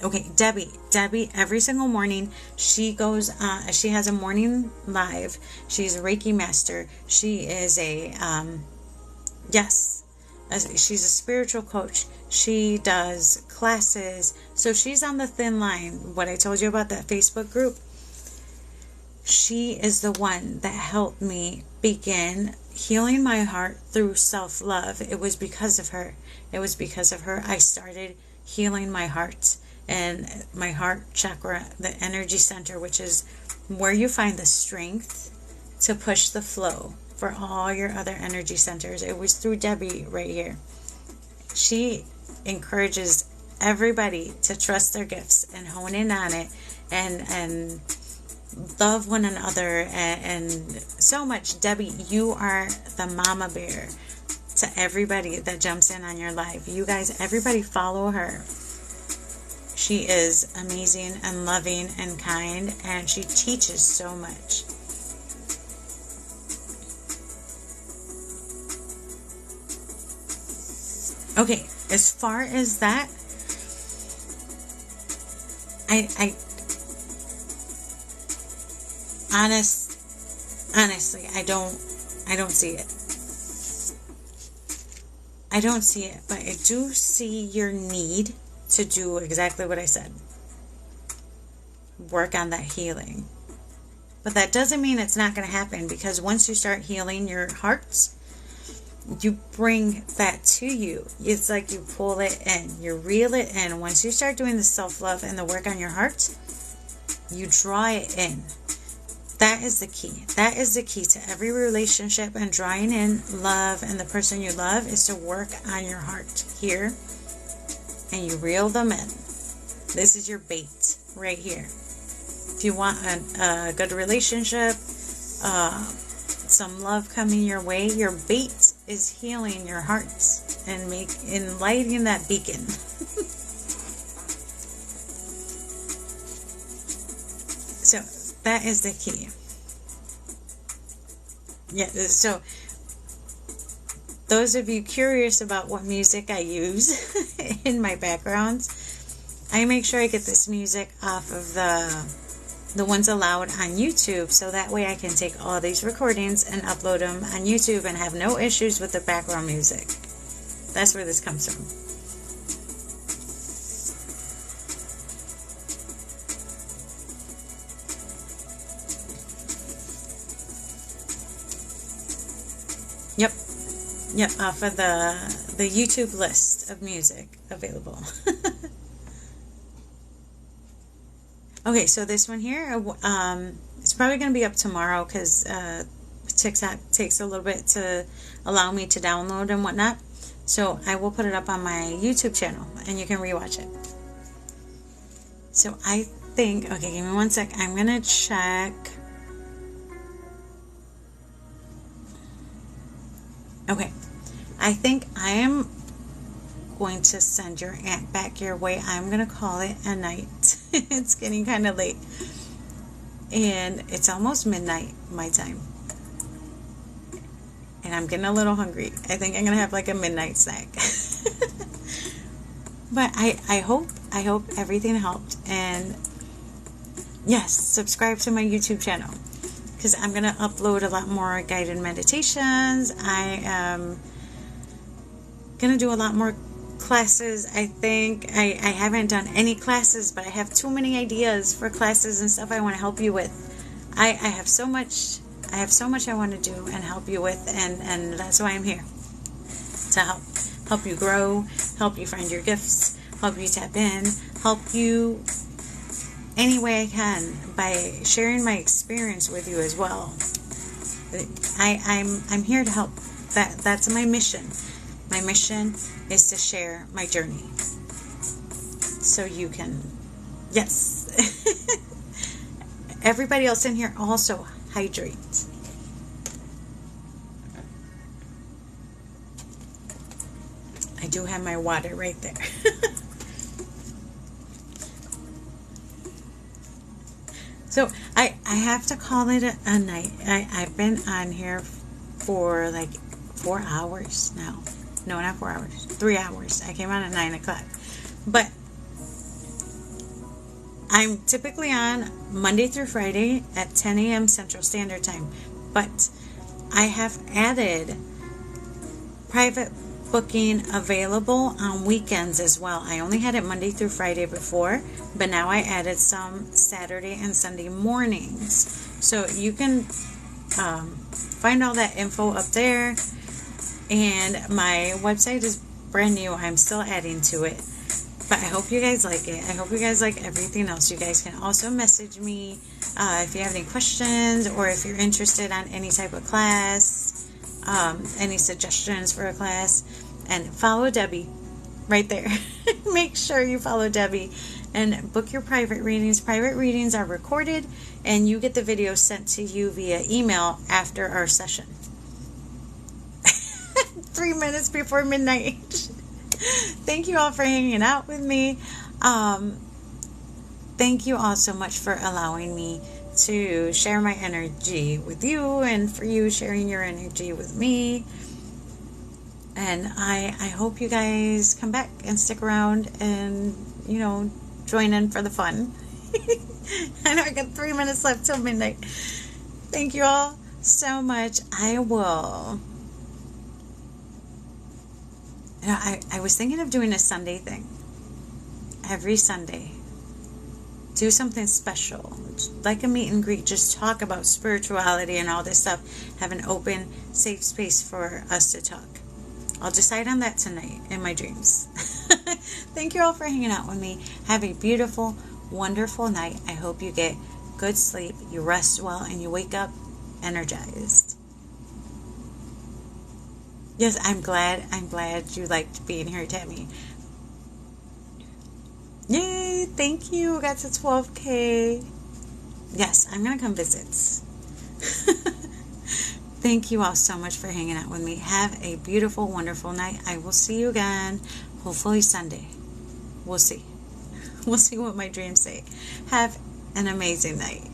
Okay, Debbie, every single morning, she goes, she has a morning live. She's a Reiki master. She is she's a spiritual coach. She does classes. So she's on the thin line. What I told you about that Facebook group. She is the one that helped me begin healing my heart through self-love. It was because of her. I started healing my heart and my heart chakra, the energy center, which is where you find the strength to push the flow for all your other energy centers. It was through Debbie right here. She encourages everybody to trust their gifts and hone in on it and love one another and so much. Debbie, you are the mama bear to everybody that jumps in on your life. You guys, everybody follow her. She is amazing and loving and kind, and she teaches so much. Okay, as far as that, honestly, I don't see it. I don't see it, but I do see your need to do exactly what I said. Work on that healing. But that doesn't mean it's not going to happen, because once you start healing your hearts, you bring that to you. It's like you pull it in, you reel it in. Once you start doing the self-love and the work on your heart, you draw it in. That is the key. That is the key to every relationship, and drawing in love and the person you love is to work on your heart here, and you reel them in. This is your bait right here. If you want a good relationship, some love coming your way, your bait is healing your hearts and lighting that beacon. So that is the key. Yeah, so those of you curious about what music I use in my backgrounds, I make sure I get this music off of the ones allowed on YouTube, so that way I can take all these recordings and upload them on YouTube and have no issues with the background music. That's where this comes from. Yep, off of the YouTube list of music available. Okay, so this one here, it's probably going to be up tomorrow, because TikTok takes a little bit to allow me to download and whatnot. So I will put it up on my YouTube channel, and you can rewatch it. So I think, okay, give me one sec. I'm going to check. Okay, I think I am going to send your aunt back your way. I'm going to call it a night. It's getting kind of late, and it's almost midnight my time, and I'm getting a little hungry. I think I'm going to have like a midnight snack. But I hope everything helped, and yes, subscribe to my YouTube channel, because I'm going to upload a lot more guided meditations. I am going to do a lot more classes. I think I haven't done any classes, but I have too many ideas for classes and stuff I want to help you with. I have so much I want to do and help you with, and that's why I'm here, to help you grow, help you find your gifts, help you tap in, help you any way I can by sharing my experience with you as well. I'm here to help. That's my mission. My mission is to share my journey, so you can, yes. Everybody else in here also hydrate. I do have my water right there. So I have to call it a night. I've been on here for like 4 hours now. No, not 4 hours. 3 hours. I came on at 9 o'clock. But I'm typically on Monday through Friday at 10 a.m. Central Standard Time. But I have added private booking available on weekends as well. I only had it Monday through Friday before, but now I added some Saturday and Sunday mornings. So you can find all that info up there. And my website is brand new. I'm still adding to it. But I hope you guys like it. I hope you guys like everything else. You guys can also message me if you have any questions, or if you're interested on any type of class, any suggestions for a class. And follow Debbie right there. Make sure you follow Debbie and book your private readings. Private readings are recorded, and you get the video sent to you via email after our session. 3 minutes before midnight. Thank you all for hanging out with me. Thank you all so much for allowing me to share my energy with you, and for you sharing your energy with me. And I hope you guys come back and stick around and, join in for the fun. I know I got 3 minutes left till midnight. Thank you all so much. I will You know, I was thinking of doing a Sunday thing. Every Sunday. Do something special. Like a meet and greet. Just talk about spirituality and all this stuff. Have an open, safe space for us to talk. I'll decide on that tonight in my dreams. Thank you all for hanging out with me. Have a beautiful, wonderful night. I hope you get good sleep, you rest well, and you wake up energized. Yes, I'm glad you liked being here, Tammy. Yay, thank you. Got to 12K. Yes, I'm going to come visit. Thank you all so much for hanging out with me. Have a beautiful, wonderful night. I will see you again, hopefully Sunday. We'll see. We'll see what my dreams say. Have an amazing night.